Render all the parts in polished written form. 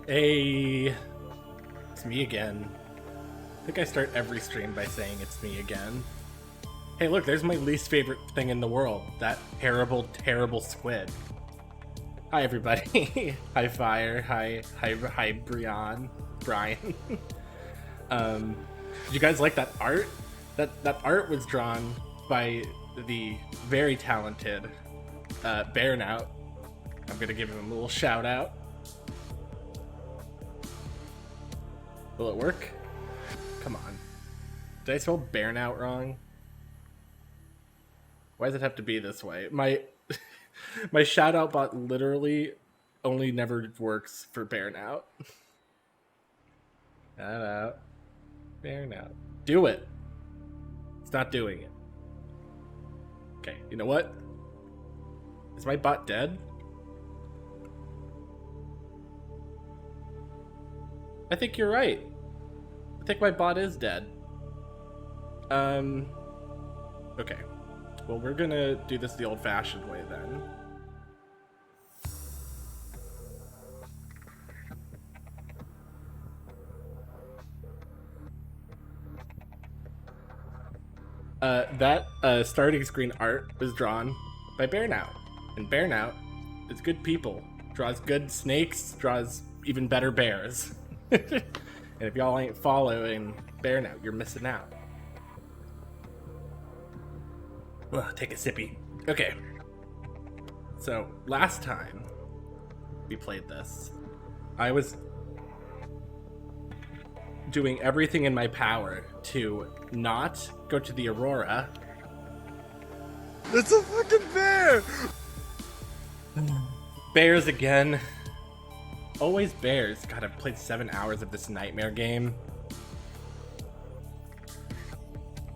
Hey, it's me again. I think I start every stream by saying it's me again. Hey, look, there's my least favorite thing in the world. That terrible, terrible squid. Hi, everybody. Hi, Fire. Hi, Brian. Did you guys like that art? That art was drawn by the very talented Bearnout. I'm gonna give him a little shout out. Will it work? Come on. Did I spell Bearnout wrong? Why does it have to be this way? My my shout out bot literally only never works for Bearnout. Shout out. Bearnout. Do it. It's not doing it. Okay, you know what? Is my bot dead? I think you're right. I think my bot is dead. Okay. Well, we're gonna do this the old-fashioned way then. That starting screen art was drawn by Bearnout. And Bearnout is good people. Draws good snakes, draws even better bears. And if y'all ain't following Bearnout, you're missing out. Ugh, take a sippy. Okay. So, last time we played this, I was doing everything in my power to not go to the Aurora. It's a fucking bear! Bears again. Always bears. God, I've played 7 hours of this nightmare game.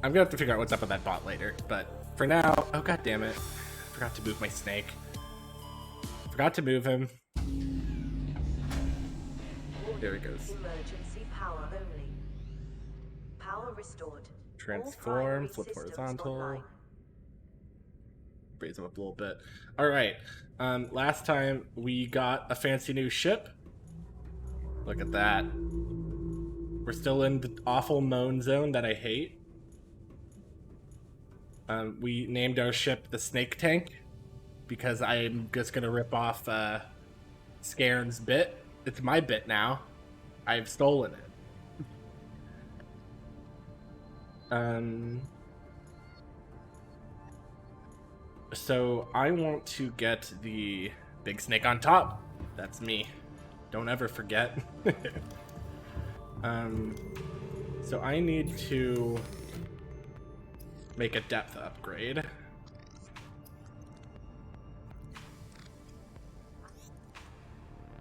I'm gonna have to figure out what's up with that bot later, but for now, oh god damn it. I forgot to move my snake. Forgot to move him. There he goes. Emergency power only. Power restored. Transform, flip horizontal. Raise him up a little bit. Alright. Last time we got a fancy new ship. Look at that. We're still in the awful moan zone that I hate. We named our ship the Snake Tank because I'm just gonna rip off Scaren's bit. It's my bit now. I've stolen it. So I want to get the big snake on top. That's me. Don't ever forget. So I need to make a depth upgrade.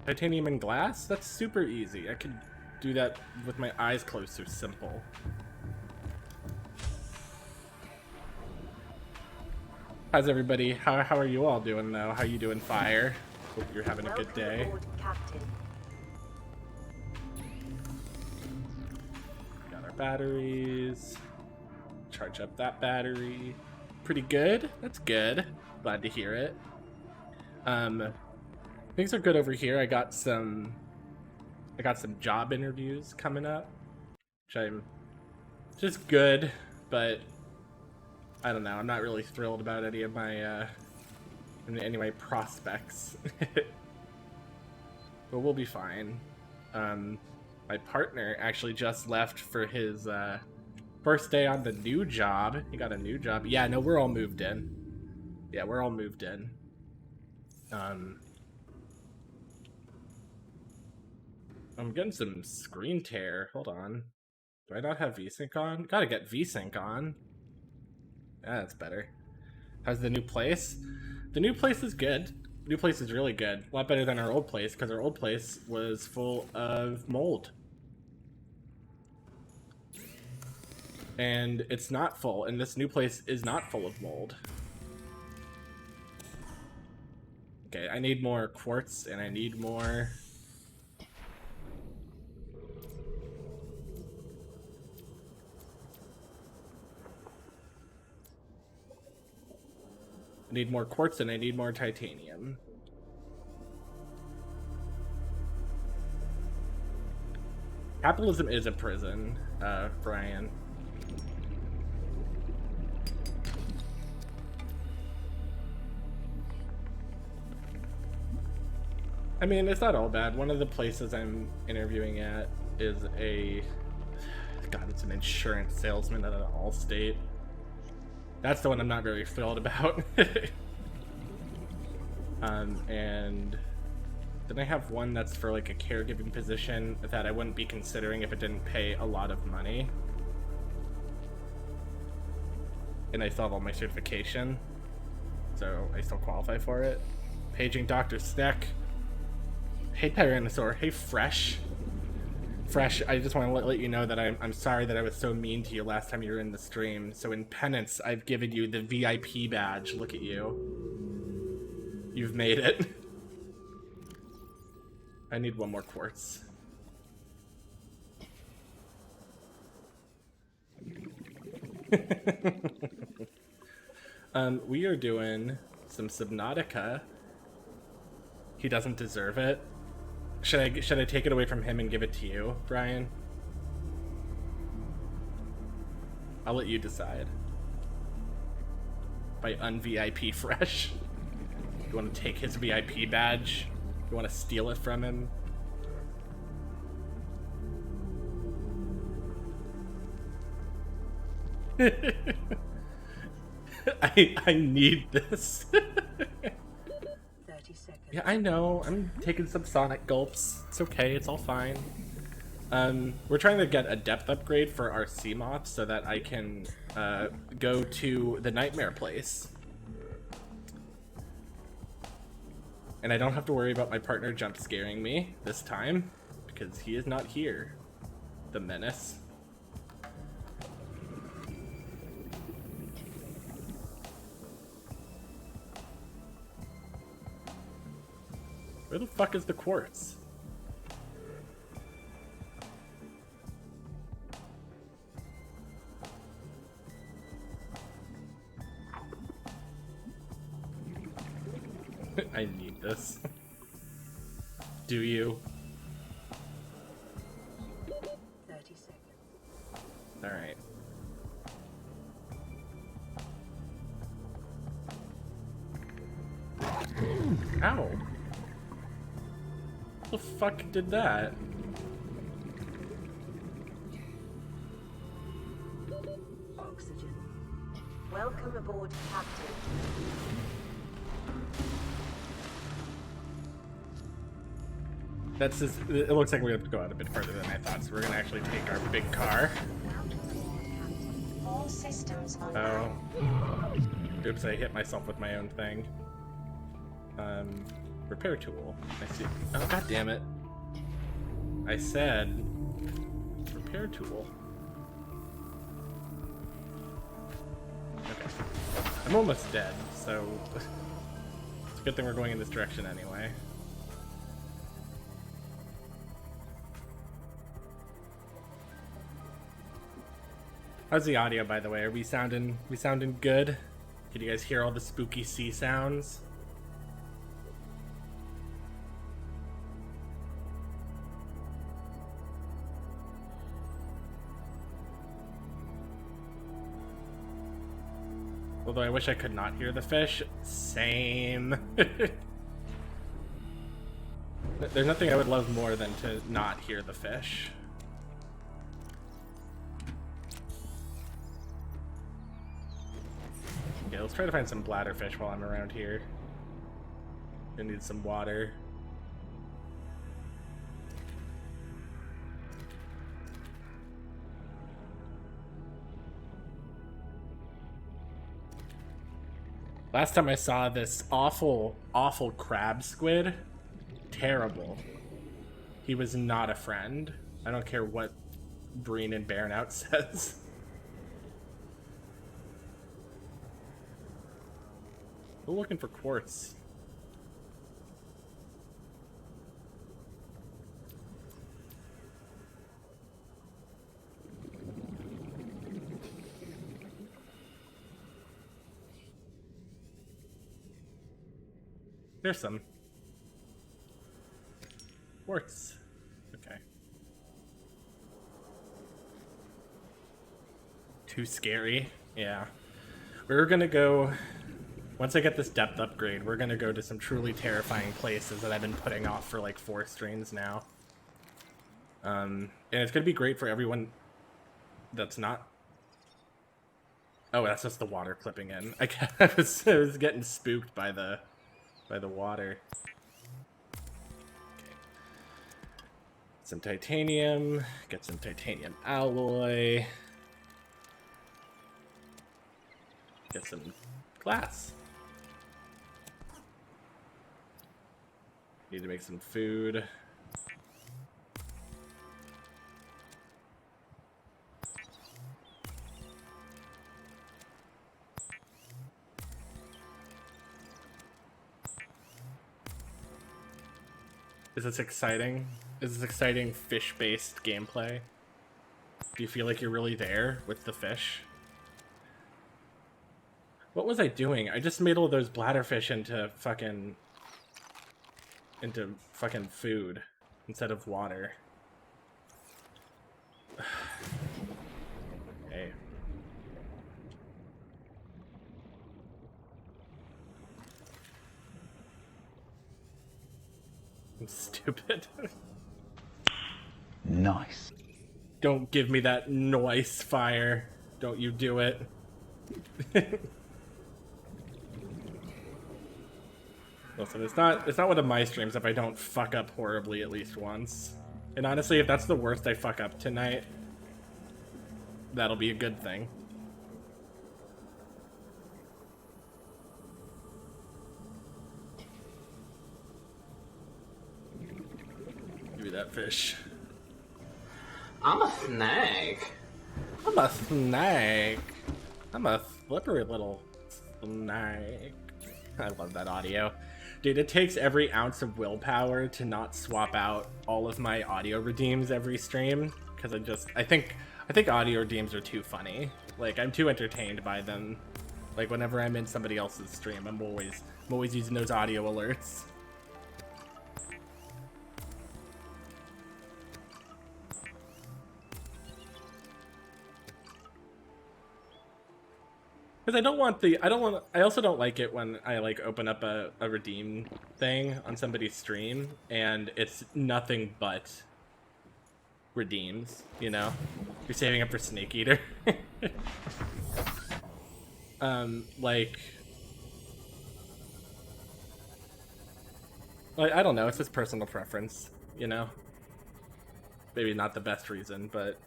Titanium and glass? That's super easy. I could do that with my eyes closed, so simple. How's everybody? How are you all doing though? How you doing, Fire? Hope you're having a good day. Got our batteries. Charge up that battery. Pretty good. That's good. Glad to hear it. Things are good over here. I got some job interviews coming up, which I'm just good, but I don't know. I'm not really thrilled about any of my prospects. But we'll be fine. My partner actually just left for his first day on the new job. He got a new job. Yeah, no, we're all moved in. Yeah, we're all moved in. I'm getting some screen tear. Hold on. Do I not have VSync on? Gotta get VSync on. Yeah, that's better. How's the new place? The new place is good. The new place is really good. A lot better than our old place, because our old place was full of mold. And it's not full, and this new place is not full of mold. Okay, I need more quartz, and I need more... I need more quartz and I need more titanium. Capitalism is a prison, Brian. I mean, it's not all bad. One of the places I'm interviewing at is it's an insurance salesman at an Allstate. That's the one I'm not very thrilled about. And then I have one that's for like a caregiving position that I wouldn't be considering if it didn't pay a lot of money. And I still have all my certification, so I still qualify for it. Paging Dr. Snek. Hey Tyrannosaur. Hey Fresh. Fresh, I just want to let you know that I'm sorry that I was so mean to you last time you were in the stream. So in penance, I've given you the VIP badge. Look at you. You've made it. I need one more quartz. We are doing some Sneknautica. He doesn't deserve it. Should I take it away from him and give it to you, Brian? I'll let you decide. By un-VIP Fresh. You want to take his VIP badge? You want to steal it from him? I need this. 30 seconds. Yeah, I know. I'm taking some sonic gulps. It's okay. It's all fine. We're trying to get a depth upgrade for our Seamoth so that I can go to the Nightmare Place. And I don't have to worry about my partner jump scaring me this time because he is not here. The menace. Where the fuck is the quartz? I need this. Do you? 30 seconds. Alright. Ow! Who the fuck did that? Oxygen. Welcome aboard, Captain. That's just, it looks like we have to go out a bit further than I thought, so we're gonna actually take our big car. All systems online. Oh. Oops, I hit myself with my own thing. Repair tool. I see. Oh, god damn it. I said repair tool. Okay. I'm almost dead, so it's a good thing we're going in this direction anyway. How's the audio, by the way? Are we sounding good? Did you guys hear all the spooky sea sounds? Although I wish I could not hear the fish. Same. There's nothing I would love more than to not hear the fish. Yeah, let's try to find some bladderfish while I'm around here. I need some water. Last time I saw this awful crab squid, terrible. He was not a friend. I don't care what Breen and Barenout says. We're looking for quartz. There's some quartz. Okay. too scary. Yeah. We're gonna go... Once I get this depth upgrade, we're gonna go to some truly terrifying places that I've been putting off for like 4 streams now. And it's gonna be great for everyone that's not... Oh, that's just the water clipping in. I was getting spooked by the water. Okay. Some titanium. Get some titanium alloy. Get some glass. Need to make some food. Is this exciting? Is this exciting fish-based gameplay? Do you feel like you're really there with the fish? What was I doing? I just made all those bladderfish into fucking food instead of water. Hey. I'm stupid. Nice. Don't give me that noise fire. Don't you do it. Listen, it's not one of my streams if I don't fuck up horribly at least once. And honestly, if that's the worst I fuck up tonight, that'll be a good thing. Give me that fish. I'm a snake. I'm a snake. I'm a slippery little snake. I love that audio. Dude, it takes every ounce of willpower to not swap out all of my audio redeems every stream, because I think audio redeems are too funny. Like, I'm too entertained by them. Like, whenever I'm in somebody else's stream, I'm always using those audio alerts. Because I also don't like it when I like open up a redeem thing on somebody's stream and it's nothing but redeems, you know? You're saving up for Snake Eater. Like, I don't know, it's just personal preference, you know? Maybe not the best reason, but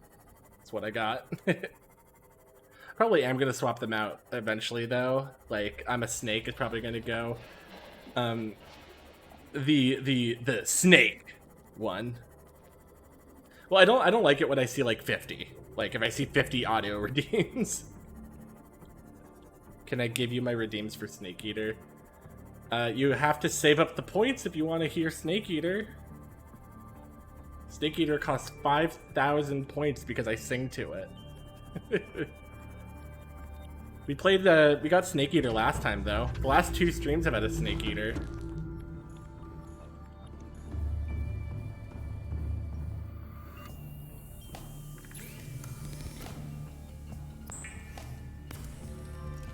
it's what I got. Probably am gonna swap them out eventually, though. Like, I'm a snake is probably gonna go. The snake one. Well, I don't like it when I see like 50. Like, if I see 50 audio redeems. Can I give you my redeems for Snake Eater? You have to save up the points if you want to hear Snake Eater. Snake Eater costs 5,000 points because I sing to it. We got Snake Eater last time, though. The last 2 streams have had a Snake Eater.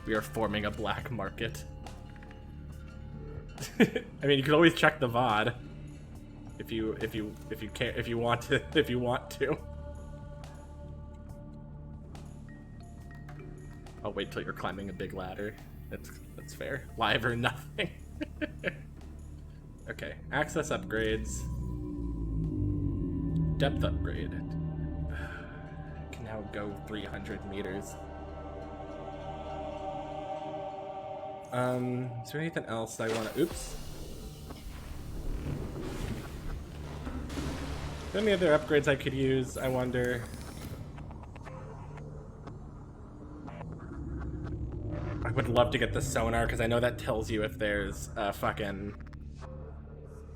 We are forming a black market. I mean, you could always check the VOD if you want to. I'll wait till you're climbing a big ladder. That's fair. Live or nothing. Okay, access upgrades. Depth upgrade. Can now go 300 meters. Is there anything else I want to... Oops. Is there any other upgrades I could use, I wonder? I would love to get the sonar, because I know that tells you if there's a fucking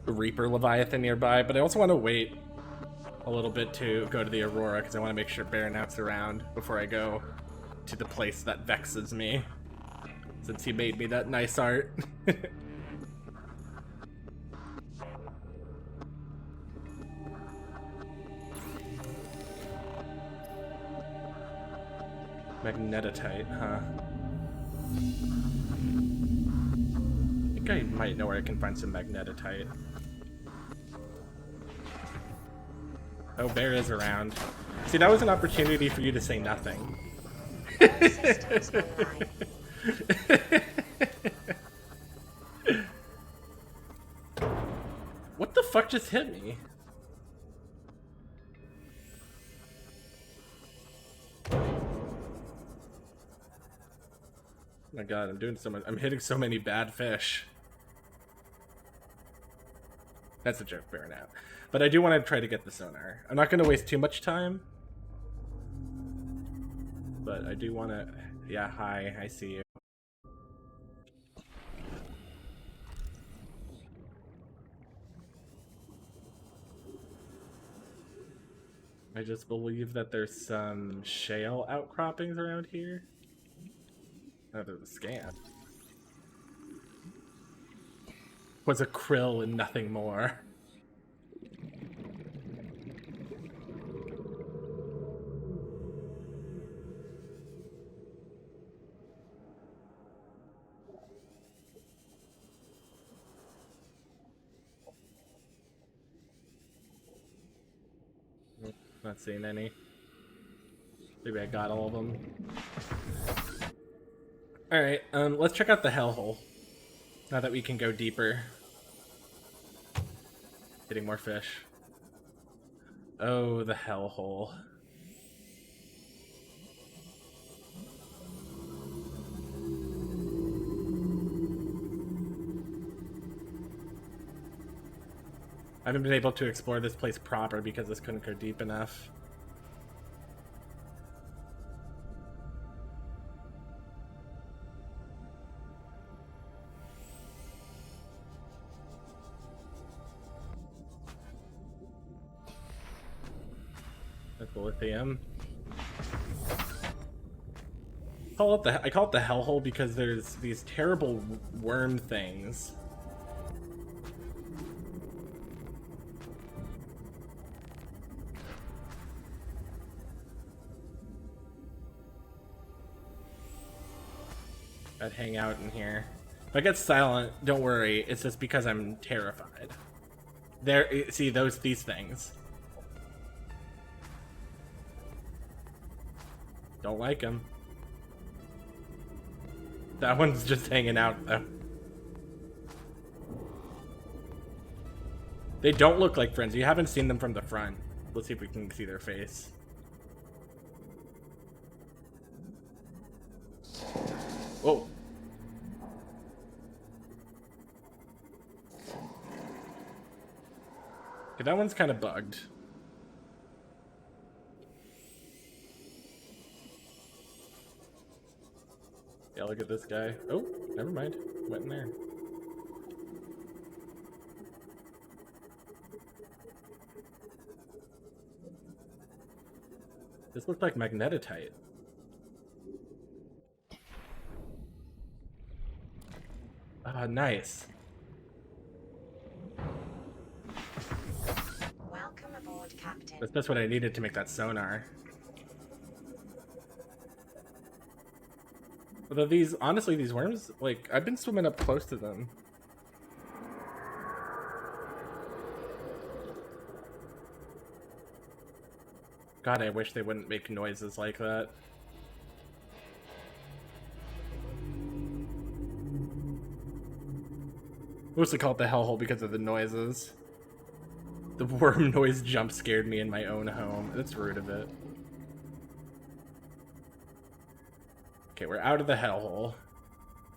Reaper Leviathan nearby, but I also want to wait a little bit to go to the Aurora, because I want to make sure Baronaut's around before I go to the place that vexes me, since he made me that nice art. Magnetite, huh? I think I might know where I can find some magnetite. Oh, Bear is around. See, that was an opportunity for you to say nothing. All systems online. What the fuck just hit me? Oh my god, I'm doing so much. I'm hitting so many bad fish. That's a joke, Bear now. But I do want to try to get the sonar. I'm not going to waste too much time. But I do want to... Yeah, hi, I see you. I just believe that there's some shale outcroppings around here. Oh, there's a scan. Was a krill and nothing more. Not seeing any. Maybe I got all of them. Alright, let's check out the hellhole. Now that we can go deeper. Getting more fish. Oh, the hellhole. I haven't been able to explore this place proper because this couldn't go deep enough. That's the lithium. I call it the hellhole because there's these terrible worm things. That hang out in here. If I get silent, don't worry. It's just because I'm terrified. There, see these things. Don't like them. That one's just hanging out though. They don't look like friends. You haven't seen them from the front. Let's see if we can see their face. Whoa. Okay, that one's kind of bugged. Yeah, look at this guy. Oh, never mind. Went in there. This looked like magnetite. Ah, nice. Welcome aboard, Captain. That's what I needed to make that sonar. Although these, honestly, these worms, like, I've been swimming up close to them. God, I wish they wouldn't make noises like that. Mostly call it the hellhole because of the noises. The worm noise jump scared me in my own home. That's rude of it. Okay, we're out of the hellhole.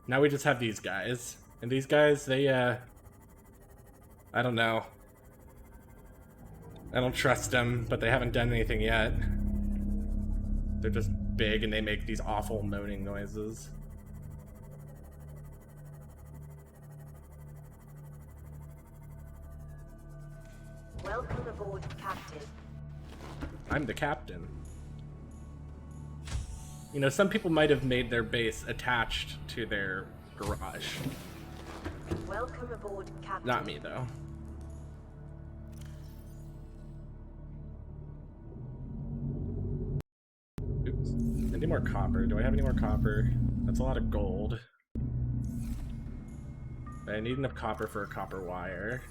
Now we just have these guys. And these guys, they, I don't know. I don't trust them, but they haven't done anything yet. They're just big and they make these awful moaning noises. Welcome aboard, Captain. I'm the captain. You know, some people might have made their base attached to their garage. Welcome aboard, Captain. Not me, though. Oops. Any more copper. Do I have any more copper? That's a lot of gold. I need enough copper for a copper wire.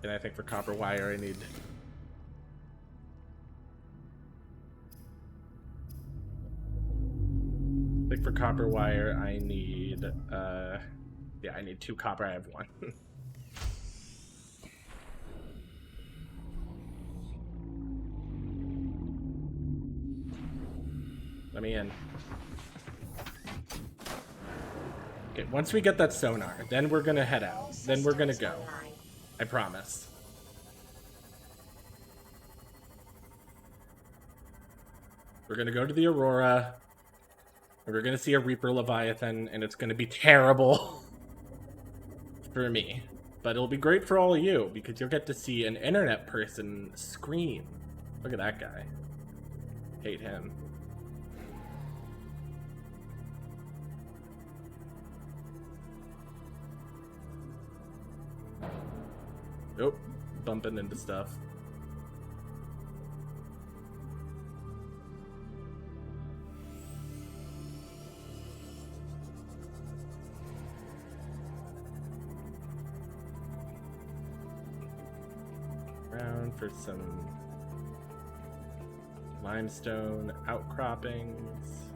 And I think for copper wire I need... I think for copper wire I need, yeah, I need 2 copper, I have 1. Let me in. Okay, once we get that sonar, then we're gonna head out. Then we're gonna go. I promise. We're gonna go to the Aurora. And we're gonna see a Reaper Leviathan, and it's gonna be terrible for me. But it'll be great for all of you, because you'll get to see an internet person scream. Look at that guy. Hate him. Nope, bumping into stuff. Around for some limestone outcroppings,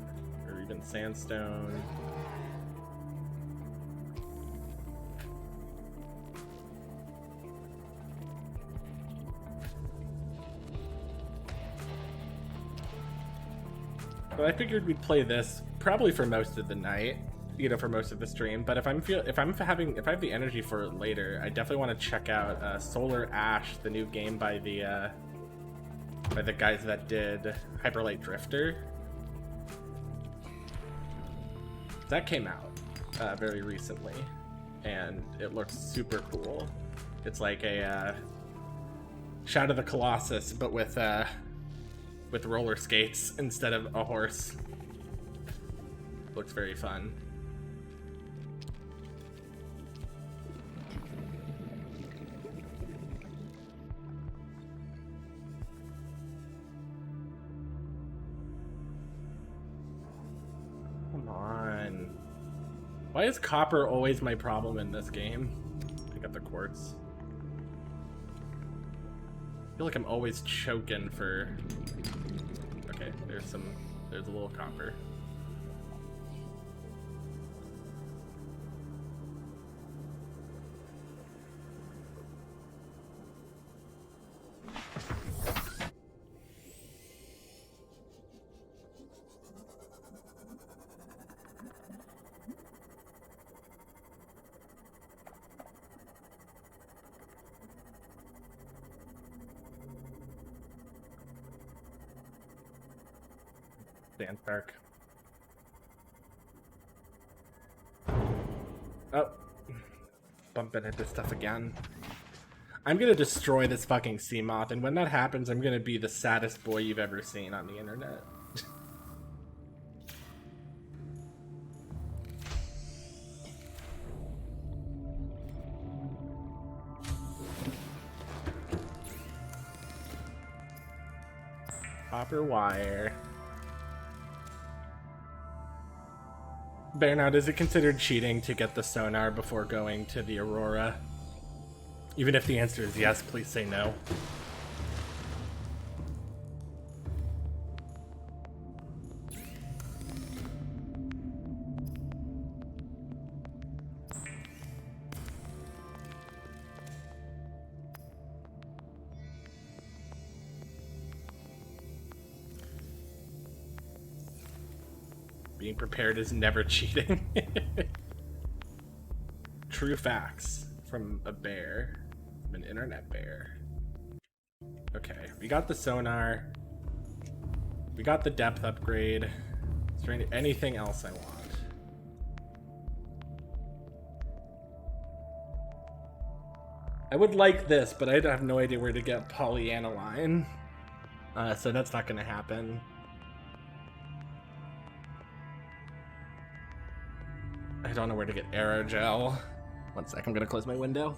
or even sandstone. But I figured we'd play this probably for most of the night, you know, for most of the stream. But if I have the energy for it later, I definitely want to check out Solar Ash, the new game by the guys that did Hyperlight Drifter. That came out very recently, and it looks super cool. It's like a Shadow of the Colossus, but with roller skates instead of a horse. Looks very fun. Come on. Why is copper always my problem in this game? Pick up the quartz. I feel like I'm always choking for... Okay, there's a little copper. Sandpark. Oh. Bumping into stuff again. I'm gonna destroy this fucking sea moth, and when that happens, I'm gonna be the saddest boy you've ever seen on the internet. Copper wire. Bernard, is it considered cheating to get the sonar before going to the Aurora? Even if the answer is yes, please say no. Being prepared is never cheating. True facts from a bear. From an internet bear. Okay, we got the sonar. We got the depth upgrade. Is there anything else I want? I would like this, but I have no idea where to get polyaniline. So that's not going to happen. I don't know where to get aerogel. One sec, I'm gonna close my window.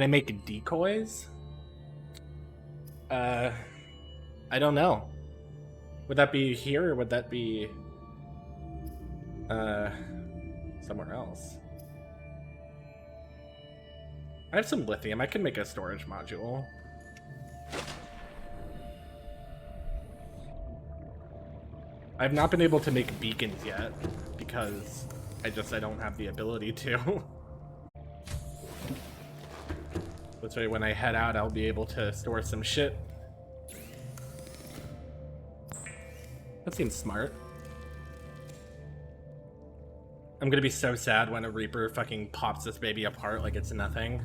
Can I make decoys? I don't know. Would that be here or would that be somewhere else? I have some lithium. I can make a storage module. I've not been able to make beacons yet because I don't have the ability to. That's why when I head out, I'll be able to store some shit. That seems smart. I'm gonna be so sad when a Reaper fucking pops this baby apart like it's nothing.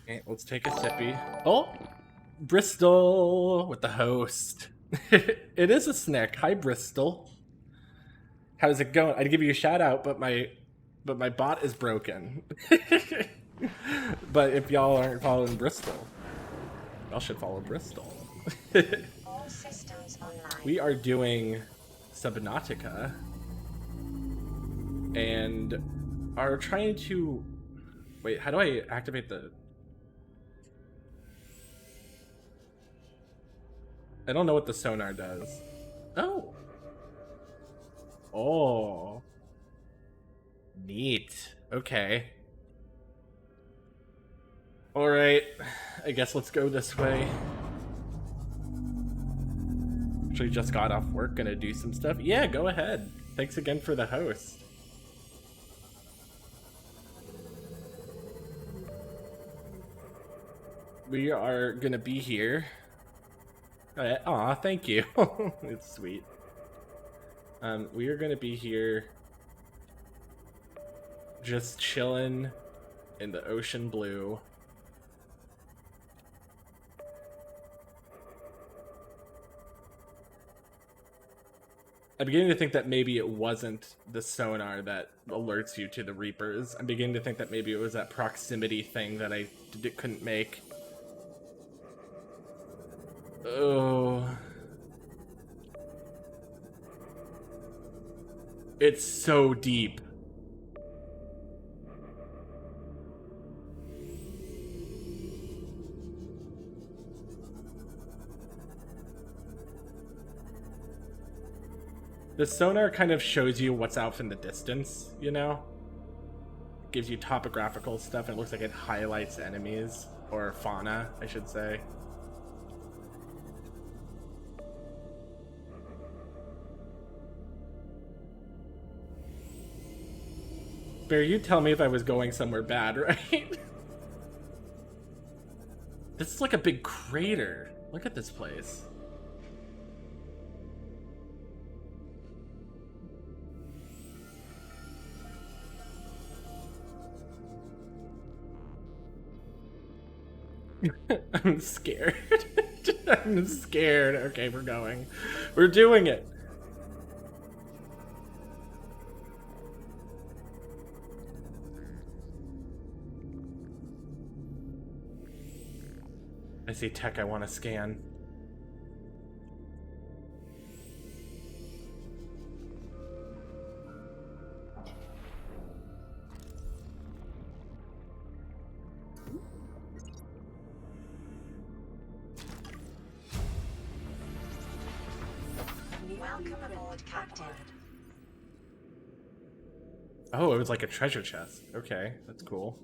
Okay, let's take a sippy. Oh! Bristol with the host. It is a Snek. Hi, Bristol. How's it going? I'd give you a shout out, but my bot is broken. But if y'all aren't following Bristol, y'all should follow Bristol. All systems online. We are doing Sneknautica and are trying to... Wait, how do I activate the... I don't know what the sonar does. Oh! Oh. Neat. Okay. Alright. I guess let's go this way. Actually just got off work, gonna do some stuff. Yeah, go ahead. Thanks again for the host. We are gonna be here. Aw, thank you. It's sweet. We are gonna be here just chilling in the ocean blue. I'm beginning to think that maybe it wasn't the sonar that alerts you to the Reapers. I'm beginning to think that maybe it was that proximity thing that I couldn't make. Oh. It's so deep. The sonar kind of shows you what's out in the distance, you know? It gives you topographical stuff, and it looks like it highlights enemies, or fauna, I should say. Bear, you tell me if I was going somewhere bad, right? This is like a big crater. Look at this place. I'm scared. I'm scared. Okay, we're going. We're doing it. I see tech I want to scan. Welcome aboard, Captain. Oh, it was like a treasure chest. Okay, that's cool.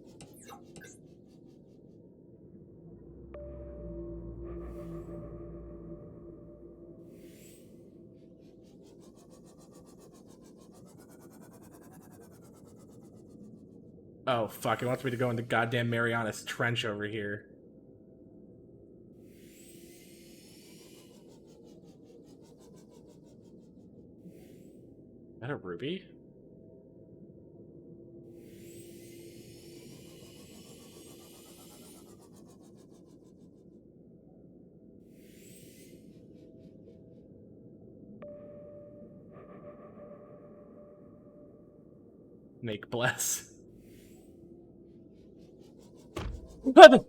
Oh, fuck. It wants me to go in the goddamn Marianas Trench over here. Is that a ruby? Make bless. What?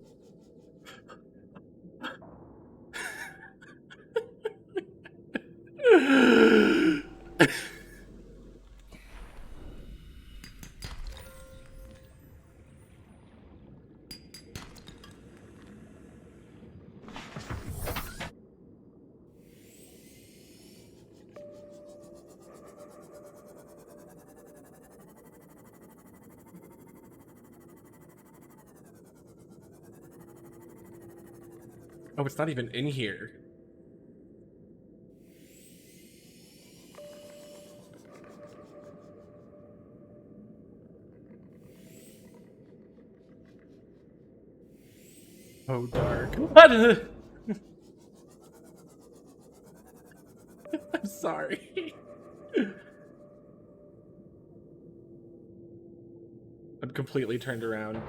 Oh, it's not even in here. Oh, dark. What? I'm sorry. I'm completely turned around.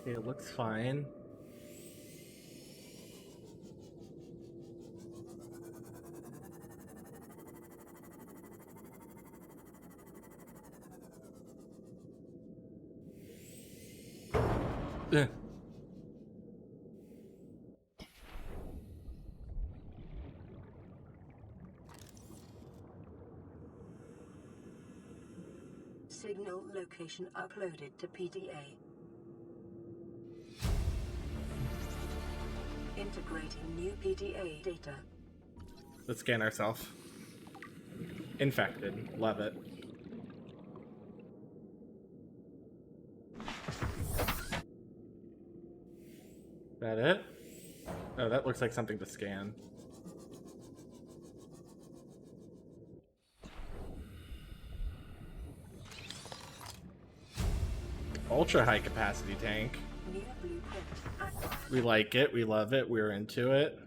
It looks fine. Ugh. Signal location uploaded to PDA. Integrating new PDA data. Let's scan ourselves. Infected. Love it. That it? Oh, that looks like something to scan. Ultra high capacity tank. New blueprint acquired. We like it. We love it. We're into it.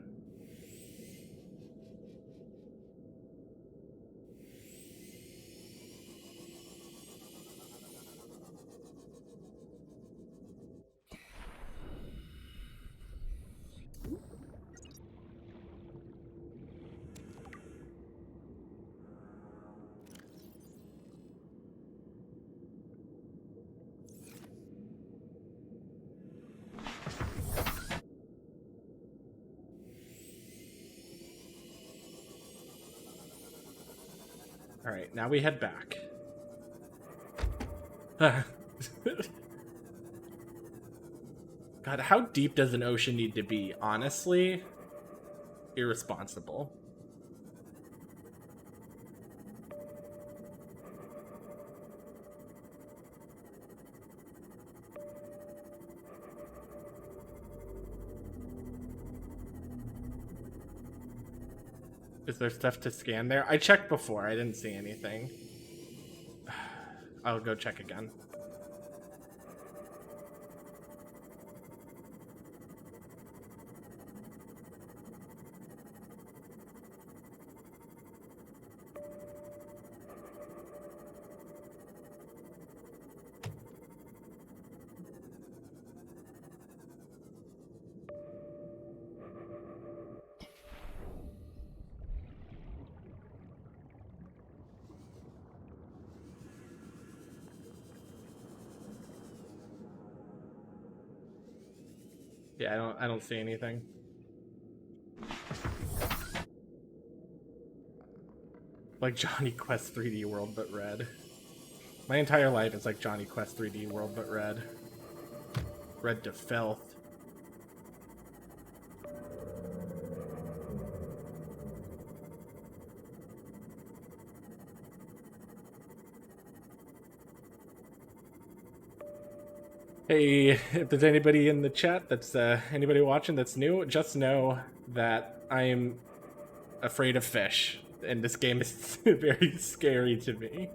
Alright, now we head back. God, how deep does an ocean need to be? Honestly, irresponsible. Is there stuff to scan there? I checked before. I didn't see anything. I'll go check again. Yeah, I don't see anything. Like Johnny Quest 3D World but red. My entire life is like Johnny Quest 3D World but red. Red to filth. Hey, if there's anybody in the chat that's anybody watching that's new, just know that I am afraid of fish, and this game is very scary to me.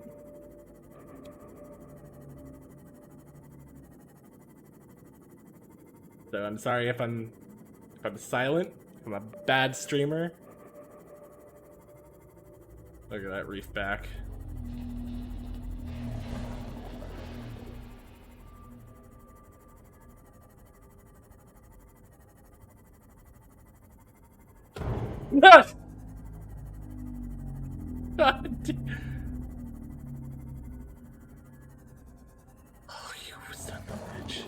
So I'm sorry if I'm silent. I'm a bad streamer. Look at that reef back. No! Oh, you son of a bitch.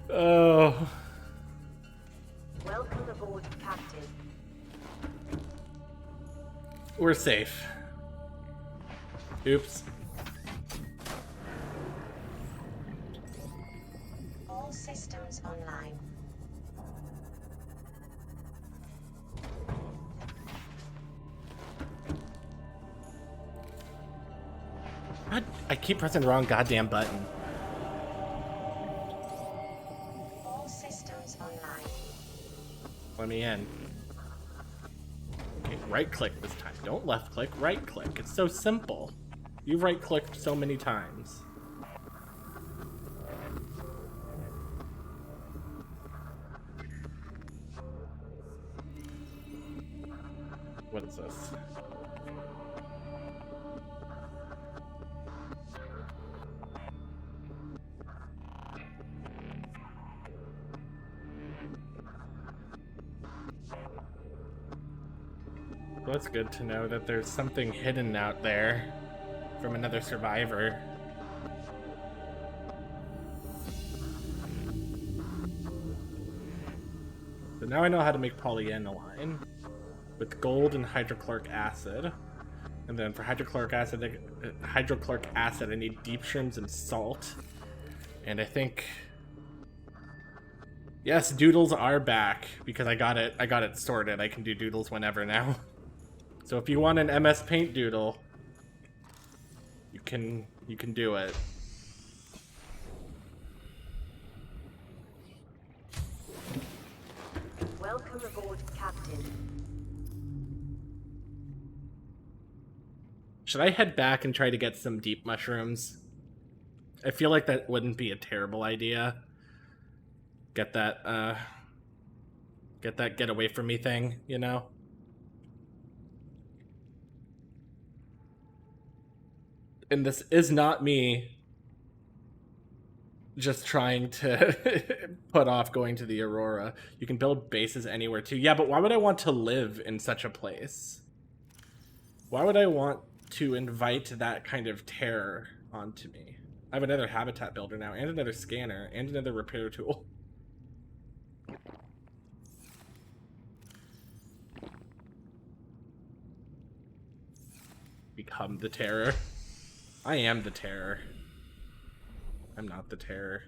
Oh. Welcome aboard, Captain. We're safe. Oops. All systems online. I keep pressing the wrong goddamn button. All systems online. Let me in. Okay, right click this time. Don't left click, right click. It's so simple. You've right clicked so many times. What is this? Well, that's good to know that there's something hidden out there from another survivor. So now I know how to make polyaniline with gold and hydrochloric acid. And then for hydrochloric acid, I need deep shrooms and salt. And I think, yes, doodles are back because I got it sorted. I can do doodles whenever now. So if you want an MS Paint doodle, you can do it. Welcome aboard, Captain. Should I head back and try to get some deep mushrooms? I feel like that wouldn't be a terrible idea. Get that get away from me thing, you know? And this is not me just trying to put off going to the Aurora. You can build bases anywhere too. Yeah, but why would I want to live in such a place? Why would I want to invite that kind of terror onto me? I have another habitat builder now, and another scanner, and another repair tool. Become the terror. I am the terror. I'm not the terror.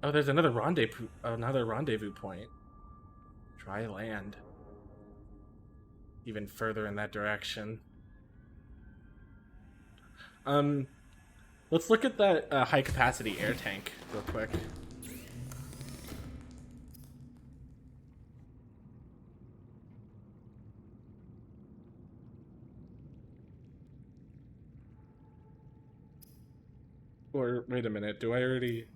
Oh, there's another rendezvous point. Dry land. Even further in that direction. Let's look at that high capacity air tank real quick. Or, wait a minute, do I already...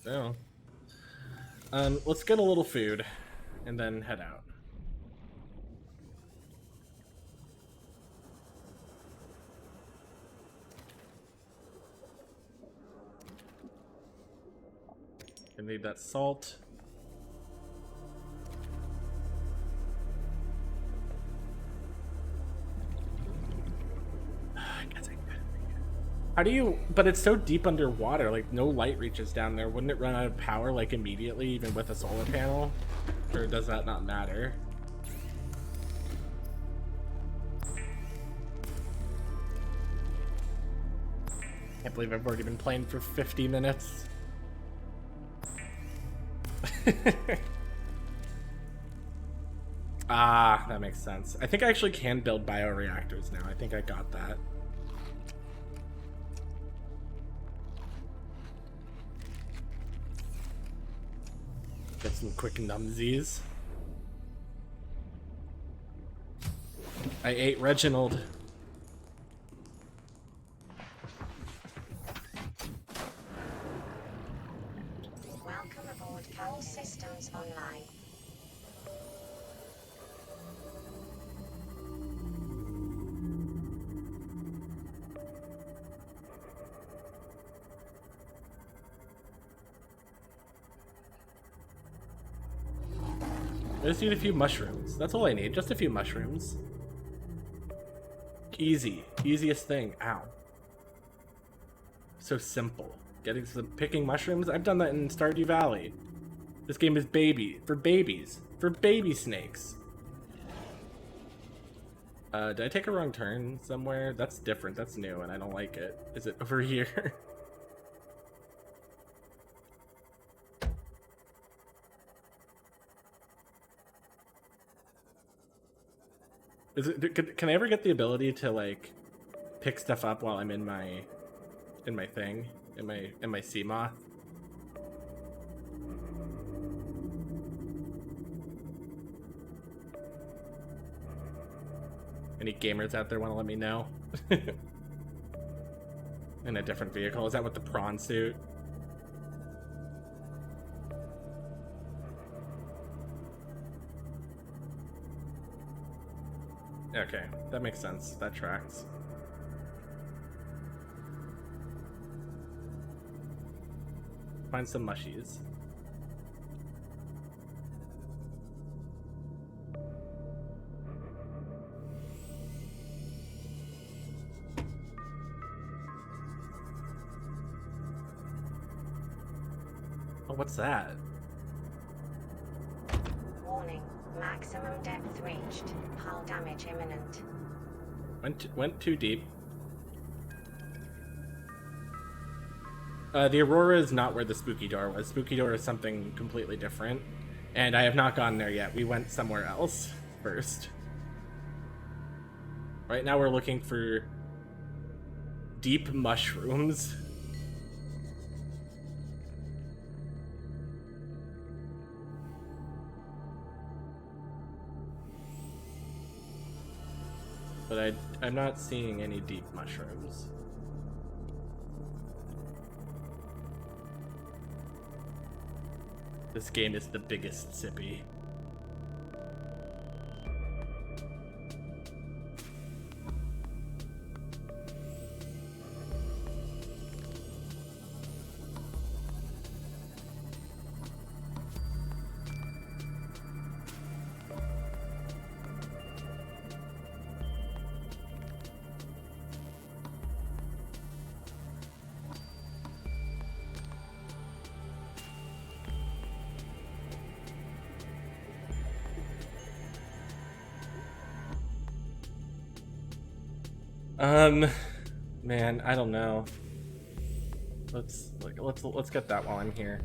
No. Let's get a little food, and then head out. I need that salt. I guess I could. How do you... But it's so deep underwater, like no light reaches down there. Wouldn't it run out of power like immediately, even with a solar panel? Or does that not matter? Can't believe I've already been playing for 50 minutes. Ah, that makes sense. I think I actually can build bioreactors now. I think I got that. Get some quick numsies. I ate Reginald. I just need a few mushrooms. That's all I need. Just a few mushrooms. Easy. Easiest thing. Ow. So simple. Picking mushrooms? I've done that in Stardew Valley. This game is for babies. For baby snakes. Did I take a wrong turn somewhere? That's different. That's new and I don't like it. Is it over here? Can I ever get the ability to like pick stuff up while I'm in my thing? In my sea moth? Any gamers out there want to let me know? In a different vehicle. Is that with the prawn suit? Okay, that makes sense. That tracks. Find some mushies. Oh, what's that? Warning, maximum depth reached. Hull damage imminent. Went too deep. The Aurora is not where the spooky door was. Spooky door is something completely different. And I have not gone there yet. We went somewhere else first. Right now we're looking for deep mushrooms. But I'm not seeing any deep mushrooms. This game is the biggest sippy. Man, I don't know. Let's get that while I'm here.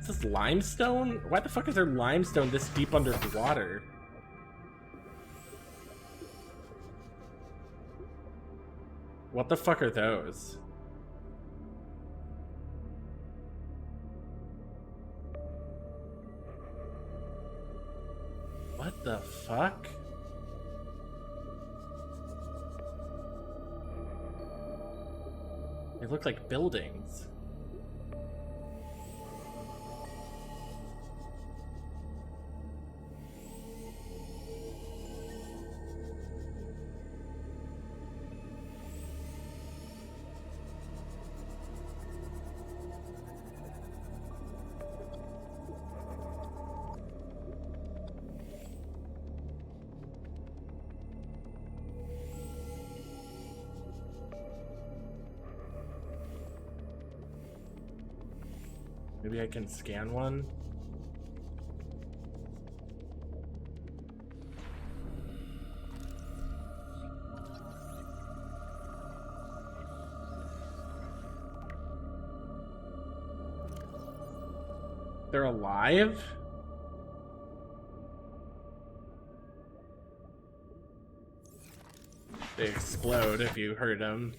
Is this limestone? Why the fuck is there limestone this deep underwater? What the fuck are those? What the fuck? They look like buildings. Maybe I can scan one. They're alive? They explode if you hurt them.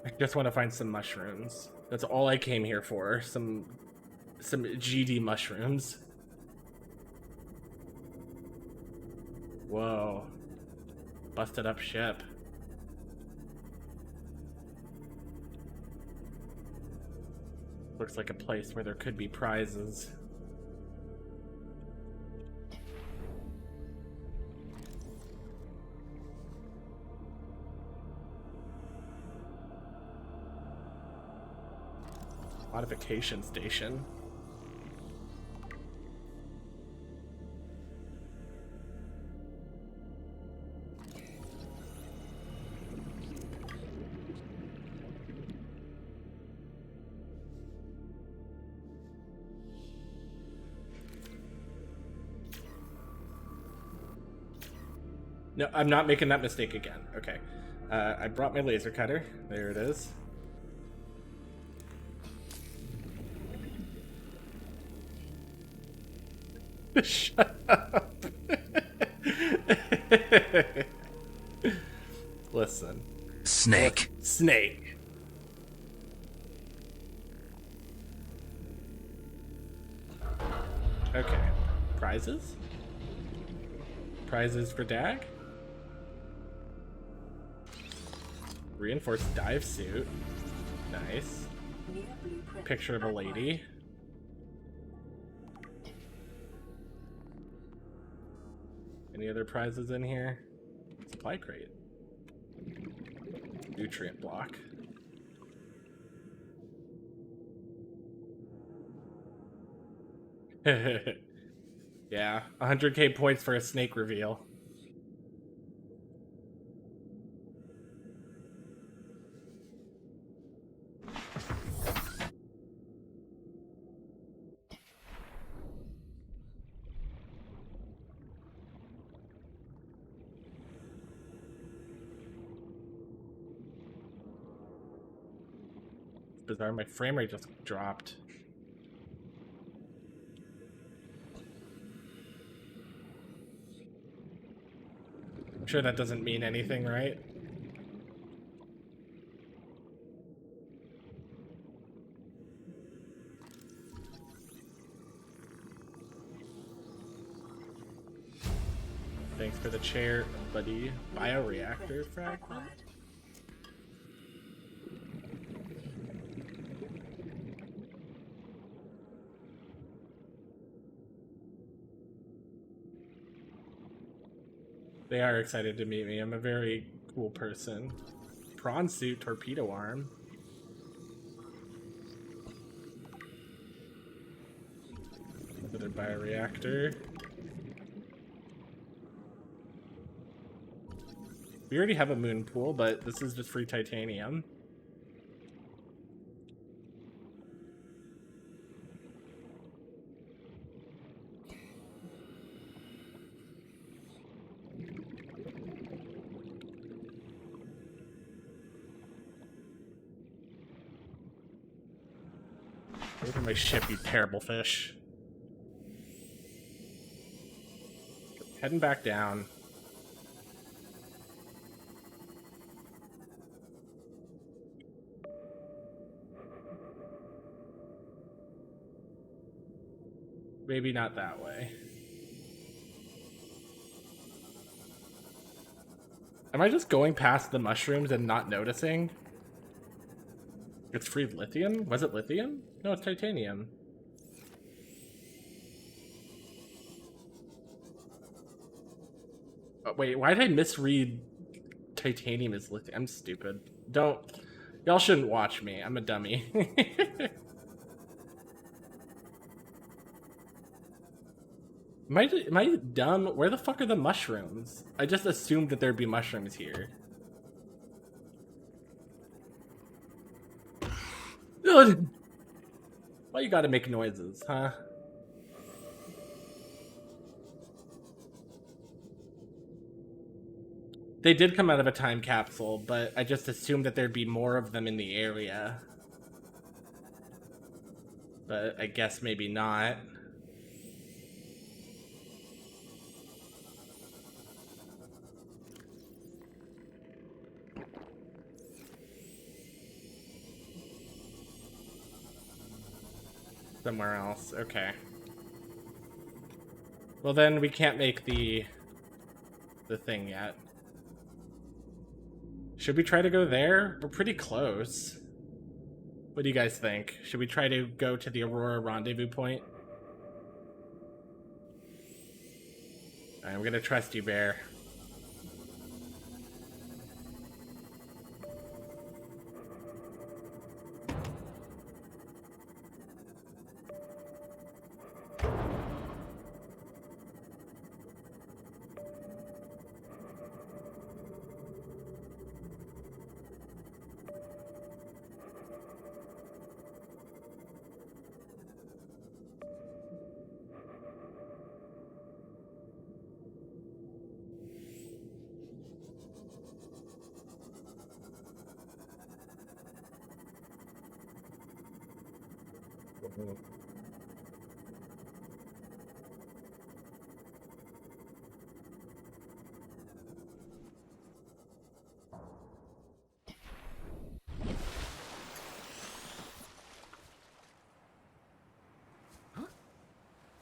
I just want to find some mushrooms. That's all I came here for. Some GD mushrooms. Whoa. Busted up ship. Looks like a place where there could be prizes. Modification station. No, I'm not making that mistake again. Okay. I brought my laser cutter. There it is. Shut up. Listen. Snake. Snake. Okay. Prizes? Prizes for Dag? Reinforced dive suit. Nice. New blueprint Picture of a acquired. lady. Any other prizes in here? Supply crate. Nutrient block. Yeah, 100k points for a snake reveal. It's bizarre, my frame rate just dropped. I'm sure that doesn't mean anything, right? Thanks for the chair, buddy. Bioreactor fragment. Acquired. They are excited to meet me. I'm a very cool person. Prawn suit, torpedo arm. Another bioreactor. We already have a moon pool, but this is just free titanium. Look at my ship, you terrible fish. Heading back down. Maybe not that way. Am I just going past the mushrooms and not noticing? It's free lithium? Was it lithium? No, it's titanium. Oh, wait, why did I misread titanium as lithium? I'm stupid. Don't... Y'all shouldn't watch me. I'm a dummy. Am I dumb? Where the fuck are the mushrooms? I just assumed that there'd be mushrooms here. Ugh. Why you gotta make noises, huh? They did come out of a time capsule, but I just assumed that there'd be more of them in the area. But I guess maybe not. Somewhere else, okay. Well then, we can't make the thing yet. Should we try to go there? We're pretty close. What do you guys think? Should we try to go to the Aurora rendezvous point? Alright, I'm gonna trust you, Bear.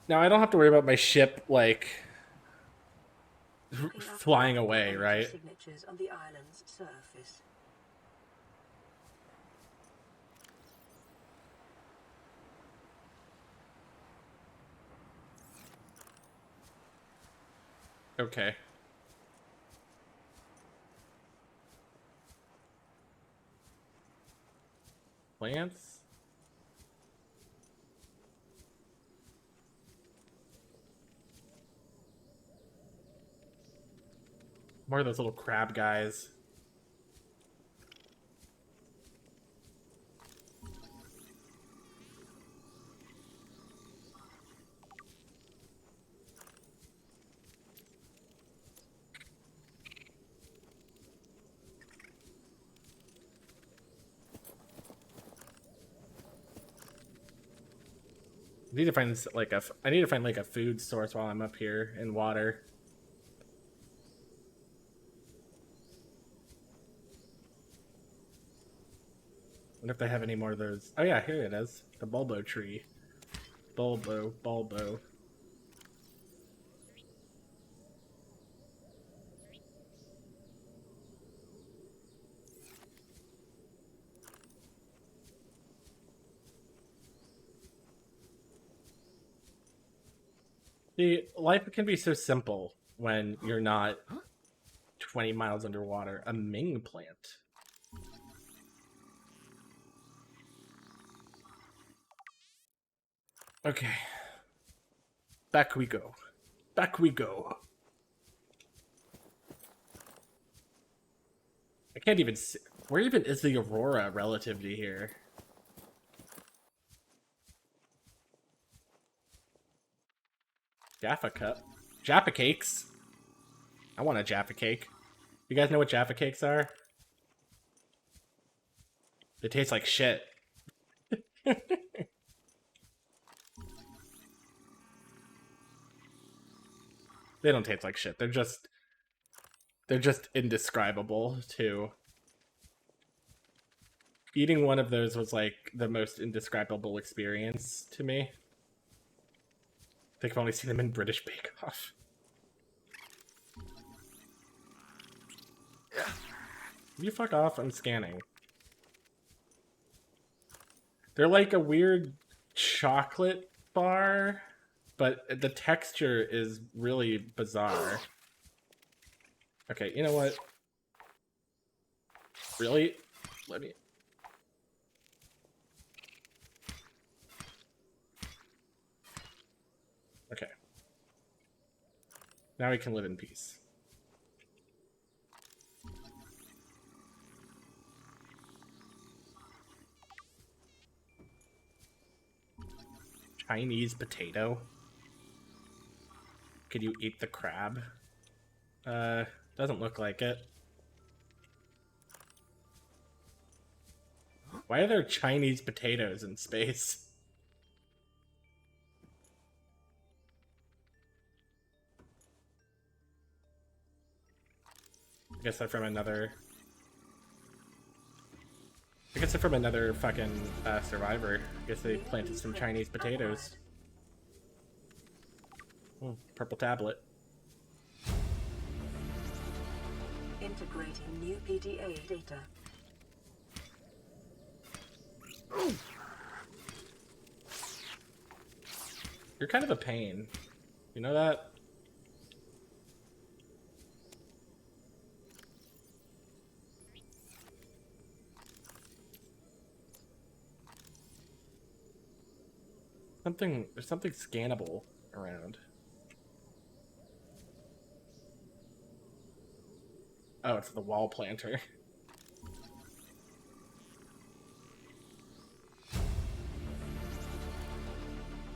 Now I don't have to worry about my ship, like, flying away, right? Signatures on the island's surface. Okay. Plants? More of those little crab guys. I need to find like a food source while I'm up here in water. I wonder if they have any more of those. Oh yeah, here it is. The bulbo tree. Bulbo. See, life can be so simple when you're not 20 miles underwater. A Ming plant. Okay. Back we go. Back we go. I can't even see. Where even is the Aurora relative to here? Jaffa cup. Jaffa cakes. I want a Jaffa cake. You guys know what Jaffa cakes are? They taste like shit. They don't taste like shit. They're just indescribable too. Eating one of those was like the most indescribable experience to me. I think I've only seen them in British Bake Off. You fuck off, I'm scanning. They're like a weird chocolate bar, but the texture is really bizarre. Okay, you know what? Really? Let me... Okay. Now we can live in peace. Chinese potato? Could you eat the crab? Doesn't look like it. Why are there Chinese potatoes in space? I guess they're from another... I guess they're from another fucking survivor. I guess they planted some Chinese potatoes. Oh, purple tablet. Integrating new PDA data. You're kind of a pain. You know that? There's something scannable around. Oh, it's the wall planter.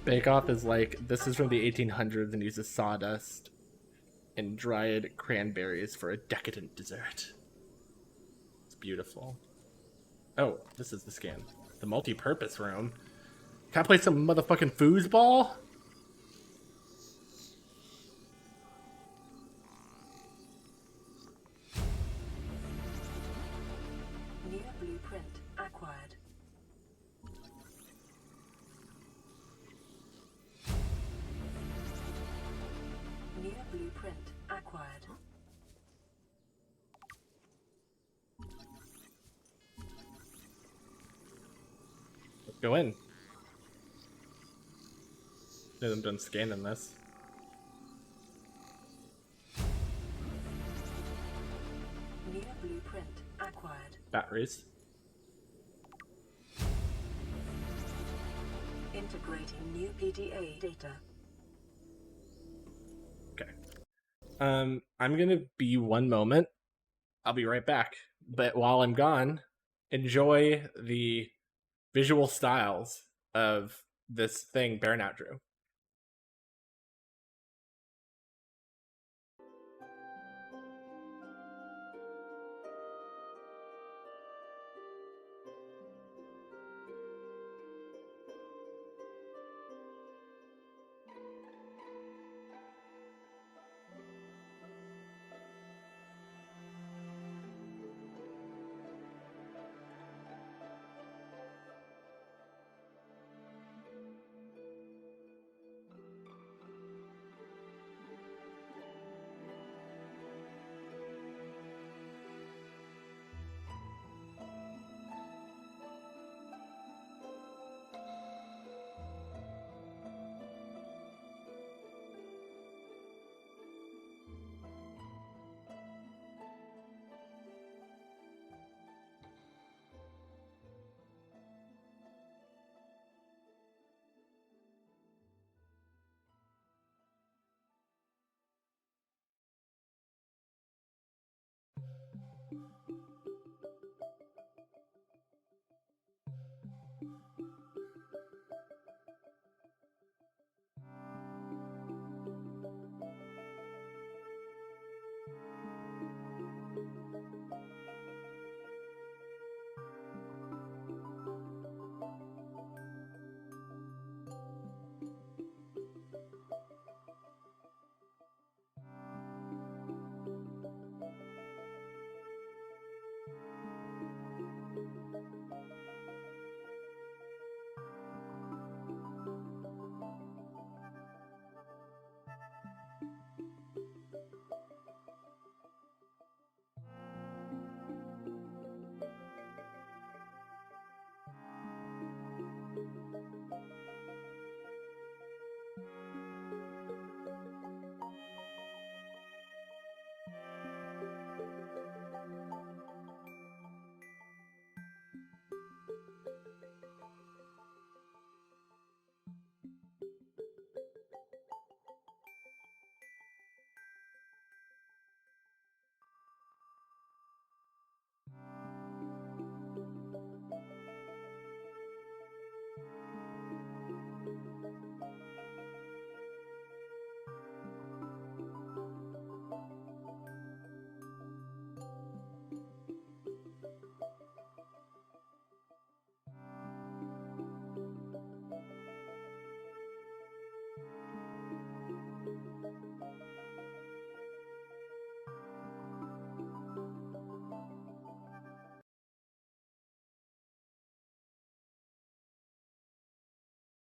Bake Off is like, this is from the 1800s and uses sawdust and dried cranberries for a decadent dessert. It's beautiful. Oh, this is the scan. The multi-purpose room. Can I play some motherfucking foosball? New blueprint acquired. New blueprint acquired. Let's go in. I'm done scanning this. New blueprint acquired. Batteries. Integrating new PDA data. Okay. I'm gonna be one moment. I'll be right back. But while I'm gone, enjoy the visual styles of this thing Burnout drew.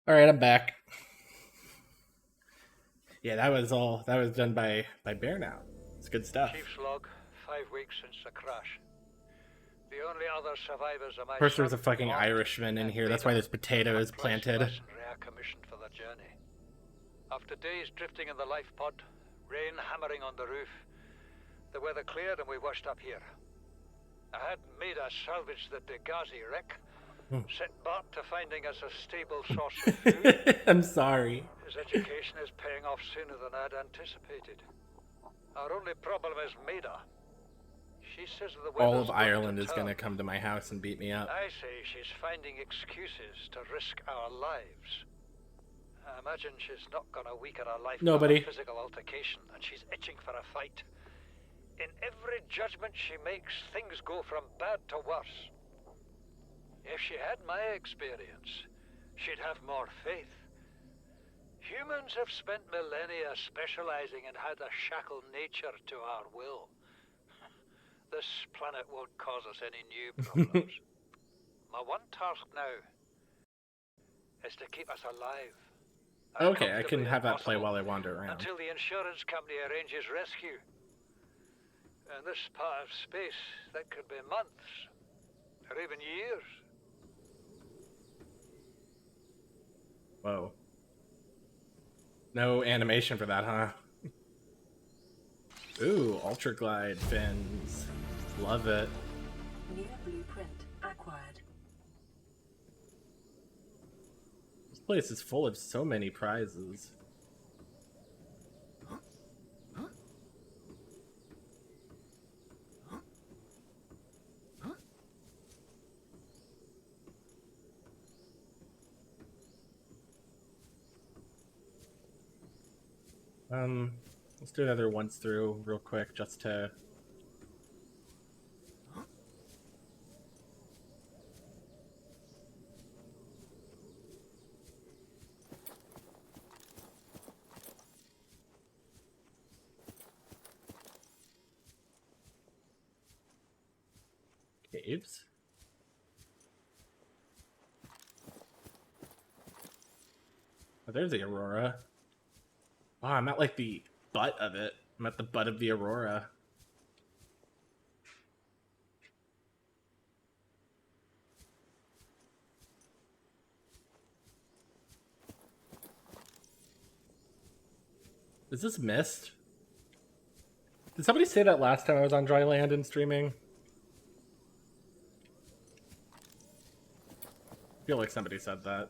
All right, I'm back. Yeah, that was done by Burnout. It's good stuff. Chief's log, 5 weeks since the crash. The only other survivors of my Of course, there's a son, fucking Mort, Irishman in and here. That's why Vader, there's potatoes a price planted. lesson Rhea commissioned for the journey. After days drifting in the life pod, rain hammering on the roof, the weather cleared and we washed up here. I had made us salvage the Degazi wreck, set Bart to finding us a stable source of food. I'm sorry. His education is paying off sooner than I'd anticipated. Our only problem is Maida. She says the All weather's of going Ireland is turn. gonna come to my house and beat me up. I say she's finding excuses to risk our lives. I imagine she's not gonna weaken her life Nobody. with a physical altercation, and she's itching for a fight. In every judgment she makes, things go from bad to worse. If she had my experience, she'd have more faith. Humans have spent millennia specializing in how to shackle nature to our will. This planet won't cause us any new problems. My one task now is to keep us alive. as Okay, I can comfortably have as that play possible while I wander around. until the insurance company arranges rescue. In this part of space, that could be months, or even years. Whoa. No animation for that, huh? Ooh, Ultra Glide fins. Love it. New blueprint acquired. This place is full of so many prizes. Let's do another once through real quick just to... Caves? Oh, there's the Aurora. Wow, I'm at like the butt of it. I'm at the butt of the Aurora. Is this mist? Did somebody say that last time I was on dry land and streaming? I feel like somebody said that.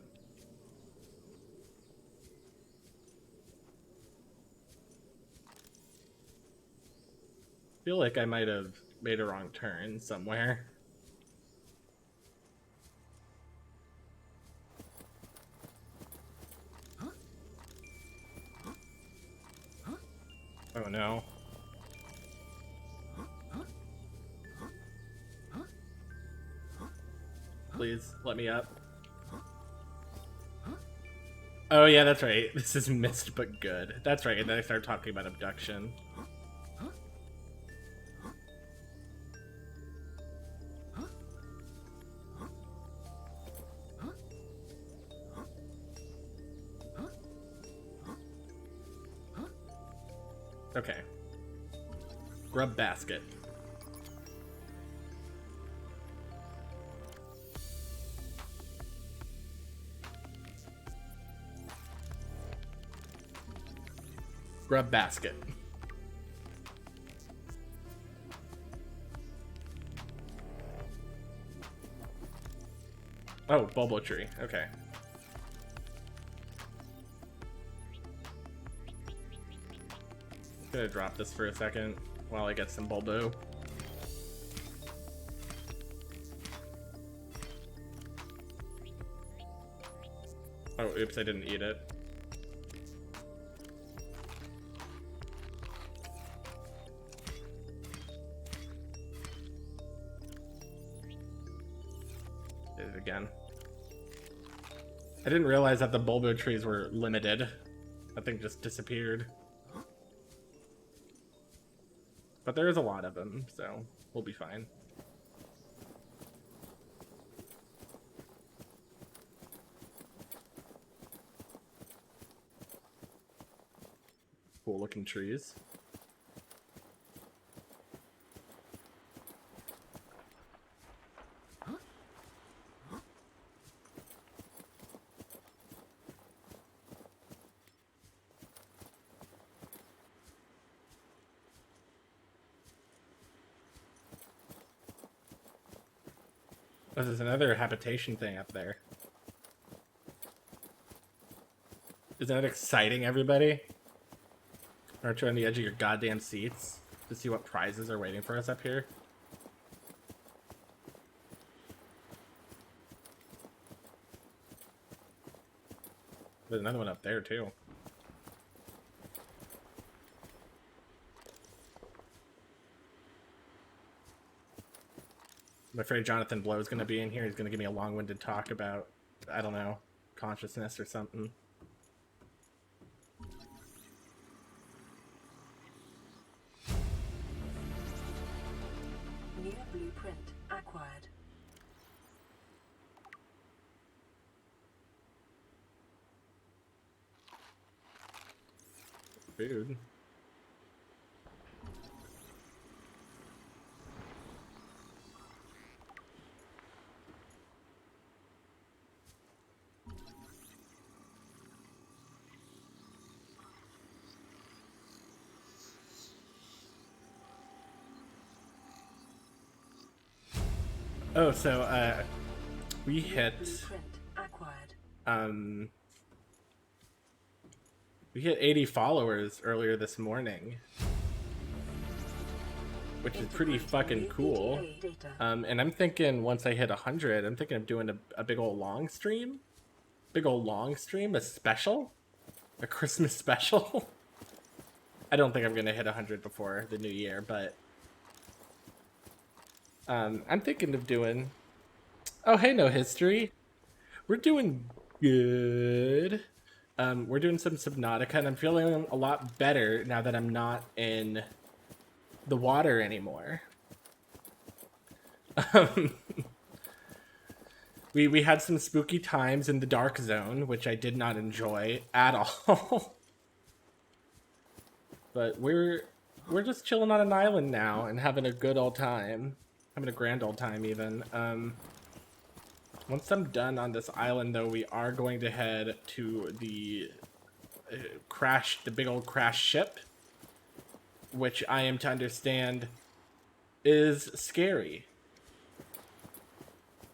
I feel like I might have made a wrong turn somewhere. Oh no. Please, let me up. Oh yeah, that's right. This is missed but good. That's right, and then I started talking about abduction. Okay. Grub basket. Grub basket. Oh, bulbo tree. Okay. Gonna drop this for a second while I get some bulbo. Oh, oops, I didn't eat it. Did it again. I didn't realize that the bulbo trees were limited. That thing just disappeared. But there is a lot of them, so we'll be fine. Cool looking trees. Oh, there's another habitation thing up there. Isn't that exciting, everybody? Aren't you on the edge of your goddamn seats to see what prizes are waiting for us up here? There's another one up there, too. I'm afraid Jonathan Blow is going to be in here. He's going to give me a long-winded talk about, I don't know, consciousness or something. New blueprint acquired. Food. Oh, so, we hit, Blueprint acquired. we hit 80 followers earlier this morning, which is pretty fucking cool. And I'm thinking once I hit 100, I'm thinking of doing a big old long stream. Big old long stream, a special? A Christmas special? I don't think I'm gonna hit 100 before the new year, but I'm thinking of doing... Oh, hey, No History. We're doing good. We're doing some Subnautica, and I'm feeling a lot better now that I'm not in the water anymore. We had some spooky times in the dark zone, which I did not enjoy at all. But we're just chilling on an island now and having a good old time. Having a grand old time, even. Once I'm done on this island, though, we are going to head to the the big old crash ship, which I am to understand is scary.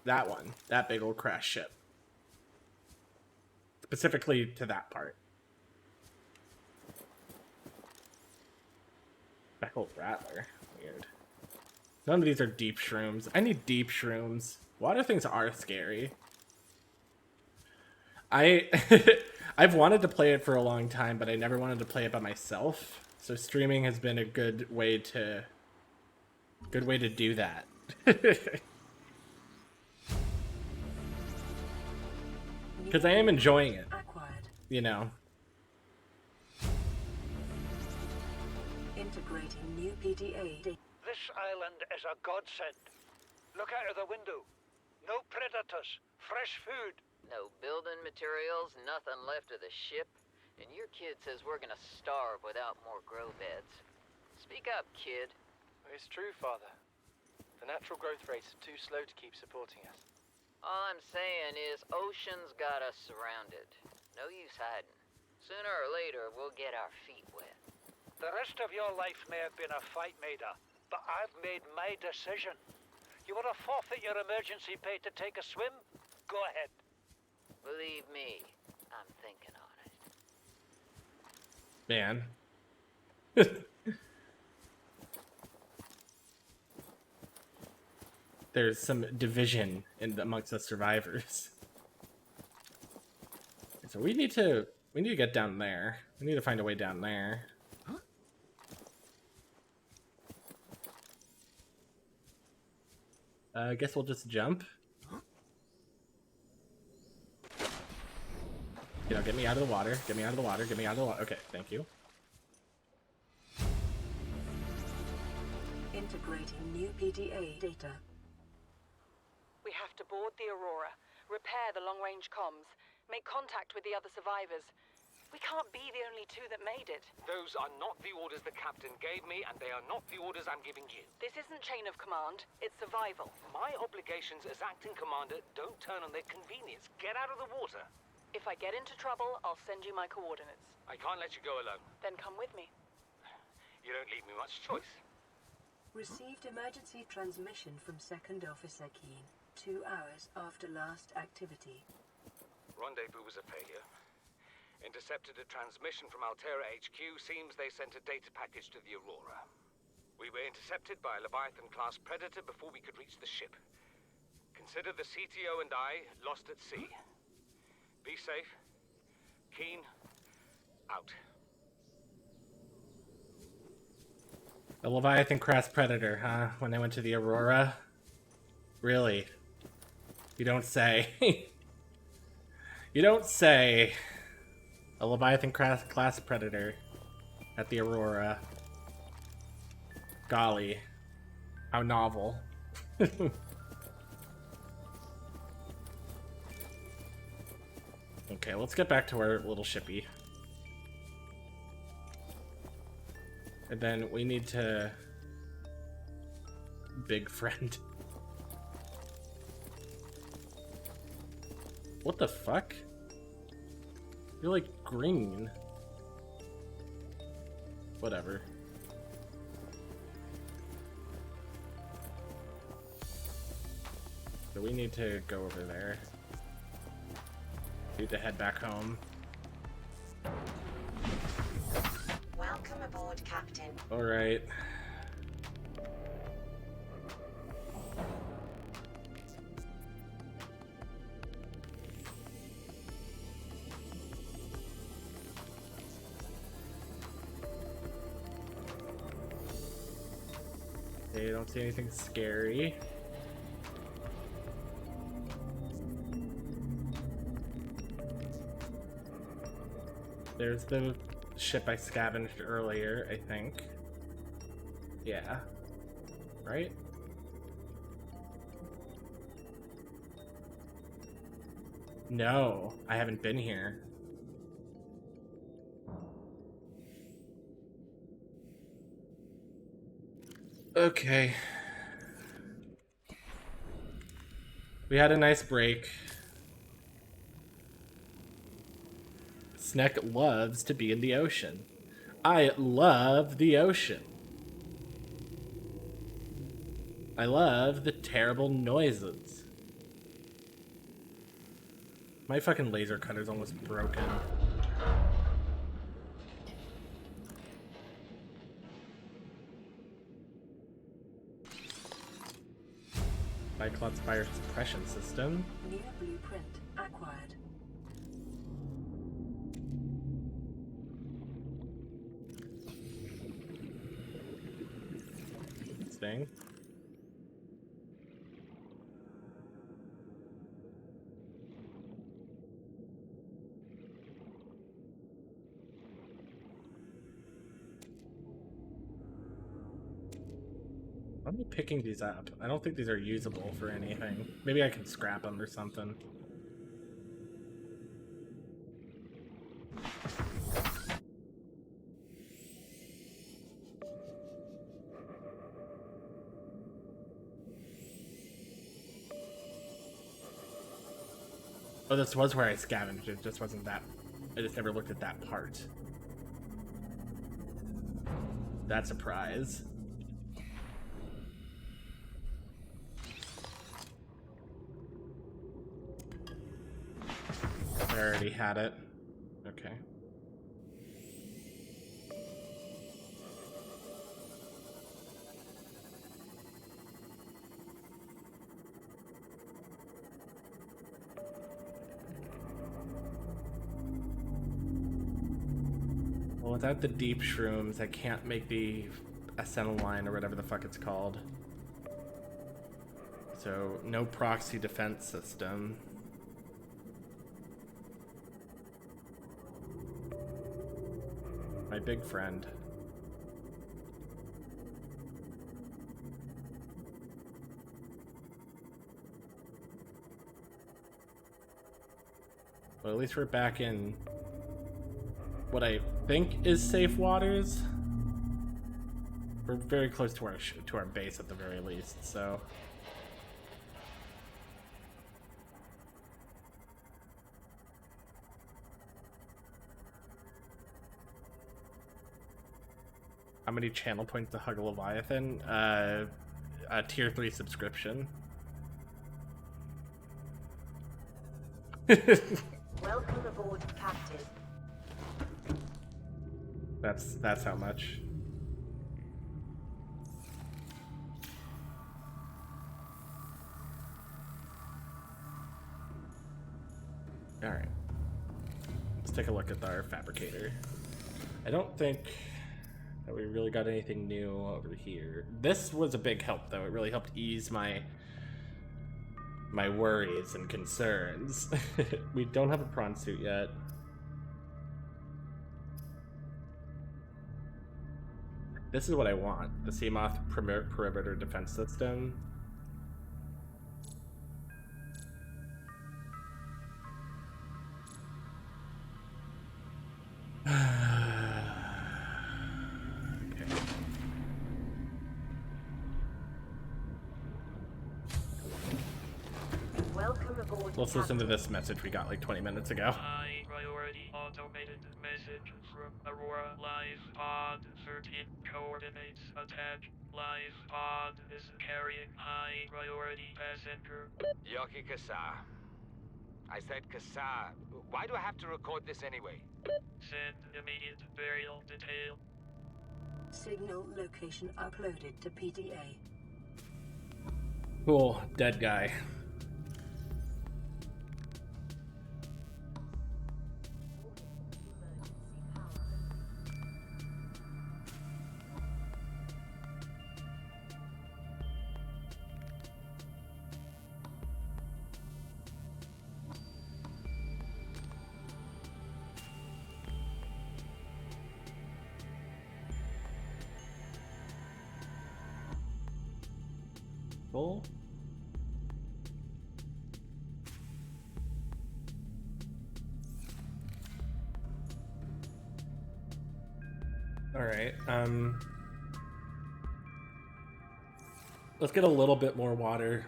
That one. That big old crash ship. Specifically to that part. Back old rattler. Weird. None of these are deep shrooms. I need deep shrooms. Water things are scary. I've wanted to play it for a long time, but I never wanted to play it by myself. So streaming has been a good way to do that. Because I am enjoying it. You know. Integrating new PDA. This island is a godsend. Look out of the window. No predators. Fresh food. No building materials, nothing left of the ship. And your kid says we're gonna starve without more grow beds. Speak up, kid. It's true, Father. The natural growth rates are too slow to keep supporting us. All I'm saying is ocean's got us surrounded. No use hiding. Sooner or later, we'll get our feet wet. The rest of your life may have been a fight, Maida, but I've made my decision. You want to forfeit your emergency pay to take a swim? Go ahead. Believe me, I'm thinking on it. Man. There's some division amongst the survivors. So we need to get down there. We need to find a way down there. I guess we'll just jump. You know, get me out of the water. Get me out of the water. Get me out of the water. Okay, thank you. Integrating new PDA data. We have to board the Aurora, repair the long-range comms, make contact with the other survivors. We can't be the only two that made it. Those are not the orders the captain gave me, and they are not the orders I'm giving you. This isn't chain of command, it's survival. My obligations as acting commander don't turn on their convenience. Get out of the water. If I get into trouble, I'll send you my coordinates. I can't let you go alone. Then come with me. You don't leave me much choice. Received emergency transmission from Second Officer Keen. 2 hours after last activity. Rendezvous was a failure. Intercepted a transmission from Altera HQ. Seems they sent a data package to the Aurora. We were intercepted by a Leviathan-class predator before we could reach the ship. Consider the CTO and I lost at sea. Be safe. Keen. Out. The Leviathan-class predator, huh? When they went to the Aurora? Really? You don't say. You don't say. A Leviathan-class predator at the Aurora. Golly. How novel. Okay, let's get back to our little shippy. And then we need to... Big friend. What the fuck? You're like green. Whatever. So we need to go over there. Need to head back home. Welcome aboard, Captain. Alright. Okay, don't see anything scary. There's the ship I scavenged earlier, I think. Yeah. Right? No, I haven't been here. Okay. We had a nice break. Snek loves to be in the ocean. I love the ocean. I love the terrible noises. My fucking laser cutter's almost broken. Cyclops fire suppression system. New blueprint acquired. Thing. Why am I picking these up? I don't think these are usable for anything. Maybe I can scrap them or something. Oh, this was where I scavenged. It just wasn't that. I just never looked at that part. That's a prize. I already had it. Okay. Well, without the deep shrooms, I can't make the acetylene or whatever the fuck it's called. So, no proxy defense system. My big friend. Well, at least we're back in what I think is safe waters. We're very close to our base at the very least, so. How many channel points to hug a Leviathan? A tier 3 subscription. Welcome aboard, Captain. That's how much. All right. Let's take a look at our fabricator. I don't think that we really got anything new over here. This was a big help, though. It really helped ease my worries and concerns. We don't have a prawn suit yet. This is what I want. The Seamoth perimeter defense system. Welcome aboard. Let's listen to this message we got like 20 minutes ago. High priority automated message from Aurora. Live pod 13 coordinates attached. Live pod is carrying high priority passenger. Yoki Kasa. I said Kasa. Why do I have to record this anyway? Send immediate burial detail. Signal location uploaded to PDA. Cool, dead guy. Full. All right. Let's get a little bit more water.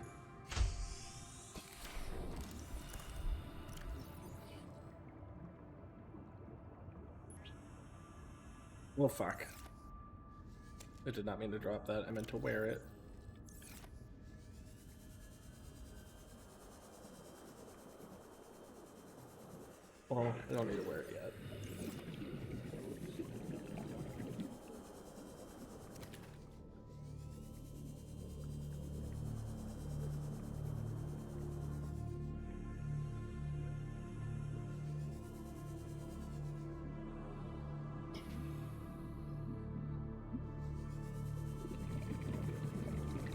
Oh fuck. I did not mean to drop that. I meant to wear it. Well, I don't need to wear it yet.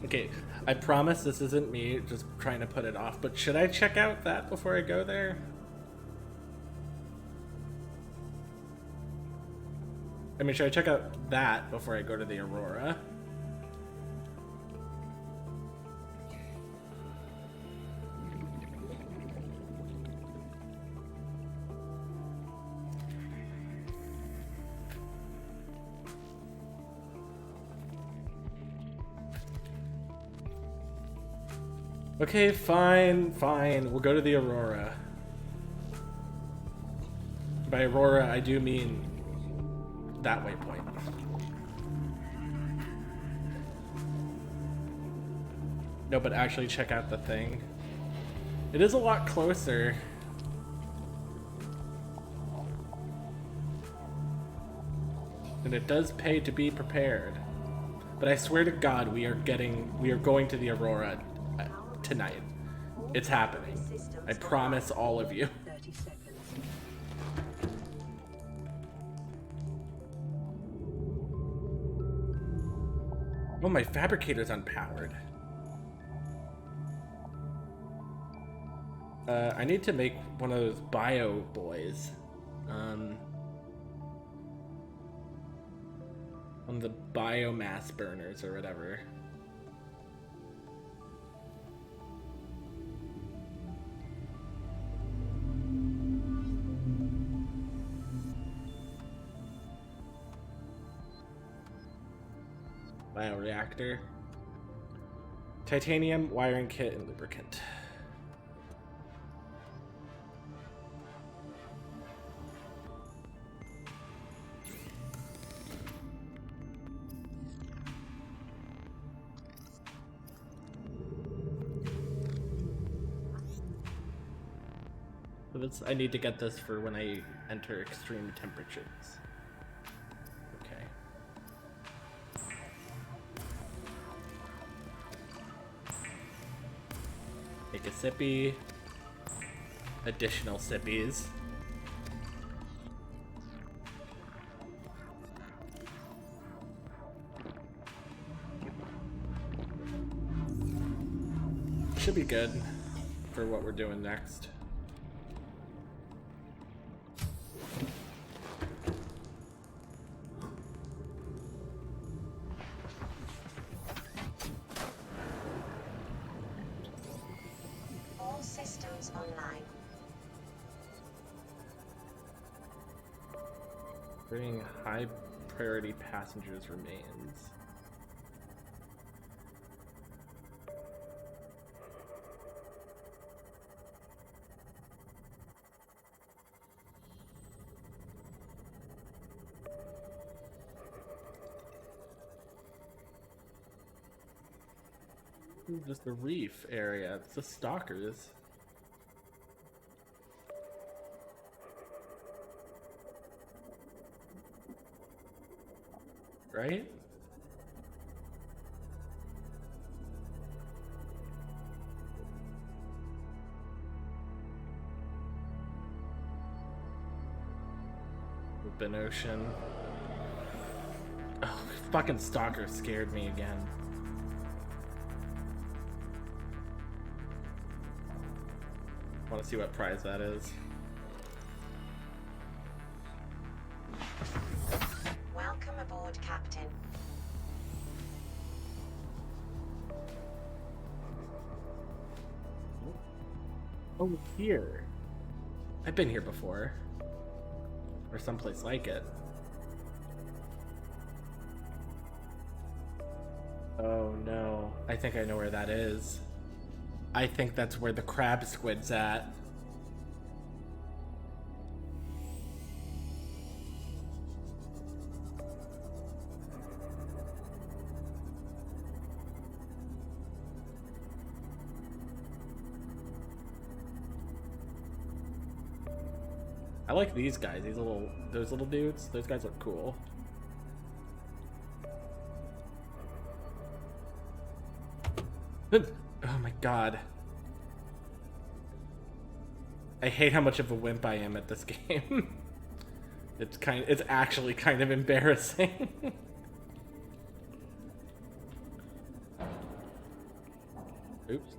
Okay, I promise this isn't me just trying to put it off, but should I check out that before I go there? I mean, should I check out that before I go to the Aurora? Okay, fine. We'll go to the Aurora. By Aurora, I do mean that waypoint. No, but actually check out the thing. It is a lot closer. And it does pay to be prepared. But I swear to God, we are going to the Aurora tonight. It's happening. I promise all of you. 30 seconds. Oh, my fabricator's unpowered. I need to make one of those bio boys. On the biomass burners or whatever. Bioreactor. Titanium, wiring kit, and lubricant. I need to get this for when I enter extreme temperatures. Okay. Take a sippy. Additional sippies. Should be good for what we're doing next. All systems online. Bringing high priority passengers remains. Just the reef area. It's the stalkers. Right? Open ocean. Oh, fucking stalker scared me again. Want to see what prize that is. Welcome aboard, Captain. Oh, here. I've been here before. Or someplace like it. Oh no. I think I know where that is. I think that's where the crab squid's at. I like these guys, those little dudes. Those guys look cool. Oh my god. I hate how much of a wimp I am at this game. It's actually kind of embarrassing. Oops.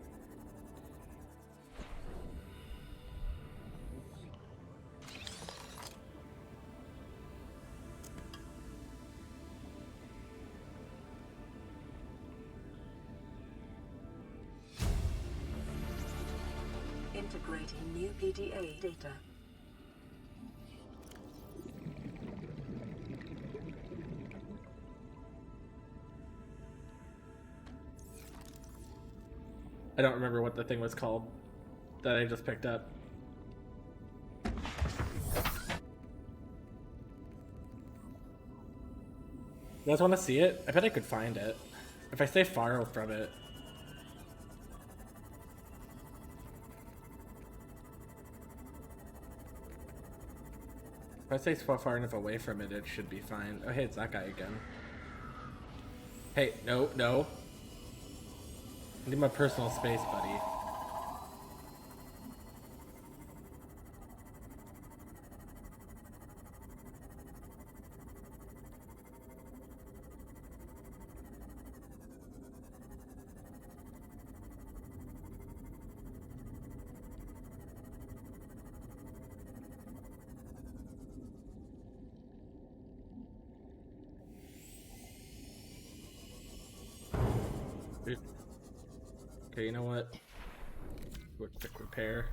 Integrating new PDA data. I don't remember what the thing was called that I just picked up. You guys want to see it? I bet I could find it. If I stay far from it. If I stay far enough away from it, it should be fine. Oh, hey, it's that guy again. Hey, no, no. I need my personal space, buddy. Okay, you know what? Quick repair.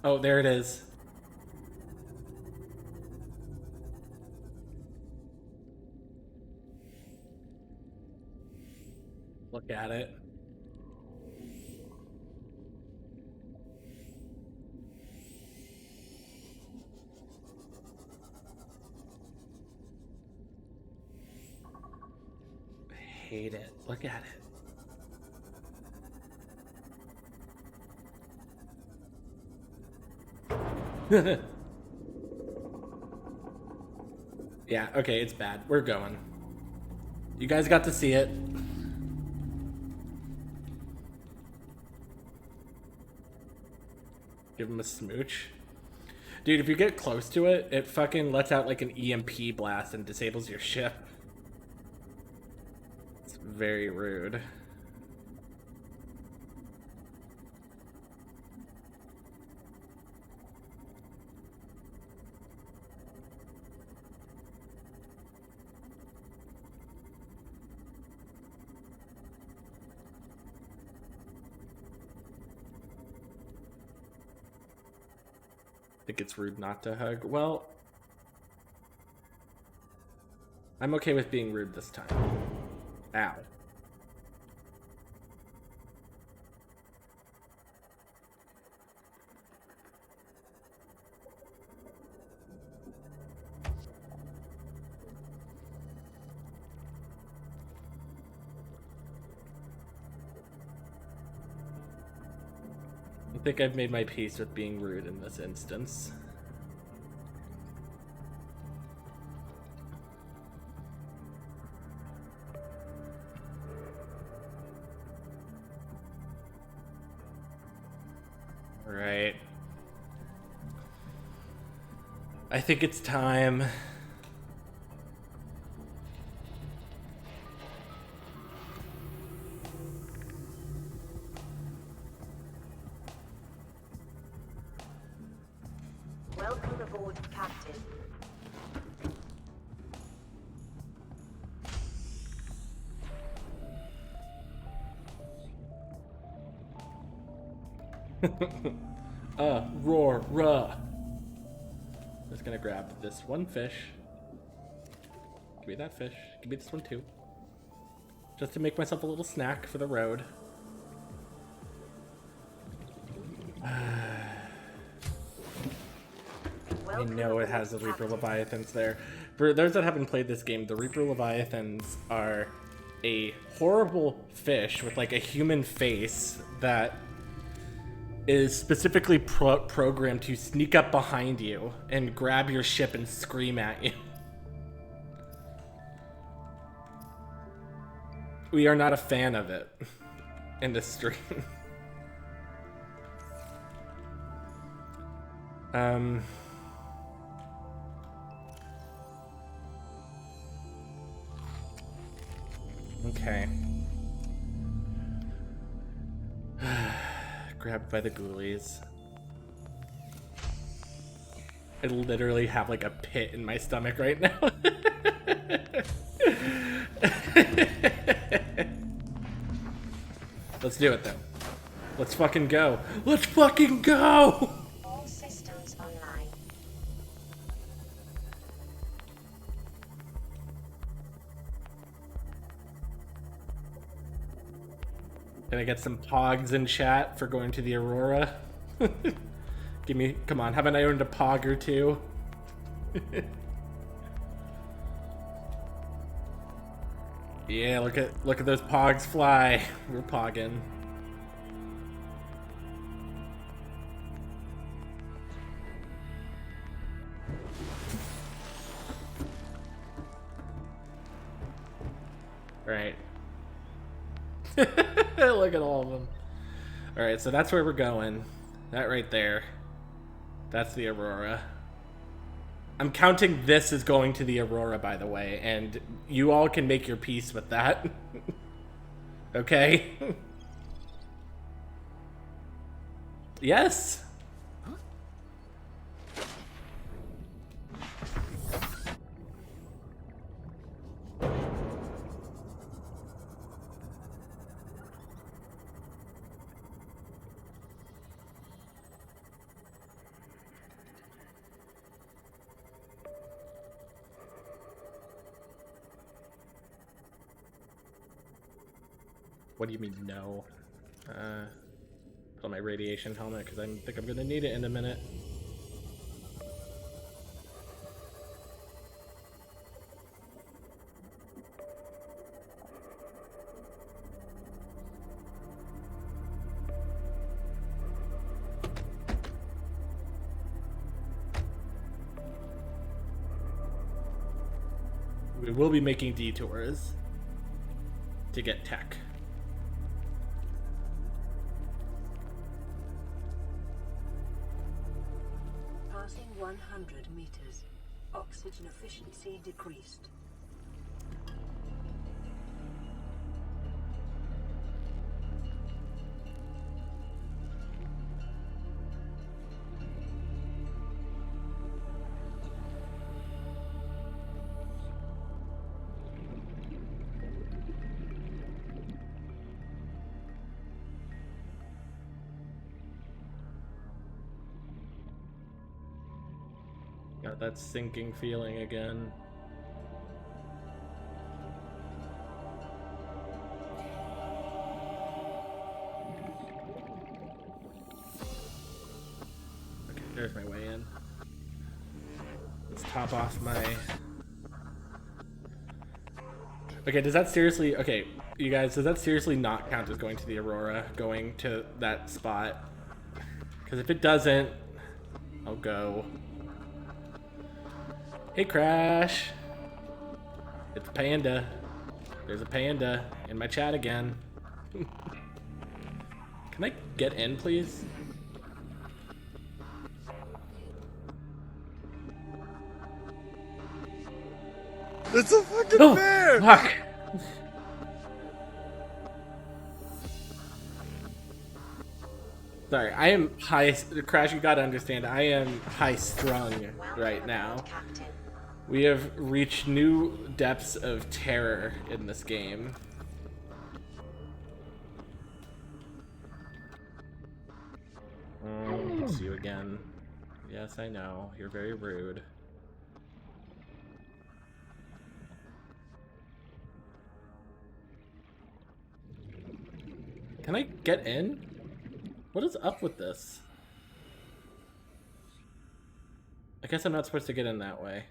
Oh, there it is. Look at it. hate it. Look at it. Yeah, okay, it's bad. We're going. You guys got to see it. Give him a smooch. Dude, if you get close to it, it fucking lets out like an EMP blast and disables your ship. It's very rude. Think it's rude not to hug. Well, I'm okay with being rude this time. Ow. I think I've made my peace with being rude in this instance. Right. I think it's time. Welcome aboard, Captain. Aurora. Just gonna grab this one fish. Give me that fish. Give me this one too. Just to make myself a little snack for the road. I know it has the Reaper Leviathans there. For those that haven't played this game, the Reaper Leviathans are a horrible fish with like a human face that is specifically programmed to sneak up behind you and grab your ship and scream at you. We are not a fan of it in this stream. Okay. Grabbed by the ghoulies. I literally have like a pit in my stomach right now. Let's do it then. Let's fucking go. Let's fucking go! All systems online. Can I get some pogs in chat for going to the Aurora? Give me, come on, haven't I earned a pog or two? Yeah, look at those pogs fly. We're pogging. Right. Look at all of them. Alright, so that's where we're going. That right there. That's the Aurora. I'm counting this as going to the Aurora, by the way, and you all can make your peace with that. Okay? Yes! What do you mean, no? Put on my radiation helmet, because I think I'm going to need it in a minute. We will be making detours to get tech. Passing 100 meters. Oxygen efficiency decreased. Got that sinking feeling again. Okay, there's my way in. Let's top off my... Okay, does that seriously... Okay, you guys, does that seriously not count as going to the Aurora? Going to that spot? Because if it doesn't, I'll go. Hey, Crash. It's Panda. There's a Panda in my chat again. Can I get in, please? It's a fucking bear! Fuck! Sorry, I am high... Crash, you gotta understand, I am high-strung right now. We have reached new depths of terror in this game. It's you again. Yes, I know. You're very rude. Can I get in? What is up with this? I guess I'm not supposed to get in that way.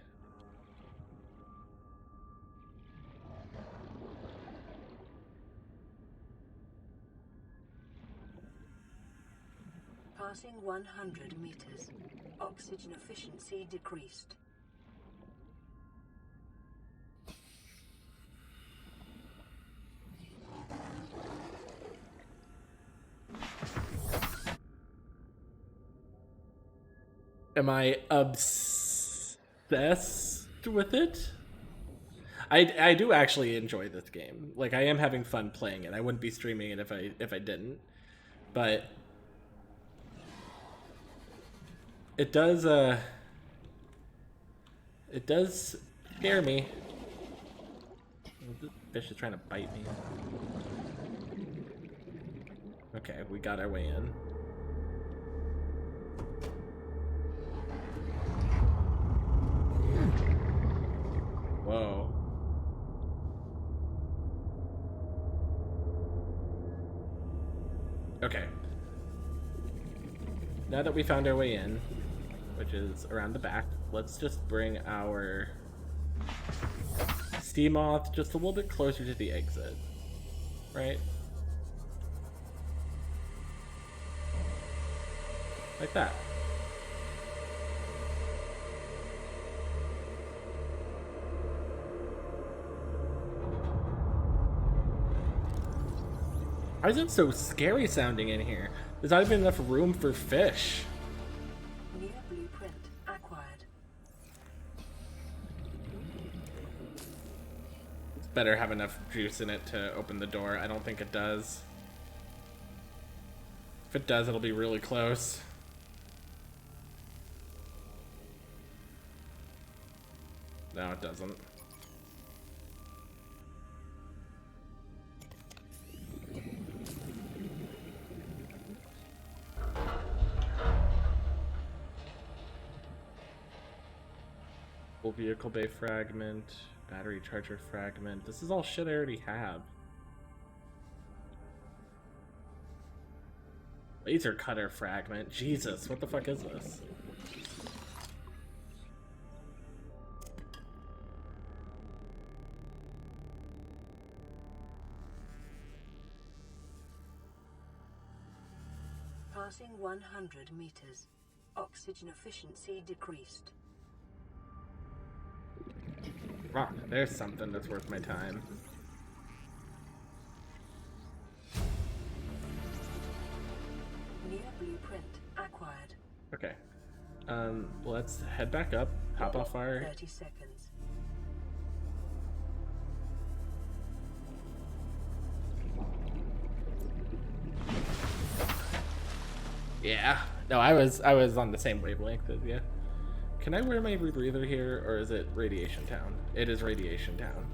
Passing 100 meters. Oxygen efficiency decreased. Am I obsessed with it? I do actually enjoy this game. Like, I am having fun playing it. I wouldn't be streaming it if I didn't. But it does scare me. This fish is trying to bite me. Okay, we got our way in. Whoa. Okay. Now that we found our way in, which is around the back, let's just bring our steam moth just a little bit closer to the exit. Right? Like that. Why is it so scary sounding in here? There's not even enough room for fish. New blueprint acquired. It's better have enough juice in it to open the door. I don't think it does. If it does, it'll be really close. No, it doesn't. Full vehicle bay fragment, battery charger fragment. This is all shit I already have. Laser cutter fragment. Jesus, what the fuck is this? Passing 100 meters. Oxygen efficiency decreased. Ah, there's something that's worth my time. New blueprint acquired. Okay. Let's head back up, hop off our... 30 seconds. Yeah. No, I was on the same wavelength as you. Can I wear my rebreather here, or is it Radiation Town? It is Radiation Town.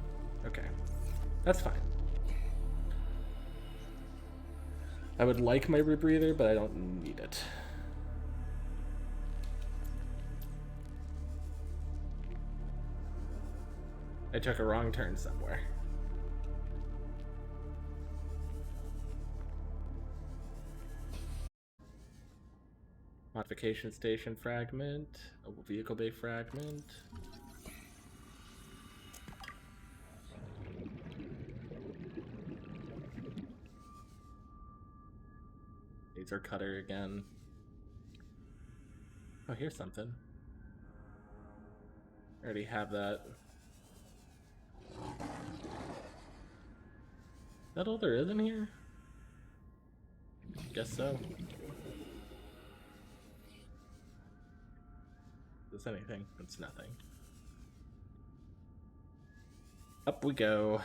Okay. That's fine. I would like my rebreather, but I don't need it. I took a wrong turn somewhere. Modification station fragment, a vehicle bay fragment. Laser cutter again. Oh, here's something. I already have that. Is that all there is in here? Guess so. Is this anything? It's nothing. Up we go.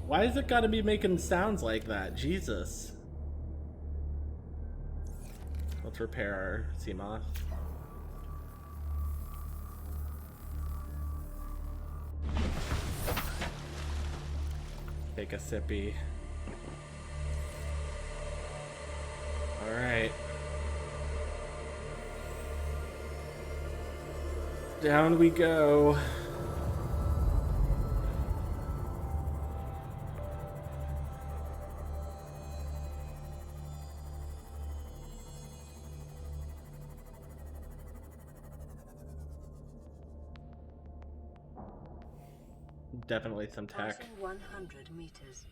Why is it gotta be making sounds like that? Jesus. Let's repair our Seamoth. Take a sippy. Alright. Down we go. Definitely some tech. Passing 100 meters.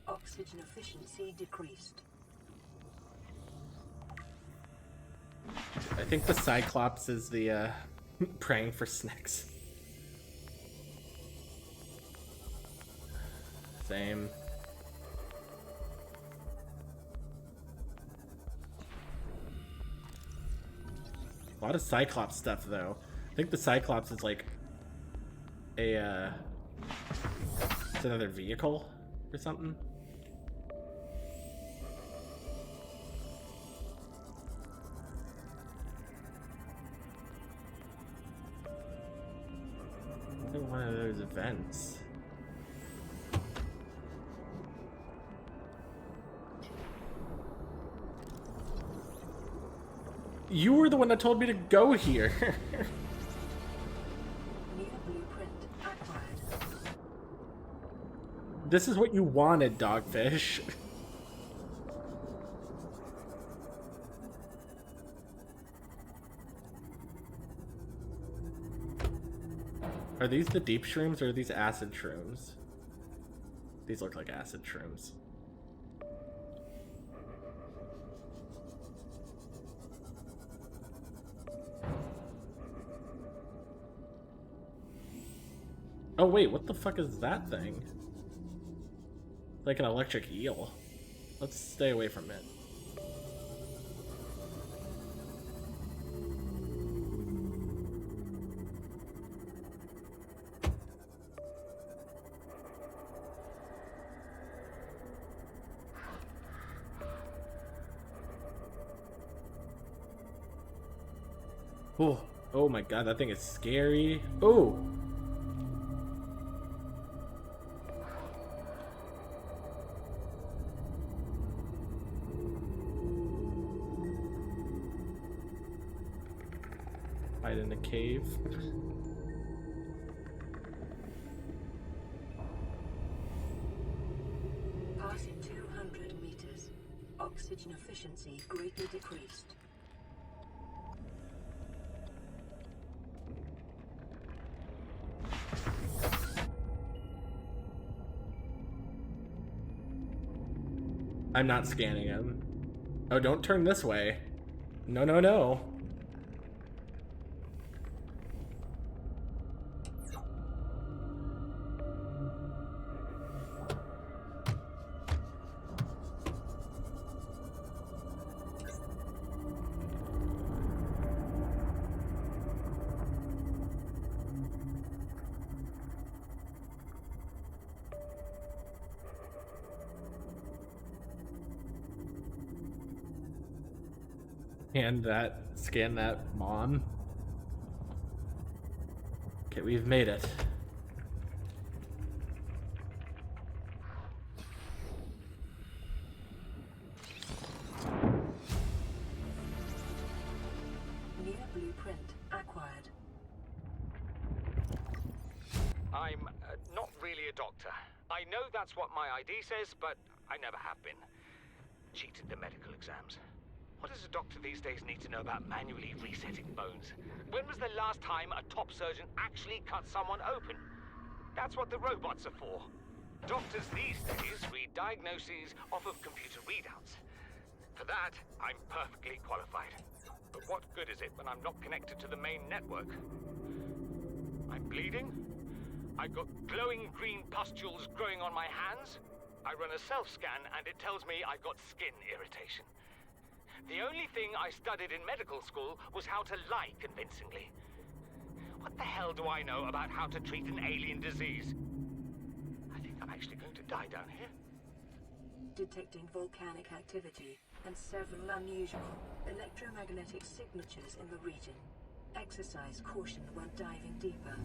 Oxygen efficiency decreased. I think the Cyclops is the praying for Sneks. Same. A lot of Cyclops stuff though. I think the Cyclops is like a it's another vehicle or something. Another one of those events. You were the one that told me to go here. This is what you wanted, Dogfish. Are these the deep shrooms or are these acid shrooms? These look like acid shrooms. Oh wait, what the fuck is that thing? Like an electric eel. Let's stay away from it. Oh, oh my god, that thing is scary. Oh! Hide in a cave. Passing 200 meters. Oxygen efficiency greatly decreased. I'm not scanning him. Oh, don't turn this way. No, no, no. Scan that, Mom. Okay, we've made it. New blueprint acquired. I'm not really a doctor. I know that's what my ID says, but I never have been. Cheated the medical exams. What does a doctor these days need to know about manually resetting bones? When was the last time a top surgeon actually cut someone open? That's what the robots are for. Doctors these days read diagnoses off of computer readouts. For that, I'm perfectly qualified. But what good is it when I'm not connected to the main network? I'm bleeding. I've got glowing green pustules growing on my hands. I run a self-scan and it tells me I've got skin irritation. The only thing I studied in medical school was how to lie convincingly. What the hell do I know about how to treat an alien disease? I think I'm actually going to die down here. Detecting volcanic activity and several unusual electromagnetic signatures in the region. Exercise caution when diving deeper.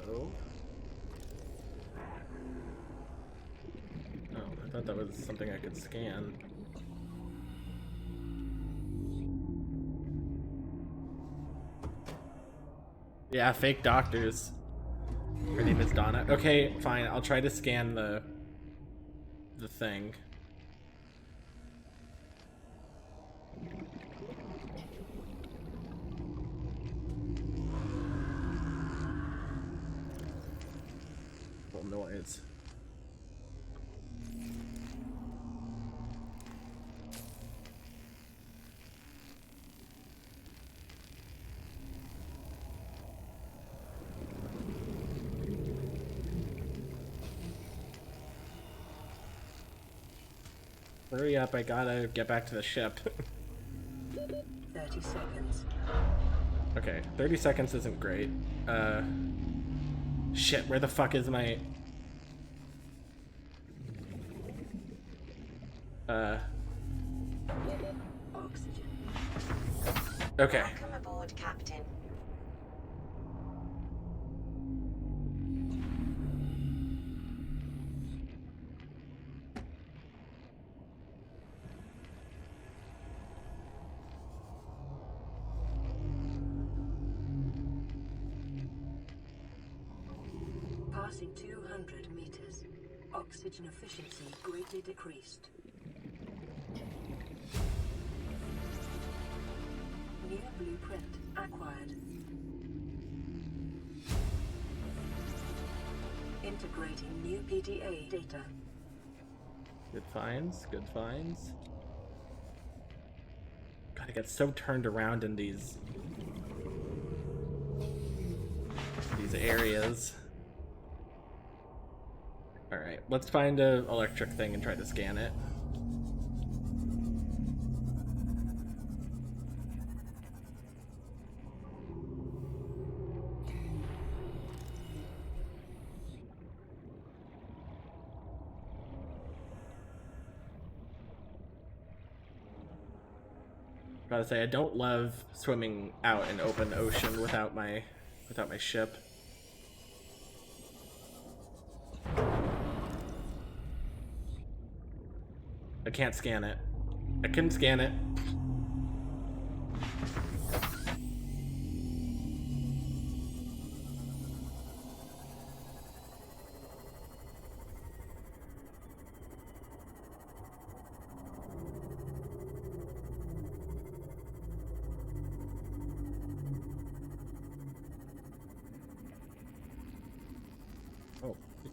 Hello? Oh, I thought that was something I could scan. Yeah, fake doctors. Her name is Donna. Okay, fine. I'll try to scan the thing. Little noise. Hurry up, I gotta get back to the ship. 30 seconds. Okay, 30 seconds isn't great. Shit, where the fuck is my... Oxygen. Okay. Welcome aboard, Captain. Passing 200 meters. Oxygen efficiency greatly decreased. New blueprint acquired. Integrating new PDA data. Good finds, good finds. God, I get so turned around in these areas. Alright, let's find an electric thing and try to scan it. Gotta say, I don't love swimming out in open ocean without my ship. I can't scan it. I couldn't scan it.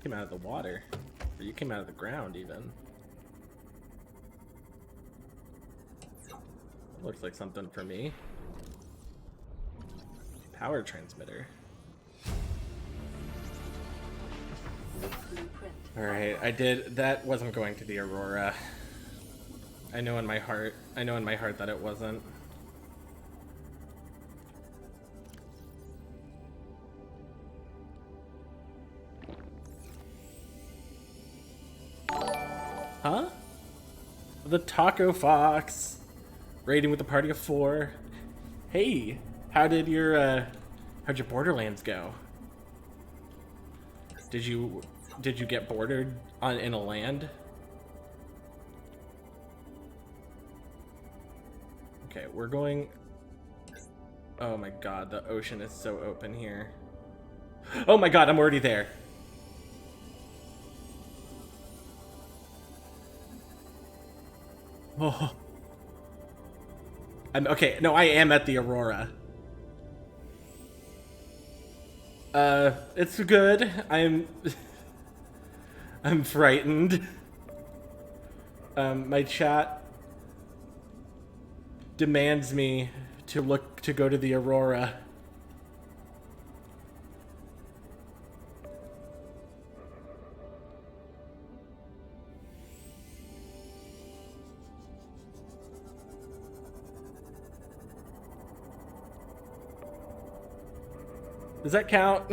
came out of the water. Or you came out of the ground, even. Looks like something for me. Power transmitter. Alright, I did. That wasn't going to the Aurora. I know in my heart that it wasn't. Huh? The Taco Fox. Raiding with a party of 4. Hey, how'd your Borderlands go? Did you get bordered in a land? Okay, we're going. Oh my god, the ocean is so open here. Oh my god, I'm already there. Oh. Okay, no, I am at the Aurora. It's good. I'm frightened. My chat demands me to go to the Aurora. Does that count?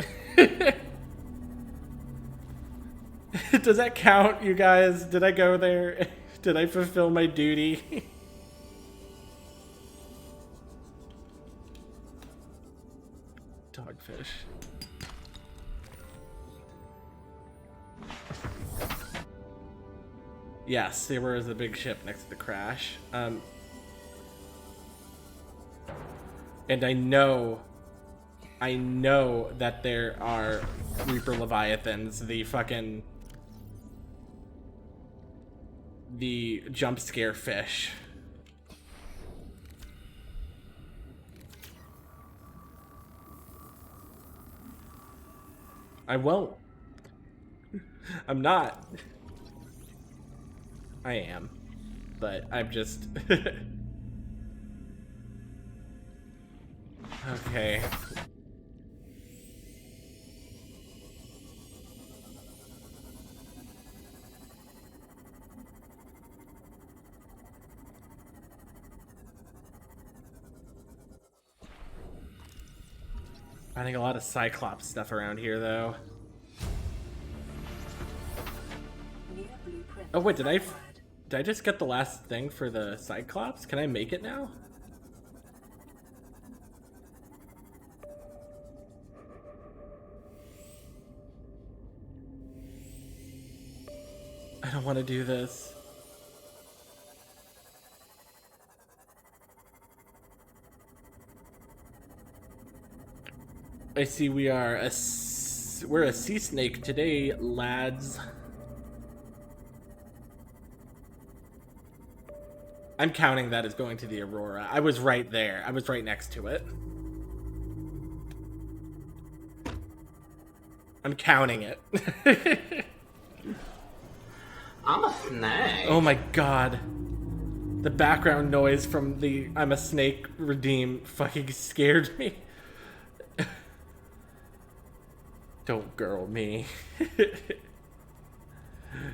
Does that count, you guys? Did I go there? Did I fulfill my duty? Dogfish. Yes, there was a big ship next to the crash. And I know that there are Reaper Leviathans, the jump scare fish. I won't. I'm not. I am. But I'm just... Okay. Finding a lot of Cyclops stuff around here, though. Oh wait, did I just get the last thing for the Cyclops? Can I make it now? I don't want to do this. I see we're a sea snake today, lads. I'm counting that as going to the Aurora. I was right there. I was right next to it. I'm counting it. I'm a snake. Oh my god. The background noise from the I'm a snake redeem fucking scared me. Don't girl me.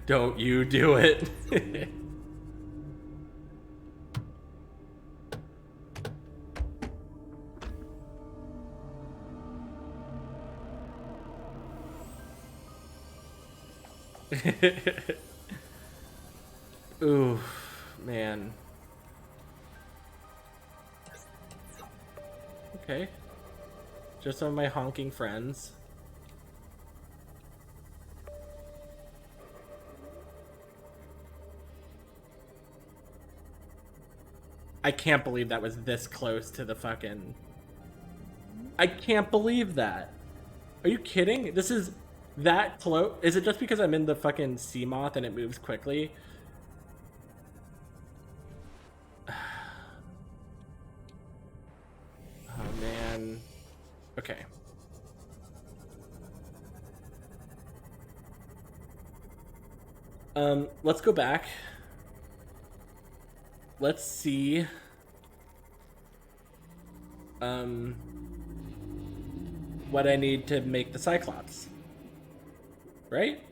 Don't you do it. Ooh, man. Okay. Just some of my honking friends. I can't believe that was this close to the fucking... I can't believe that. Are you kidding? This is that close? Is it just because I'm in the fucking sea moth and it moves quickly? Oh man. Okay. Let's go back. Let's see. What I need to make the Cyclops. Right?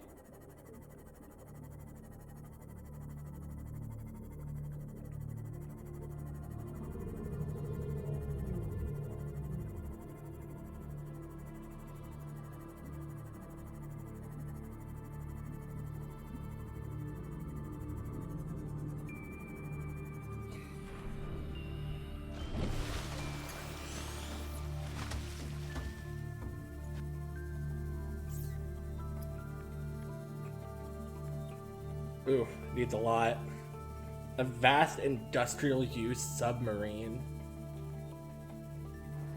Ooh, needs a lot. A vast industrial use submarine.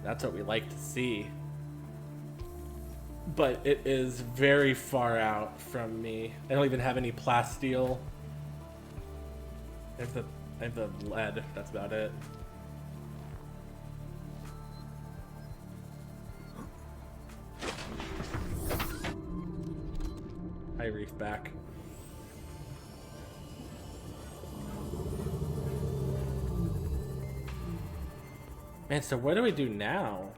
That's what we like to see. But it is very far out from me. I don't even have any plasteel. I have the lead, that's about it. Hi, Reef back. Man, so what do we do now?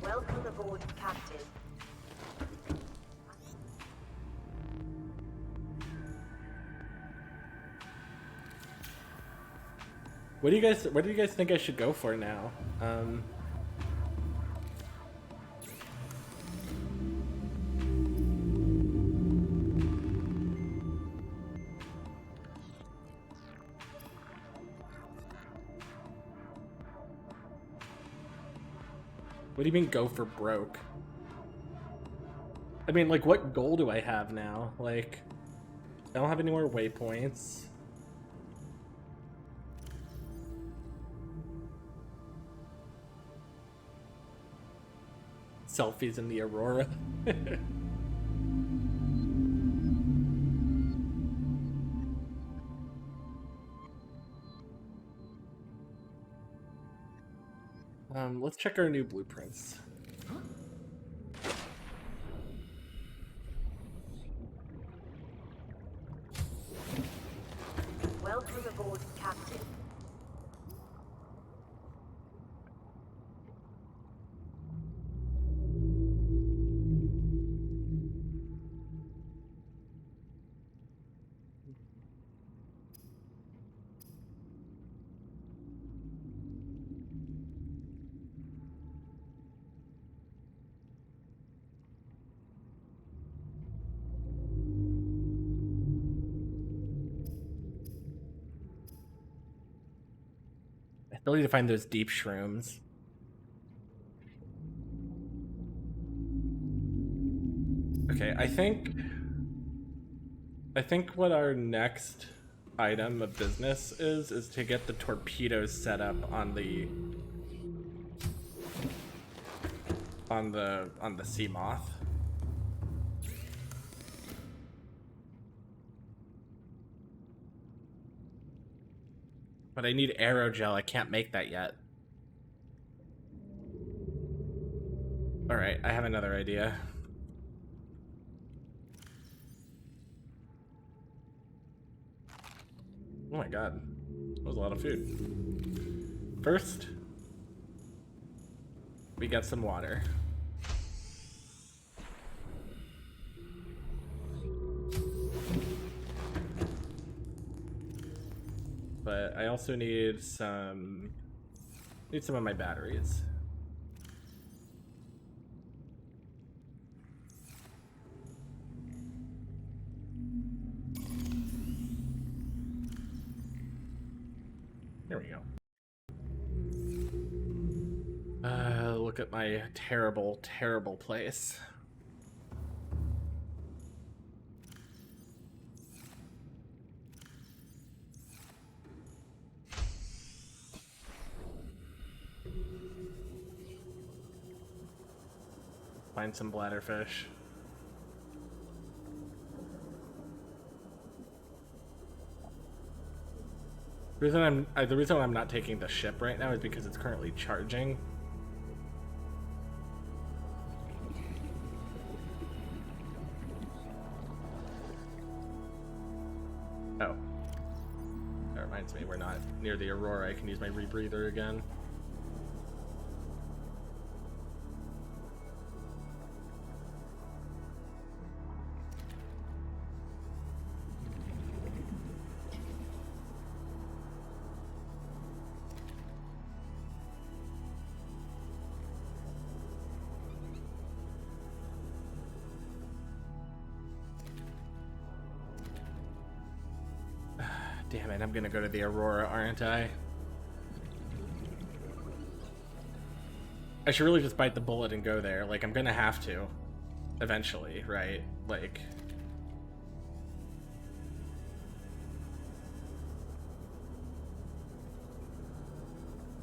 Welcome aboard, Captain. What do you guys think I should go for now? What do you mean go for broke? I mean, like, what goal do I have now? Like, I don't have any more waypoints. Selfies in the Aurora. Let's check our new blueprints. Welcome aboard, Captain. I still need to find those deep shrooms. Okay, I think what our next item of business is to get the torpedoes set up on the sea moth. But I need aerogel. I can't make that yet. All right, I have another idea. Oh my god, that was a lot of food. First, we got some water. But I also need some of my batteries. There we go. Look at my terrible, terrible place. Find some bladderfish. The reason I'm not taking the ship right now is because it's currently charging. Oh. That reminds me, we're not near the Aurora. I can use my rebreather again. Damn it, I'm gonna go to the Aurora, aren't I? I should really just bite the bullet and go there. Like, I'm gonna have to. Eventually, right? Like...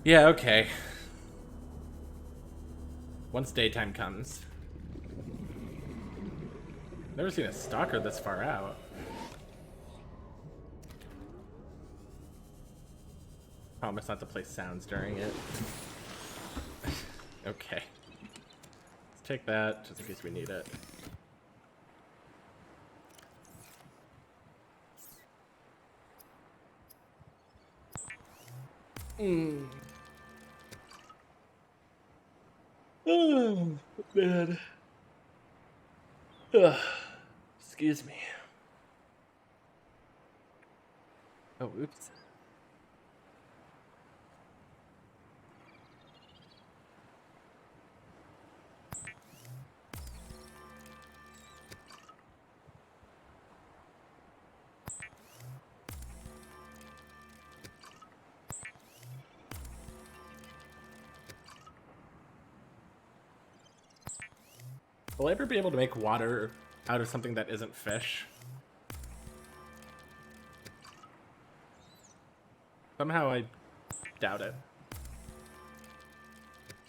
Yeah, okay. Once daytime comes. Never seen a stalker this far out. Promise not to play sounds during it. Okay. Let's take that, just in case we need it. Oh, man. Ugh. Excuse me. Oh, oops. Will I ever be able to make water out of something that isn't fish? Somehow I doubt it.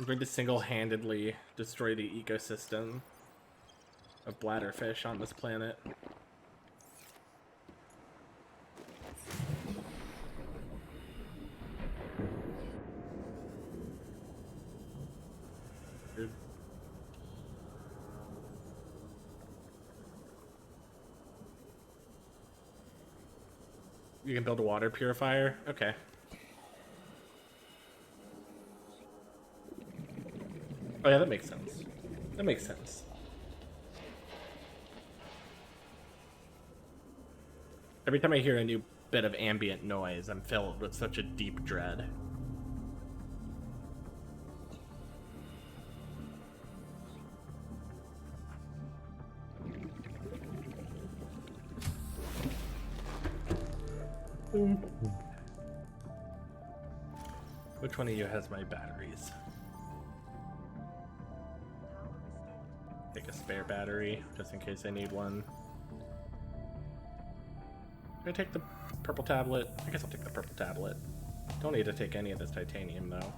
I'm going to single-handedly destroy the ecosystem of bladderfish on this planet. You can build a water purifier? Okay. Oh yeah, that makes sense. That makes sense. Every time I hear a new bit of ambient noise, I'm filled with such a deep dread. Which one of you has my batteries? Take a spare battery, just in case I need one. Can I take the purple tablet? I guess I'll take the purple tablet. Don't need to take any of this titanium, though.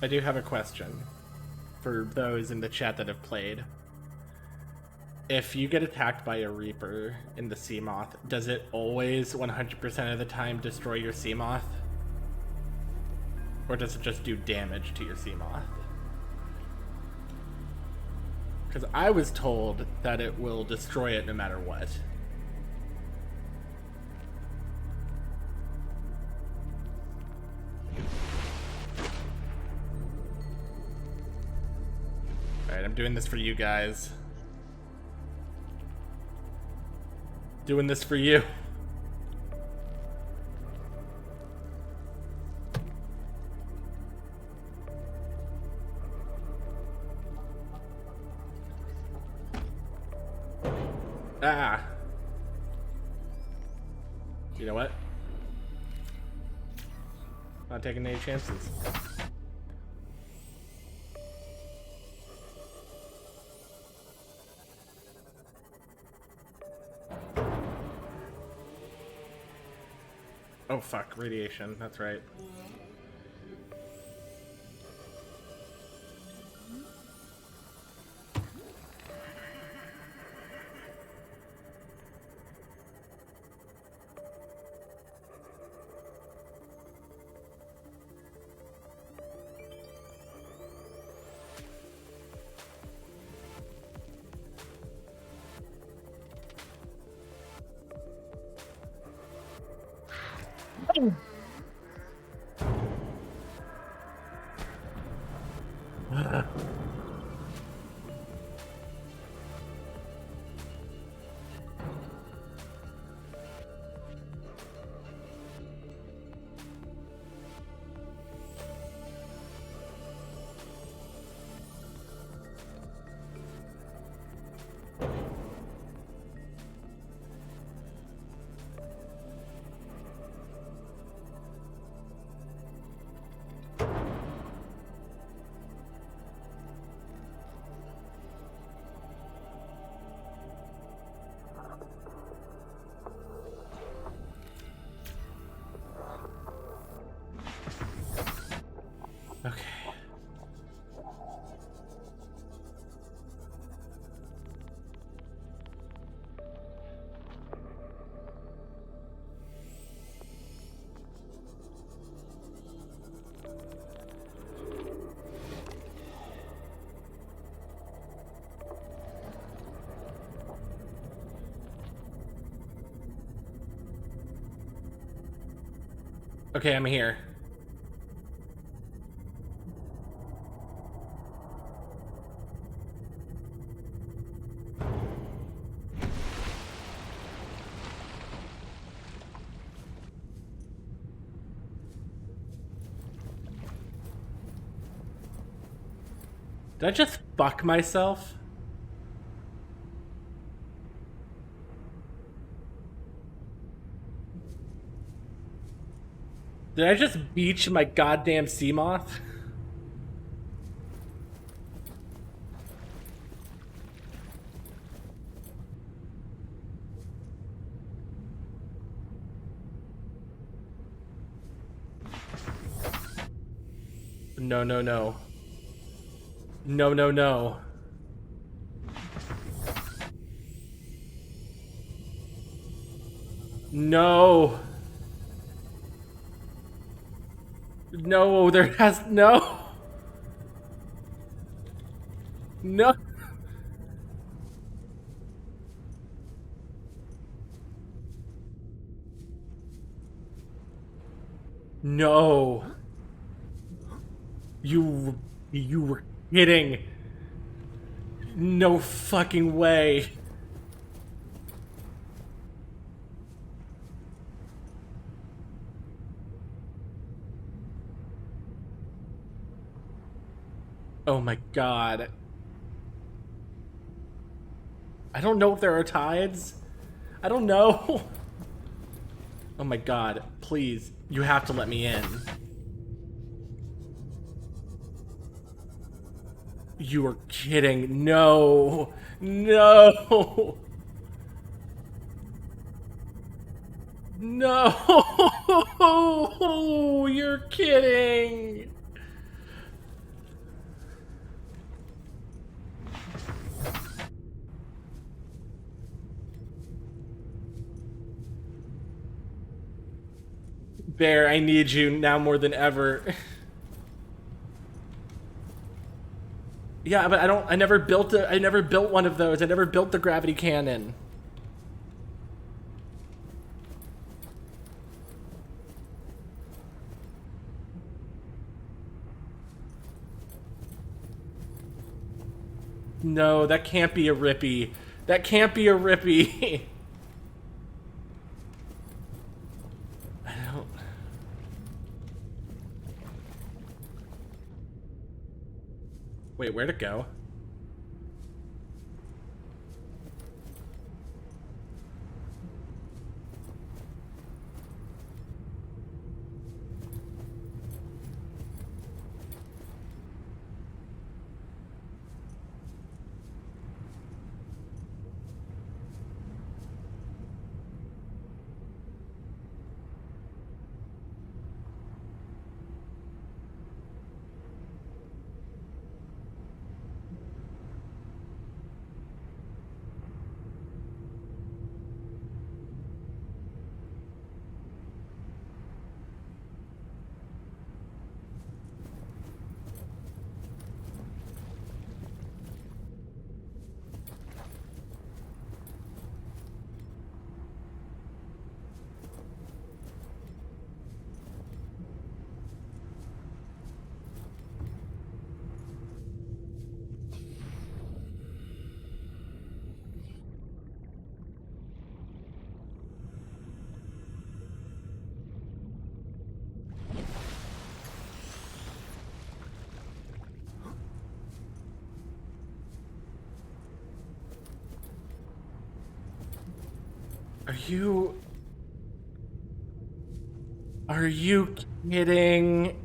I do have a question for those in the chat that have played. If you get attacked by a Reaper in the Seamoth, does it always 100% of the time destroy your Seamoth? Or does it just do damage to your Seamoth? Because I was told that it will destroy it no matter what. I'm doing this for you guys. Doing this for you. Ah. You know what? Not taking any chances. Oh fuck, radiation. That's right. Okay. Okay, I'm here. Did I just fuck myself? Did I just beach my goddamn Seamoth? No, no, no. No, no, no. No. No, there has no. No. No. You were kidding. No fucking way. Oh my god. I don't know if there are tides. I don't know. Oh my god, please. You have to let me in. You are kidding. No. No. No. You're kidding. Bear, I need you now more than ever. Yeah, but I never built one of those. I never built the gravity cannon. No, that can't be a Rippy. That can't be a Rippy. I don't... Wait, where'd it go? Are you... Are you kidding?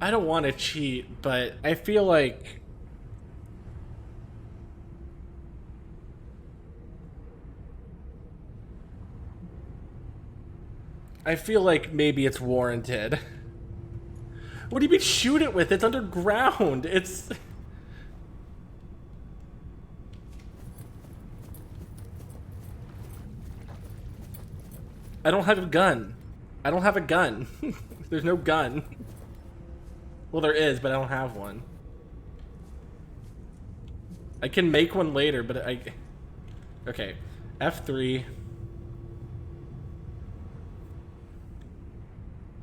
I don't want to cheat, but I feel like... I feel like maybe it's warranted. What do you mean shoot it with? It's underground. It's... I don't have a gun. I don't have a gun. There's no gun. Well, there is, but I don't have one. I can make one later, but I... Okay. F3.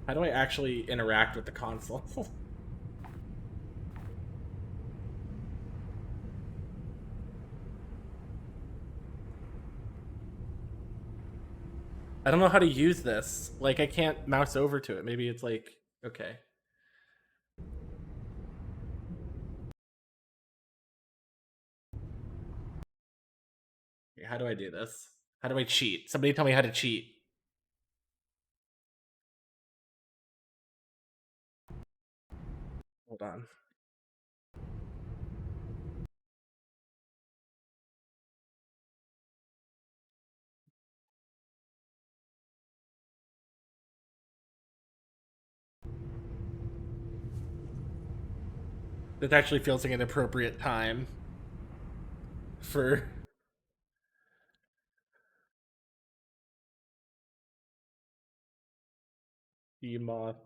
How do I actually interact with the console? I don't know how to use this. Like, I can't mouse over to it. Maybe it's like... Okay. Okay, how do I do this? How do I cheat? Somebody tell me how to cheat. Hold on. That actually feels like an appropriate time for... The moth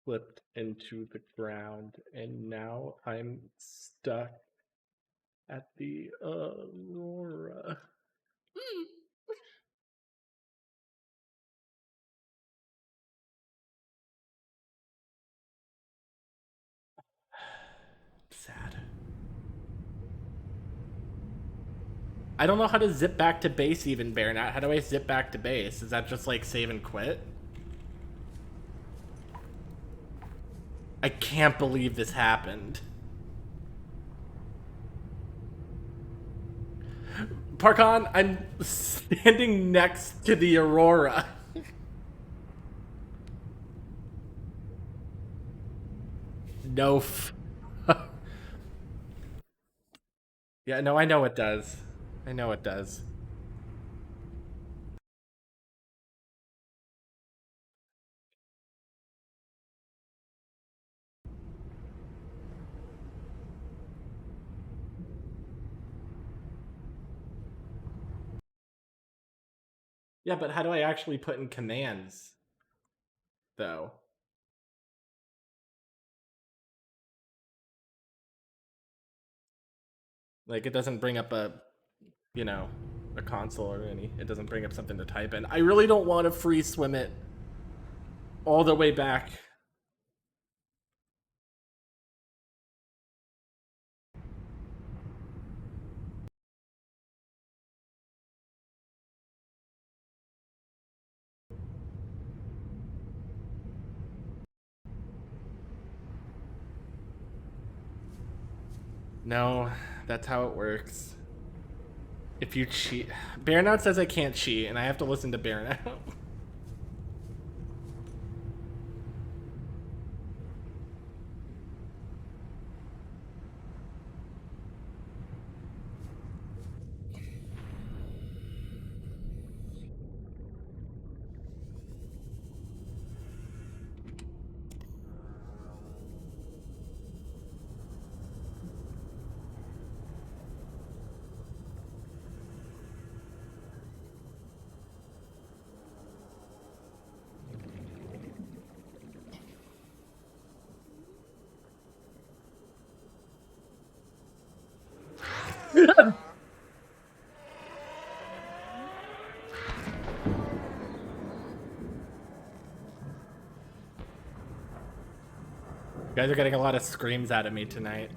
flipped into the ground, and now I'm stuck at the Aurora. Sad. I don't know how to zip back to base even, Baronat. How do I zip back to base? Is that just like save and quit? I can't believe this happened. Parkon, I'm standing next to the Aurora. No. Yeah, no, I know it does. I know it does. Yeah, but how do I actually put in commands, though? Like, it doesn't bring up a, you know, a console or any. It doesn't bring up something to type in. I really don't want to free swim it all the way back. No, that's how it works. If you cheat... Baronaut says I can't cheat, and I have to listen to Baronaut. You guys are getting a lot of screams out of me tonight.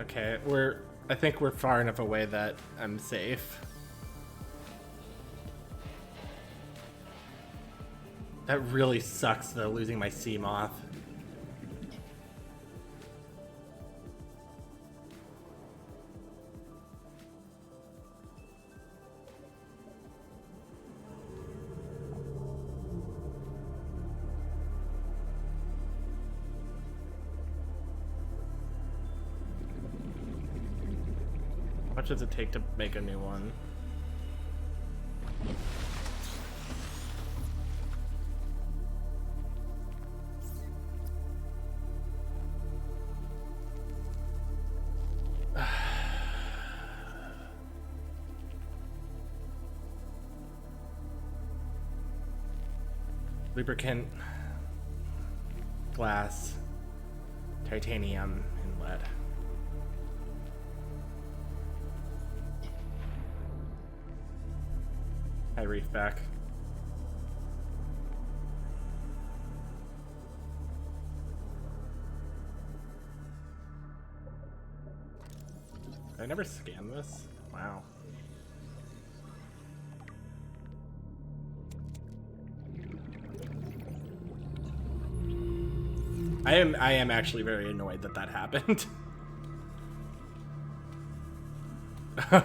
Okay, I think we're far enough away that I'm safe. That really sucks though, losing my sea moth. How much does it take to make a new one? Lubricant, glass, titanium, and lead. Hi, Reef back. Did I never scan this? Wow. I am actually very annoyed that that happened.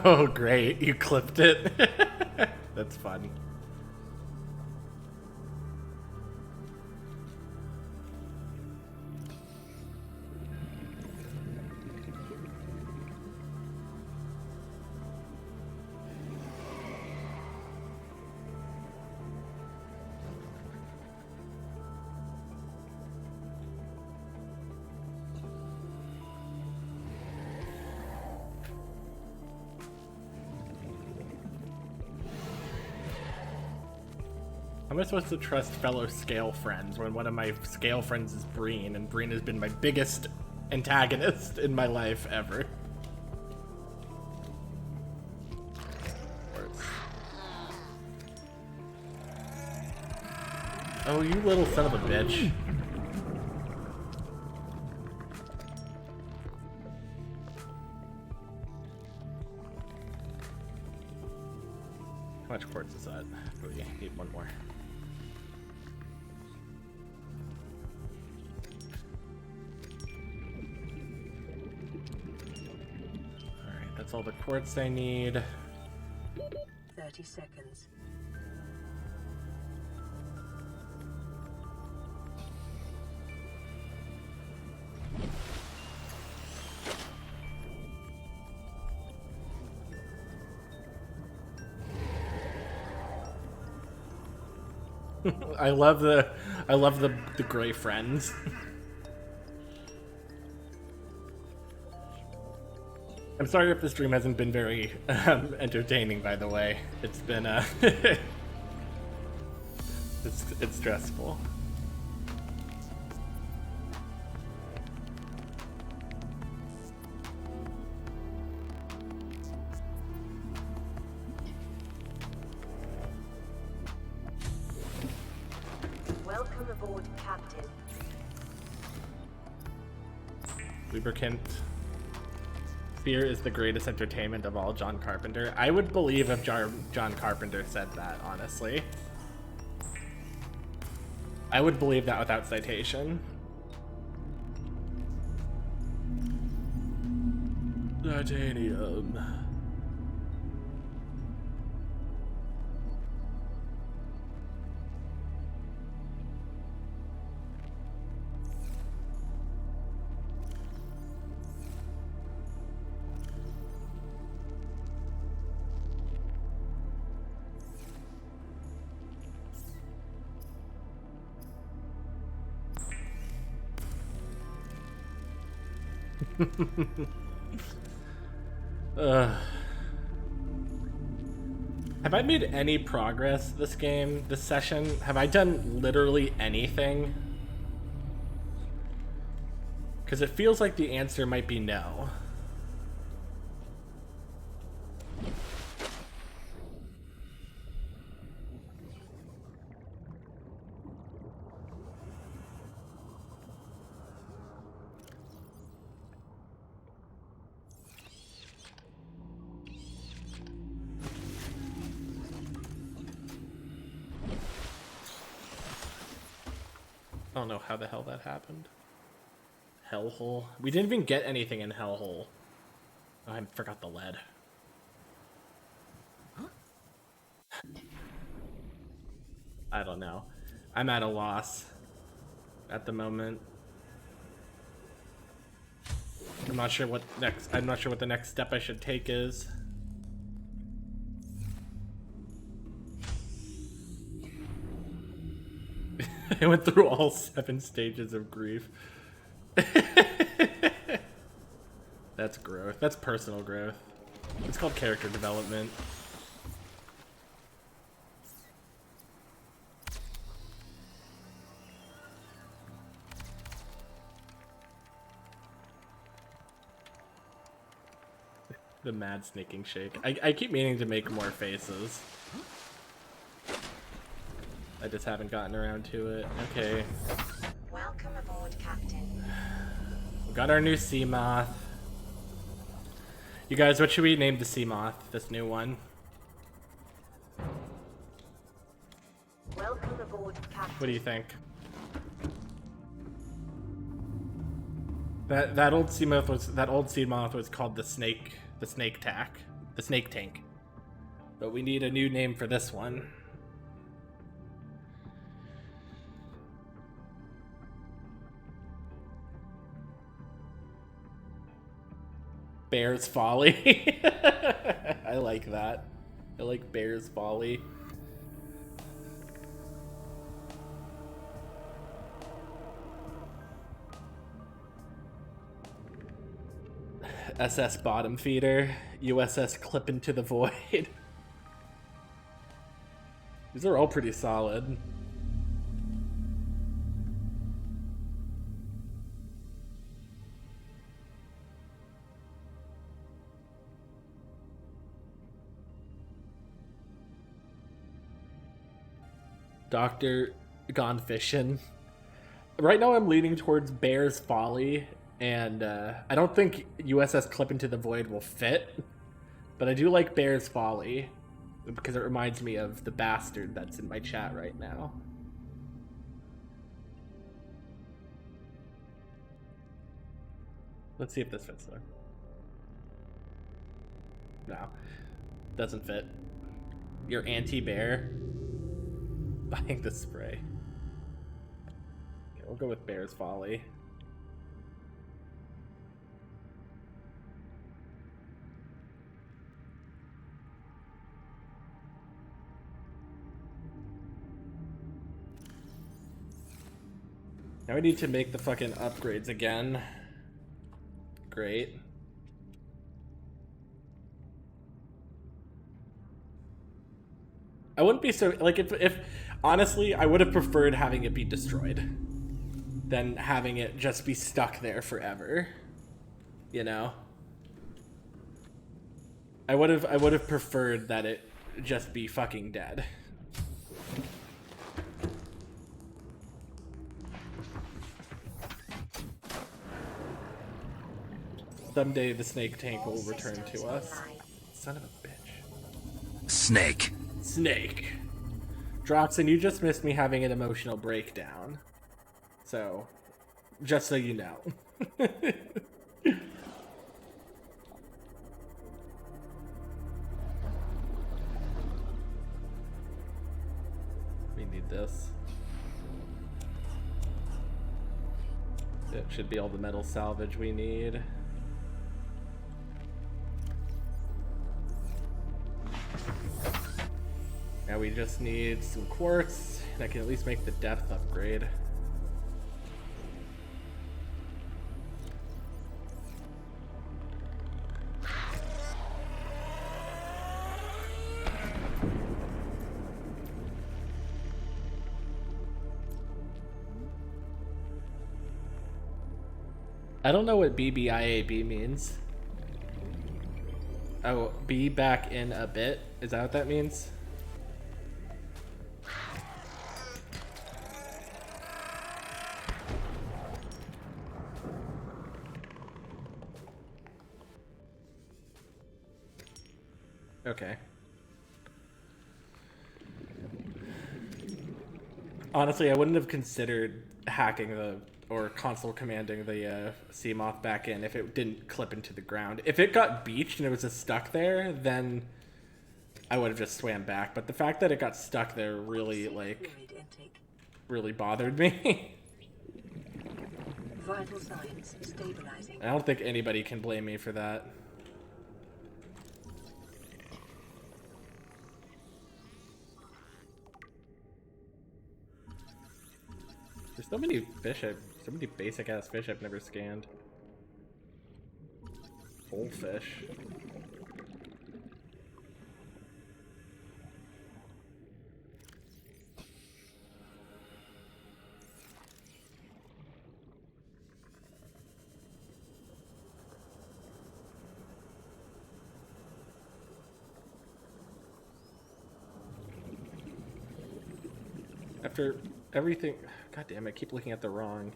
Oh, great. You clipped it. That's fun. How am I supposed to trust fellow scale friends when one of my scale friends is Breen, and Breen has been my biggest antagonist in my life ever? Oh, you little son of a bitch. How much quartz is that? Oh, yeah, need one more. Alright, that's all the quartz I need. 30 seconds. I love the gray friends. I'm sorry if the stream hasn't been very entertaining, by the way. It's been it's stressful. Welcome aboard, Captain. Lubricant. Fear is the greatest entertainment of all, John Carpenter. I would believe if John Carpenter said that, honestly. I would believe that without citation. Titanium. Have I made any progress this game, this session? Have I done literally anything? Because it feels like the answer might be no. don't know how the hell that happened. Hellhole. We didn't even get anything in Hellhole. Oh, I forgot the lead. I don't know. I'm at a loss at the moment. I'm not sure what the next step I should take is. I went through all 7 stages of grief. That's growth. That's personal growth. It's called character development. The mad snaking shake. I keep meaning to make more faces. I just haven't gotten around to it. Okay. Welcome aboard, Captain. We got our new sea moth. You guys, what should we name the sea moth? This new one? Welcome aboard, Captain. What do you think? That old sea moth was called the snake tank. But we need a new name for this one. Bear's Folly. I like that. I like Bear's Folly. SS Bottom Feeder. USS Clip into the Void. These are all pretty solid. Dr. Gone Fishing. Right now I'm leaning towards Bear's Folly, and I don't think USS Clip into the Void will fit, but I do like Bear's Folly, because it reminds me of the bastard that's in my chat right now. Let's see if this fits though. No, doesn't fit. You're anti-bear. Buying the spray. Okay, we'll go with Bear's Folly. Now we need to make the fucking upgrades again. Great. I wouldn't be so, like, if honestly, I would have preferred having it be destroyed than having it just be stuck there forever. You know? I would have preferred that it just be fucking dead. Someday the snake tank will return to us. Son of a bitch. Snake. Snake. Droxen, you just missed me having an emotional breakdown. So, just so you know. We need this. It should be all the metal salvage we need. Now we just need some quartz, and I can at least make the depth upgrade. I don't know what BBIAB means. Oh, be back in a bit? Is that what that means? Okay. Honestly, I wouldn't have considered hacking or console commanding the sea moth back in if it didn't clip into the ground. If it got beached and it was just stuck there, then I would have just swam back. But the fact that it got stuck there really, like, really bothered me. Vital signs stabilizing. I don't think anybody can blame me for that. There's so many fish, so many basic ass fish I've never scanned. Goldfish. After everything, god damn, I keep looking at the wrong.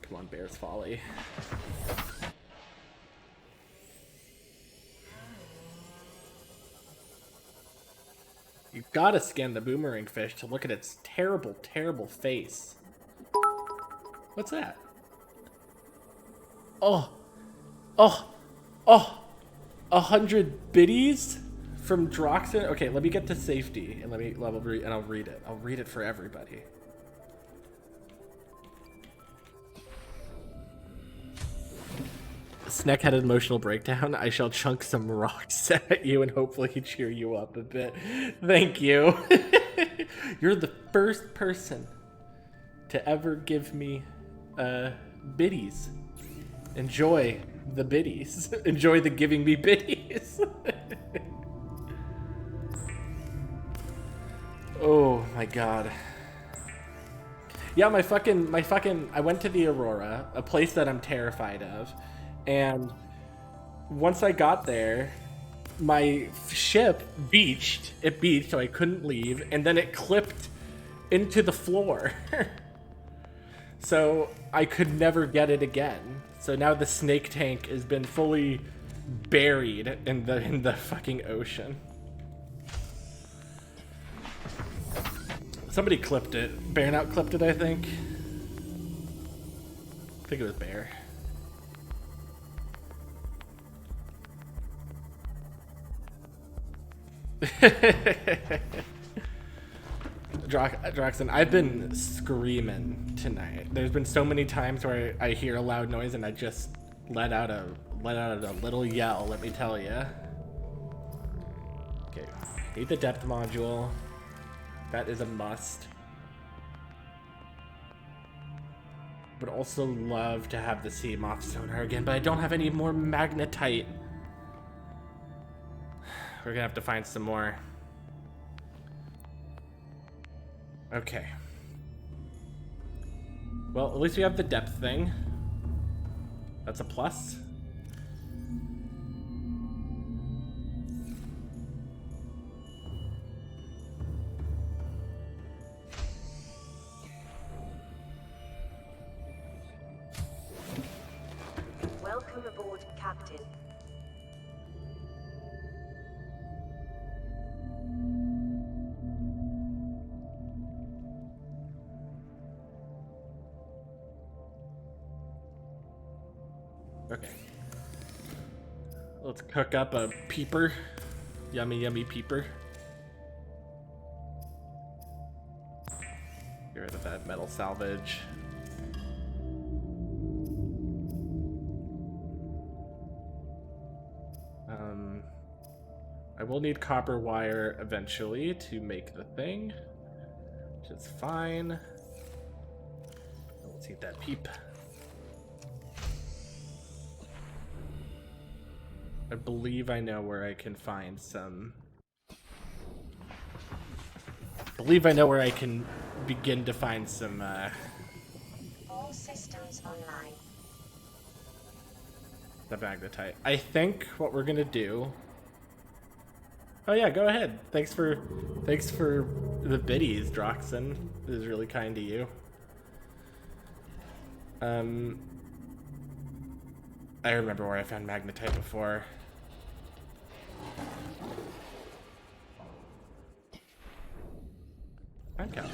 Come on, Bear's Folly. You've got to scan the boomerang fish to look at its terrible, terrible face. What's that? Oh, 100 biddies from Droxen. Okay, let me get to safety and I'll read it. I'll read it for everybody. Snek had an emotional breakdown. I shall chunk some rocks at you and hopefully cheer you up a bit. Thank you. You're the first person to ever give me biddies. Enjoy the biddies. Enjoy the giving me biddies. Oh my god. Yeah, my fucking I went to the Aurora, a place that I'm terrified of. And once I got there, my ship beached. It beached, so I couldn't leave. And then it clipped into the floor. So I could never get it again. So now the snake tank has been fully buried in the fucking ocean. Somebody clipped it. Bearnout clipped it, I think. I think it was Bear. Droxen, I've been screaming tonight. There's been so many times where I hear a loud noise and I just let out a little yell, let me tell you. Okay, need the depth module. That is a must. Would also love to have the sea moth sonar again, but I don't have any more magnetite. We're gonna have to find some more. Okay. Well, at least we have the depth thing. That's a plus. Welcome aboard, Captain. Okay. Let's cook up a peeper. Yummy, yummy peeper. Get rid of that metal salvage. I will need copper wire eventually to make the thing, which is fine. Let's eat that peep. I believe I know where I can find some. I believe I know where I can begin to find some. All systems online. The magnetite. I think what we're gonna do. Oh yeah, go ahead. Thanks for the biddies, Droxen. This is really kind to you. I remember where I found magnetite before. Okay.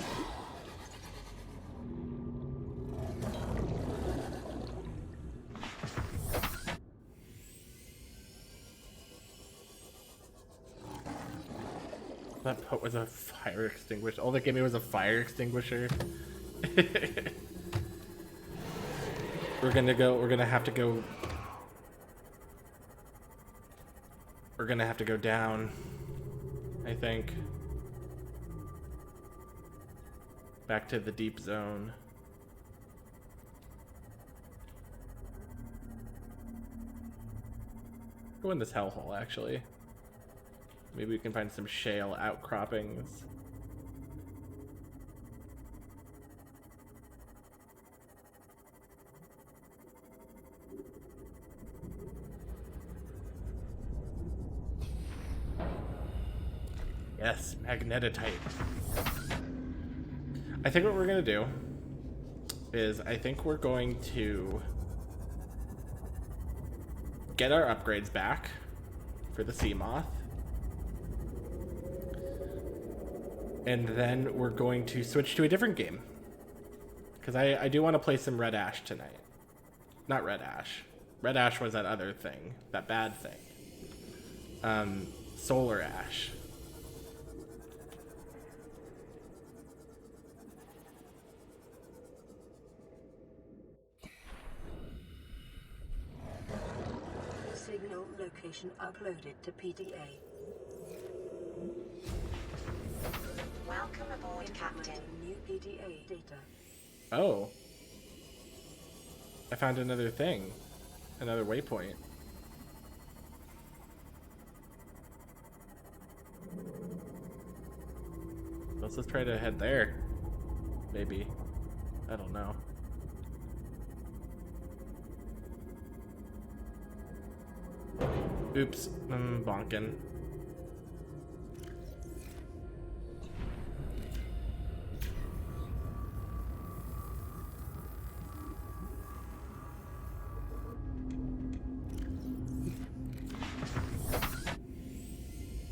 That boat was a fire extinguisher. All they gave me was a fire extinguisher. We're gonna have to go. We're gonna have to go down, I think. Back to the deep zone. Go in this hellhole, actually. Maybe we can find some shale outcroppings. Yes, magnetite. I think what we're gonna do is I think we're going to get our upgrades back for the sea moth. And then we're going to switch to a different game. Because I do want to play some Red Ash tonight. Not Red Ash. Red Ash was that other thing. That bad thing. Solar Ash. Signal location uploaded to PDA. Welcome aboard, Captain. New PDA data. Oh. I found another thing. Another waypoint. Let's just try to head there. Maybe. I don't know. Oops. I'm bonking.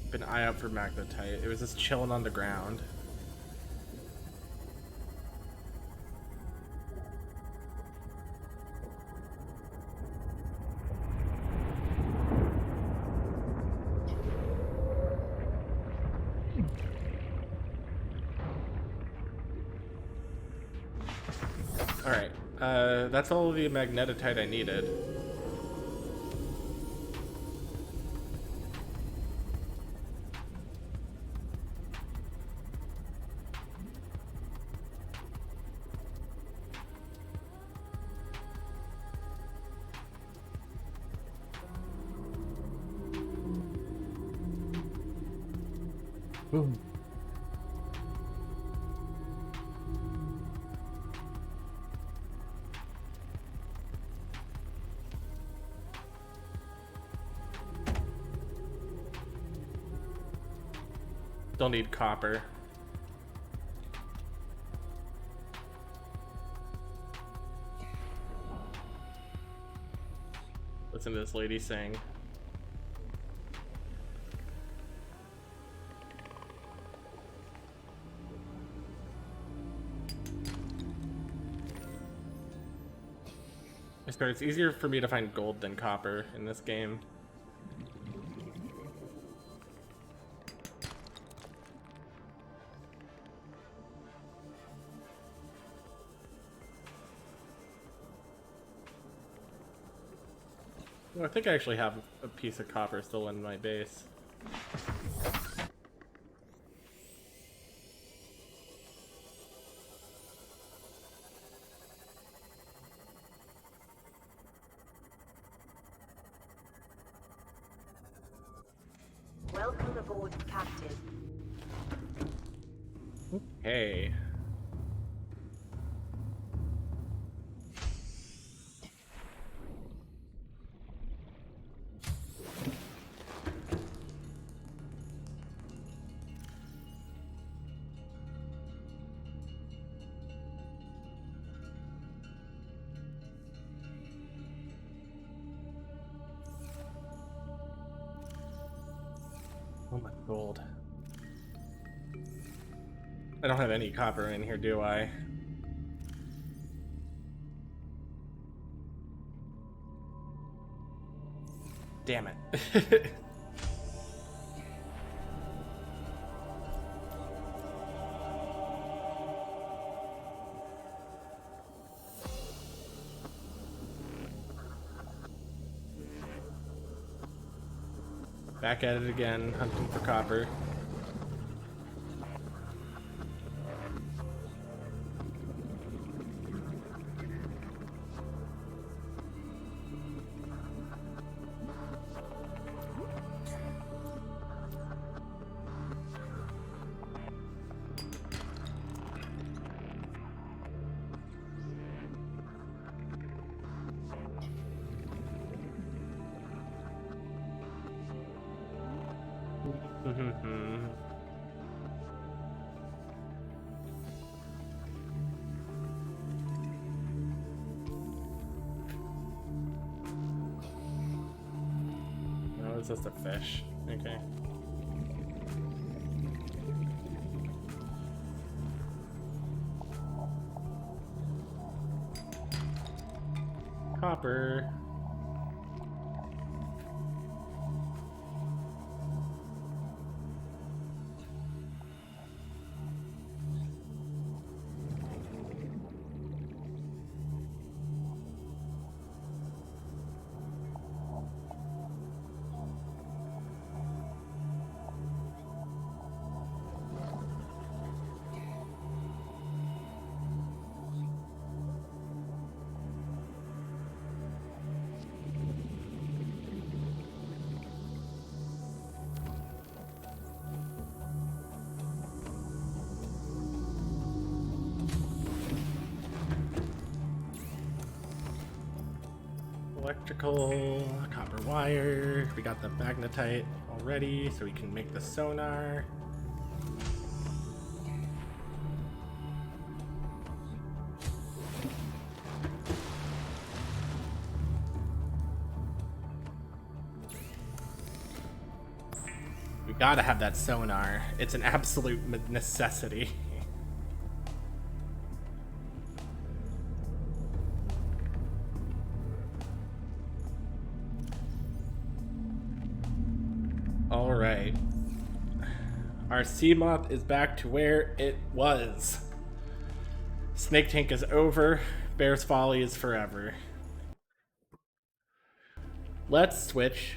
Keep an eye out for magnetite. It was just chilling on the ground. Alright, that's all the magnetite I needed. Boom. Still need copper. Listen to this lady sing. I swear it's easier for me to find gold than copper in this game. Well, I think I actually have a piece of copper still in my base. Welcome aboard, Captain. Hey. Oh my gold. I don't have any copper in here, do I? Damn it. Back at it again, hunting for copper. Oh, it's just a fish. Okay. Copper. Electrical, copper wire. We got the magnetite already, so we can make the sonar. We gotta have that sonar. It's an absolute necessity. Alright. Our sea moth is back to where it was. Snake Tank is over. Bear's Folly is forever. Let's switch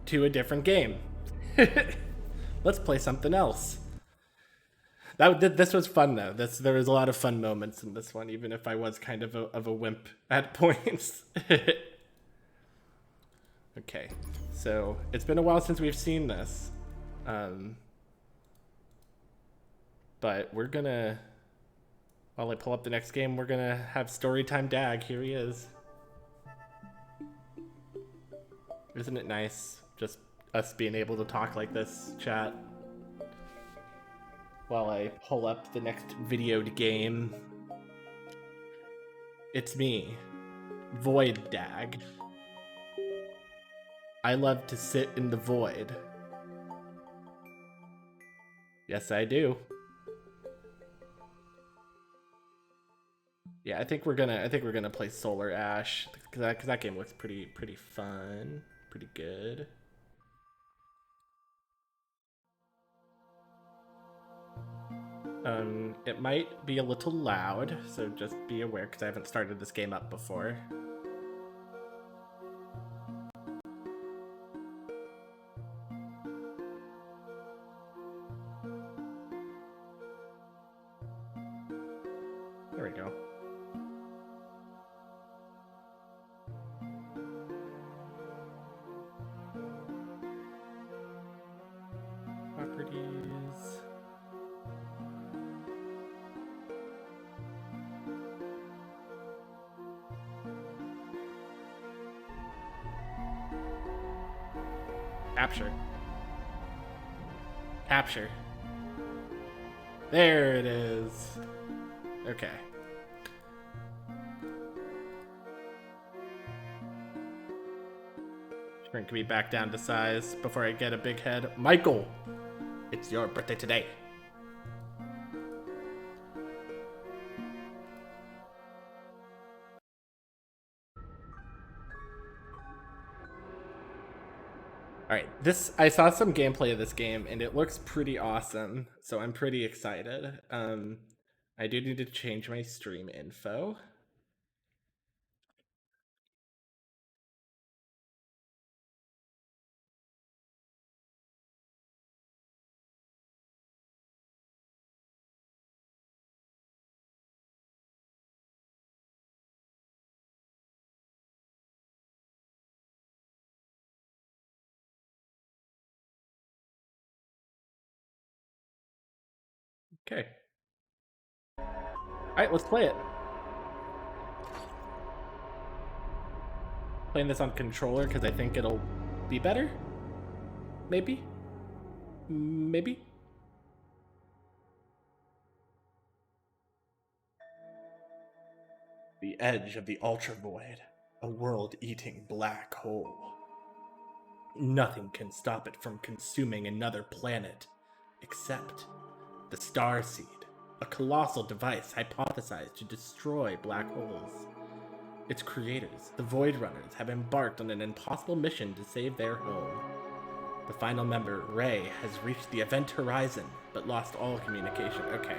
to a different game. Let's play something else. This was fun though. There was a lot of fun moments in this one, even if I was kind of a wimp at points. Okay, so it's been a while since we've seen this, but we're gonna, while I pull up the next game, we're gonna have Storytime Dag. Here he is. Isn't it nice just us being able to talk like this, chat, while I pull up the next videoed game? It's me, Void Dag. I love to sit in the void. Yes, I do. Yeah, I think we're gonna play Solar Ash because that game looks pretty fun, pretty good. It might be a little loud, so just be aware because I haven't started this game up before. There we go. Properties. Capture. Capture. There it is. Okay. Shrink me back down to size before I get a big head. Michael, it's your birthday today. Alright, I saw some gameplay of this game and it looks pretty awesome, so I'm pretty excited. I do need to change my stream info. Okay. Alright, let's play it. Playing this on controller because I think it'll be better? Maybe? Maybe? The edge of the Ultra Void, a world-eating black hole. Nothing can stop it from consuming another planet, except the Starseed, a colossal device hypothesized to destroy black holes. Its creators, the Void Runners, have embarked on an impossible mission to save their home. The final member, Ray, has reached the event horizon, but lost all communication. Okay,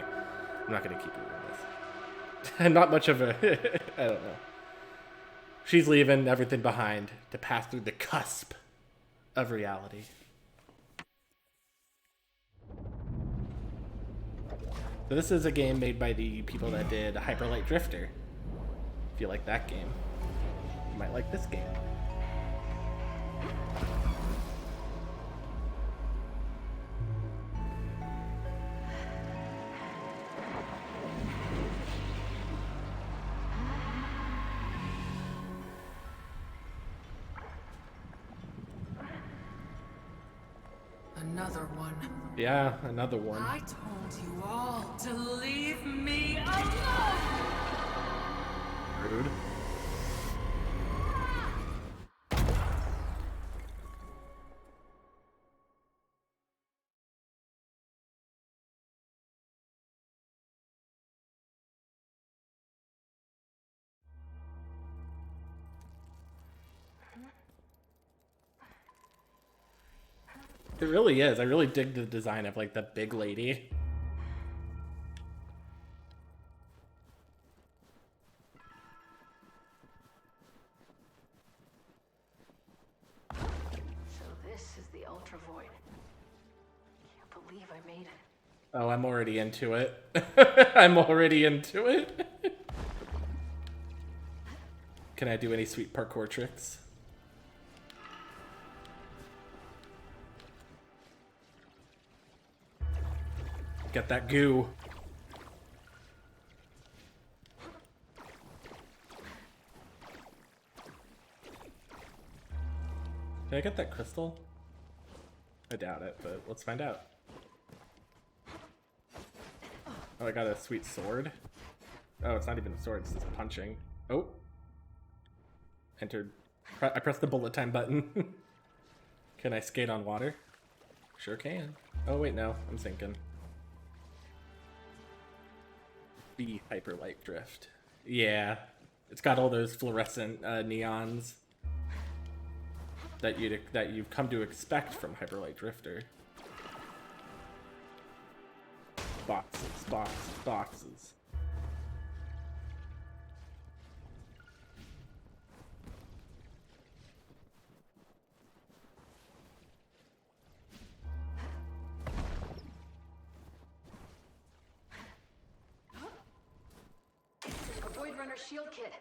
I'm not going to keep reading this. Not much of a... I don't know. She's leaving everything behind to pass through the cusp of reality. So this is a game made by the people that did Hyper Light Drifter. If you like that game, you might like this game. Another one. Yeah, another one. I told you all to leave me alone! Rude. It really is. I really dig the design of like the big lady. So this is the Ultra Void. Can't believe I made it. Oh, I'm already into it. I'm already into it. Can I do any sweet parkour tricks? Get that goo. Did I get that crystal? I doubt it, but let's find out. Oh, I got a sweet sword. Oh, it's not even a sword, it's just punching. Oh. Entered. I pressed the bullet time button. Can I skate on water? Sure can. Oh, wait, no. I'm sinking. The Hyper Light Drift. Yeah. It's got all those fluorescent neons that you've come to expect from Hyper Light Drifter. Boxes, boxes, boxes. Void Runner shield kit.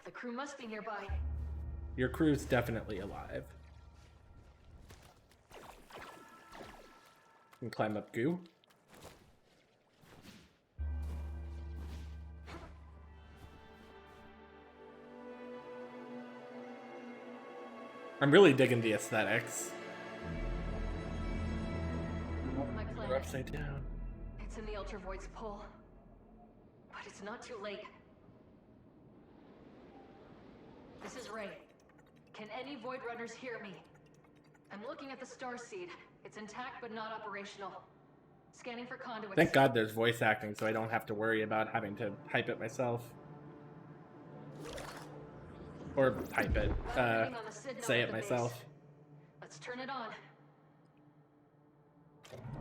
The crew must be nearby. Your crew's definitely alive. You can climb up goo. I'm really digging the aesthetics. My We're planet. upside down. It's in the Ultra Void's pull. But it's not too late. This is Ray. Can any Void Runners hear me? I'm looking at the Starseed. It's intact but not operational. Scanning for conduits. Thank God there's voice acting so I don't have to worry about having to hype it myself. Or hype it. Say it myself. Let's turn it on.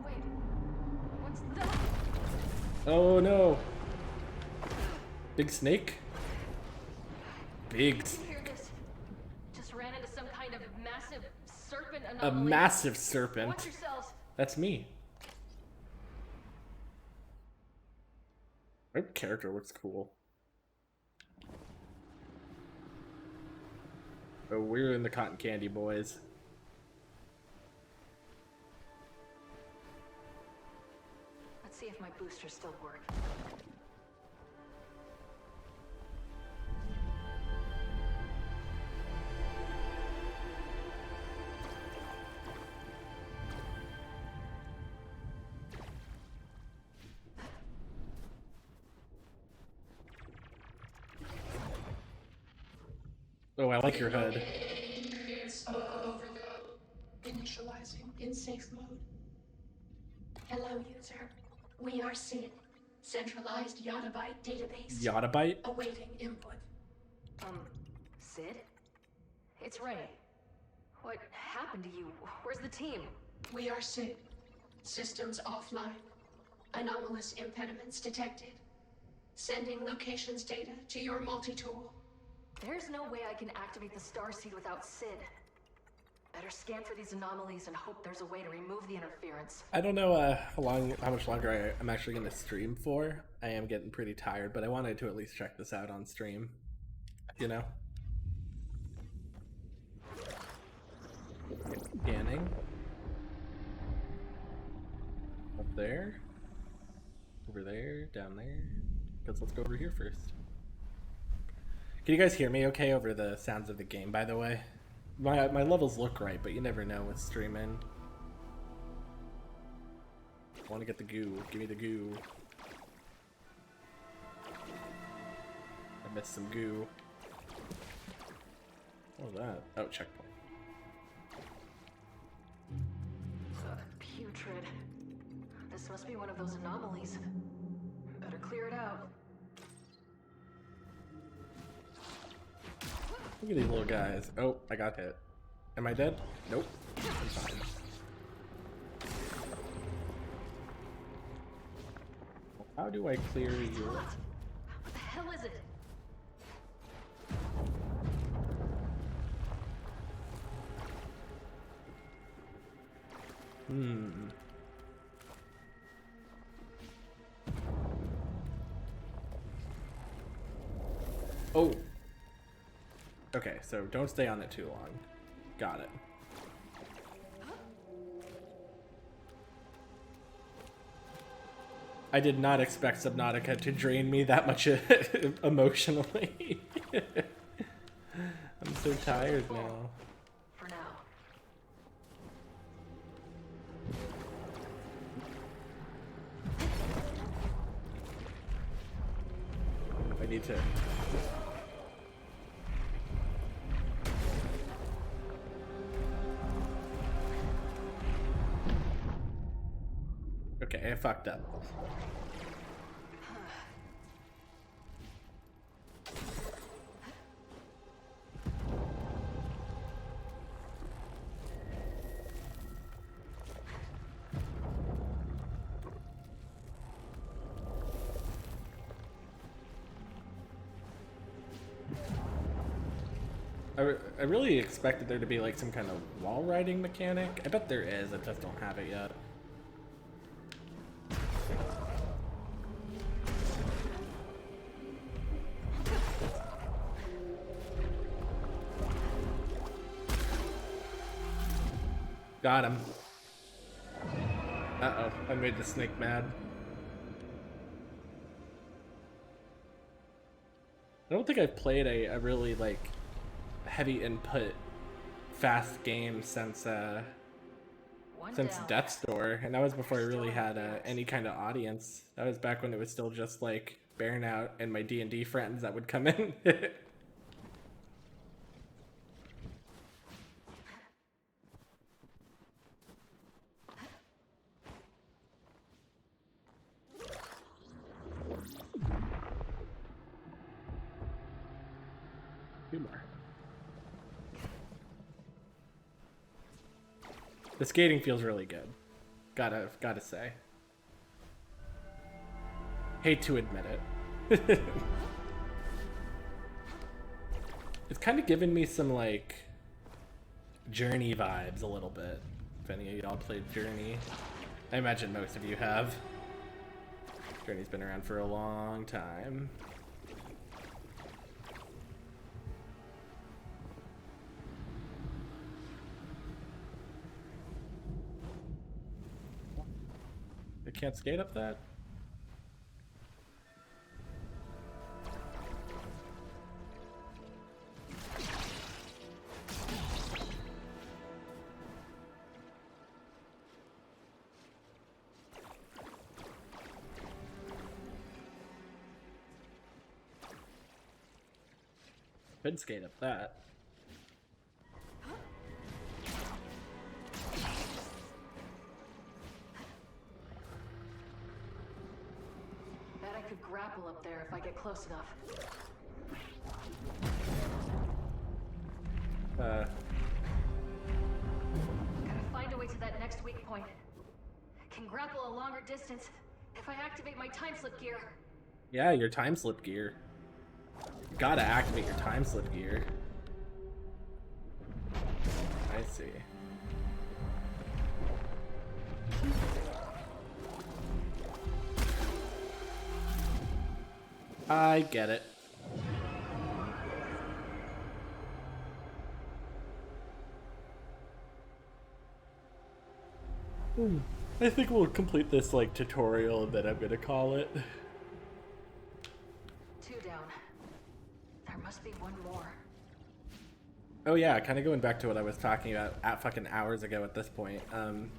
Wait. What's that? Oh no. Big snake? Big Did you snake. hear this? Just ran into some kind of massive serpent A anomaly. massive serpent. Watch yourselves. That's me. My character looks cool. Oh, we're in the cotton candy, boys. Let's see if my boosters still work. Oh, I like your hood. Interference overload. Initializing in safe mode. Hello, user. We are SID, centralized Yottabyte database. Yottabyte? Awaiting input. Sid? It's Ray. What happened to you? Where's the team? We are SID. Systems offline. Anomalous impediments detected. Sending locations data to your multi-tool. There's no way I can activate the starseed without Sid. Better scan for these anomalies and hope there's a way to remove the interference. I don't know how much longer I'm actually going to stream for. I am getting pretty tired, but I wanted to at least check this out on stream. You know? Scanning. Up there. Over there. Down there. Let's go over here first. Can you guys hear me okay over the sounds of the game, by the way? My levels look right, but you never know with streaming. I want to get the goo. Give me the goo. I missed some goo. What was that? Oh, checkpoint. Putrid. This must be one of those anomalies. Better clear it out. Look at these little guys. Oh, I got hit. Am I dead? Nope. I'm fine. How do I clear your... What the hell is it? Oh. Okay, so don't stay on it too long. Got it. I did not expect Sneknautica to drain me that much emotionally. I'm so tired now. For now. I need to... Okay, I fucked up. I really expected there to be like some kind of wall riding mechanic. I bet there is, I just don't have it yet. Got him. Uh-oh, I made the snake mad. I don't think I've played a really, like, heavy input, fast game since Death's Door, and that was before I really had any kind of audience. That was back when it was still just, like, Burnout and my D&D friends that would come in. The skating feels really good. Gotta say. Hate to admit it. It's kind of giving me some like Journey vibes a little bit. If any of y'all played Journey, I imagine most of you have. Journey's been around for a long time. I can't skate up that? Could skate up that. Bet I could grapple up there if I get close enough. Gotta find a way to that next weak point. Can grapple a longer distance if I activate my time slip gear. Yeah, your time slip gear. You gotta activate your time slip gear. I see. I get it. I think we'll complete this like tutorial and then I'm gonna call it. 2 down. There must be one more. Oh yeah, kind of going back to what I was talking about at fucking hours ago at this point.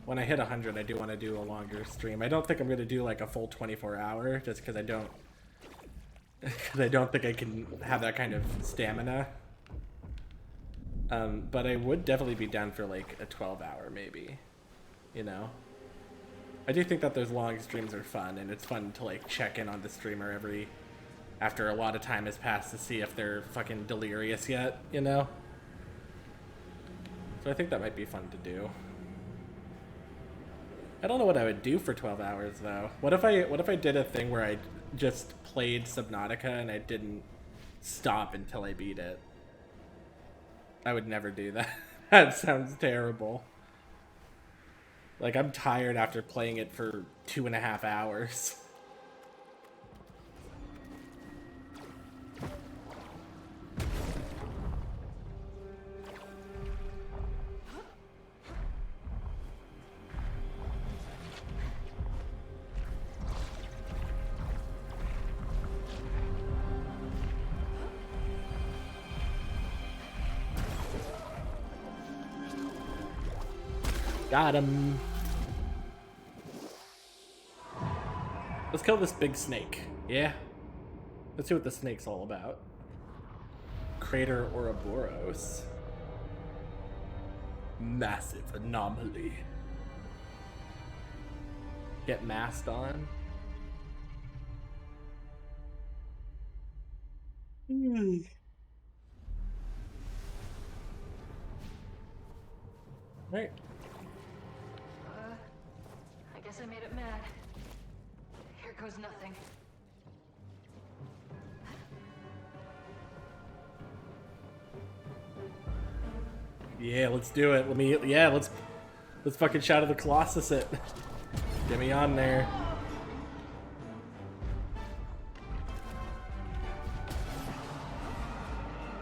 When I hit 100, I do want to do a longer stream. I don't think I'm gonna do like a full 24-hour, just because I don't think I can have that kind of stamina. But I would definitely be down for like a 12-hour maybe. You know, I do think that those long streams are fun, and it's fun to like check in on the streamer after a lot of time has passed to see if they're fucking delirious yet, you know? So I think that might be fun to do. I don't know what I would do for 12 hours though. What if I did a thing where I just played Subnautica and I didn't stop until I beat it? I would never do that. That sounds terrible. Like, I'm tired after playing it for 2.5 hours. Got him. Let's kill this big snake. Yeah? Let's see what the snake's all about. Crater Ouroboros. Massive anomaly. Get masked on. Right. I guess I made it mad. Here goes nothing. Yeah, let's do it. Let's fucking Shadow the Colossus it. Get me on there.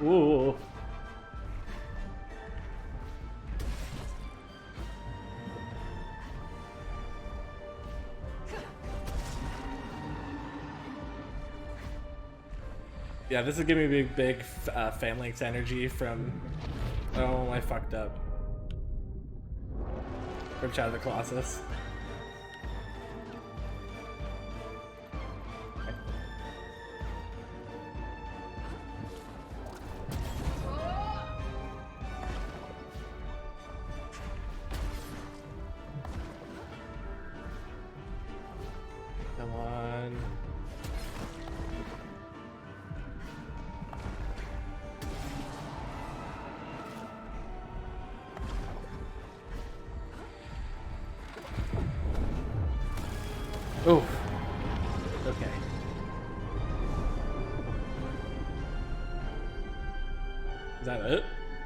Ooh. Yeah, this is giving me big Phalanx energy from... Oh, I fucked up. From Shadow the Colossus. Come on. Oh, okay. Is that it?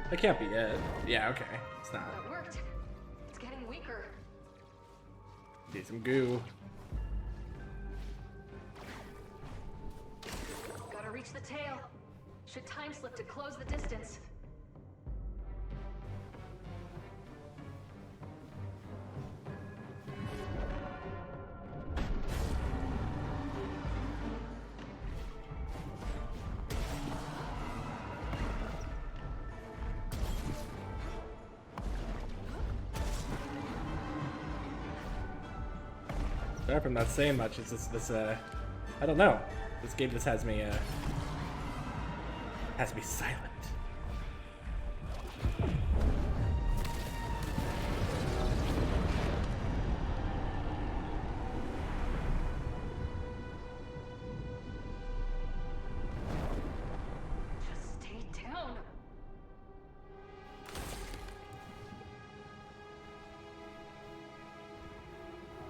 That can't be it. Yeah, okay. It's not. That worked. It's getting weaker. Need some goo. Gotta reach the tail. Should time slip to close the distance. Sorry if I'm not saying much. It's just this, I don't know. This game just has me, Has to be silent. Just stay down.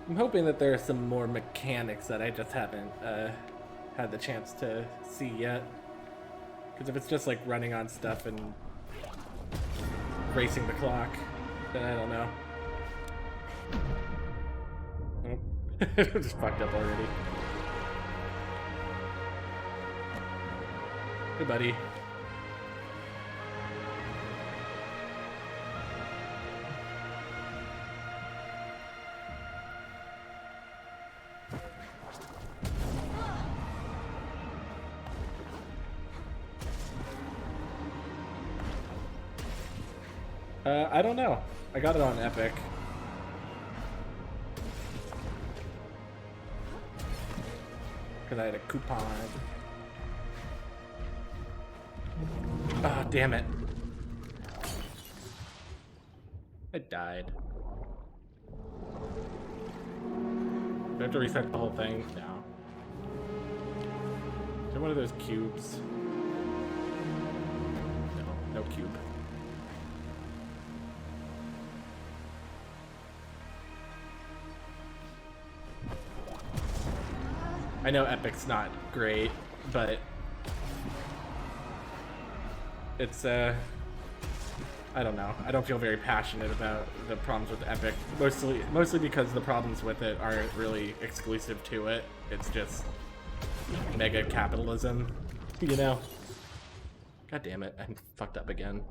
I'm hoping that there are some more mechanics that I just haven't had the chance to see yet. Because if it's just like running on stuff and racing the clock, then I don't know. Nope. Just fucked up already. Hey, buddy. I don't know. I got it on Epic. Because I had a coupon. Ah, damn it. I died. Do I have to reset the whole thing? No. Is there one of those cubes? No, no cube. I know Epic's not great, but it's I don't know. I don't feel very passionate about the problems with Epic. Mostly because the problems with it aren't really exclusive to it. It's just mega capitalism, you know? God damn it, I'm fucked up again.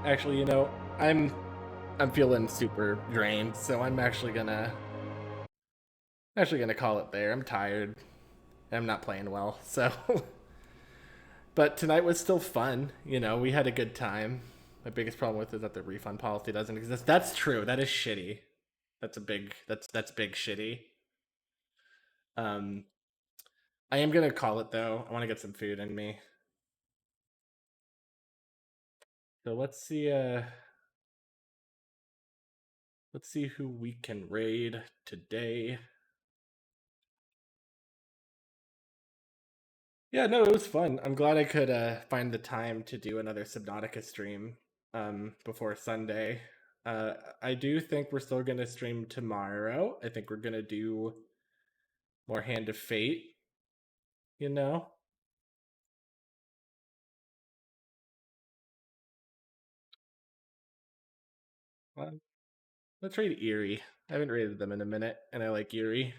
Actually, you know, I'm feeling super drained, so I'm actually gonna call it there. I'm tired. I'm not playing well, so. But tonight was still fun. You know, we had a good time. My biggest problem with it is that the refund policy doesn't exist. That's true. That is shitty. That's big shitty. I am gonna call it though. I want to get some food in me. So let's see who we can raid today. Yeah, no, it was fun. I'm glad I could find the time to do another Subnautica stream before Sunday. I do think we're still going to stream tomorrow. I think we're going to do more Hand of Fate, you know? Let's raid Eerie. I haven't raided them in a minute, and I like Eerie.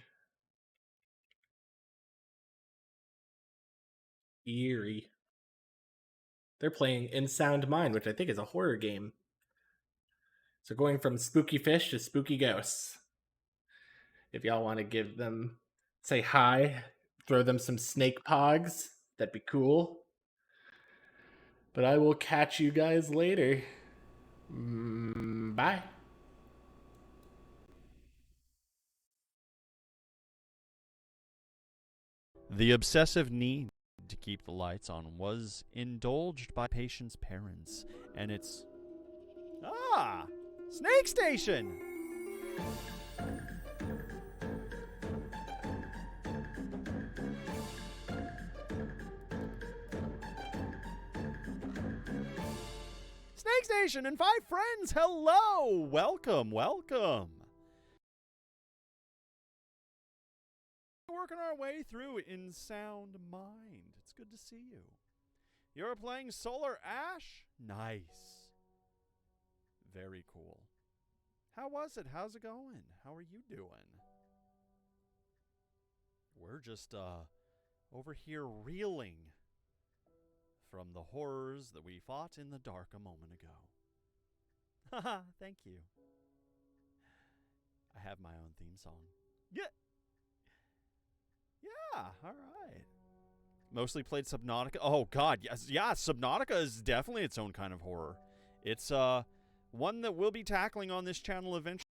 Eerie. They're playing In Sound Mind, which I think is a horror game. So going from spooky fish to spooky ghosts. If y'all want to give them, say hi, throw them some snake pogs, that'd be cool. But I will catch you guys later. Bye. The obsessive need to keep the lights on was indulged by patient's parents, and it's... Ah! Snake Station! Snake Station and 5 friends, hello! Welcome, welcome! Working our way through In Sound Mind. It's good to see you. You're playing Solar Ash? Nice. Very cool. How was it? How's it going? How are you doing? We're just over here reeling from the horrors that we fought in the dark a moment ago. Haha, thank you. I have my own theme song. Yeah. Yeah, all right. Mostly played Subnautica. Oh god, yes, yeah, Subnautica is definitely its own kind of horror. It's one that we'll be tackling on this channel eventually.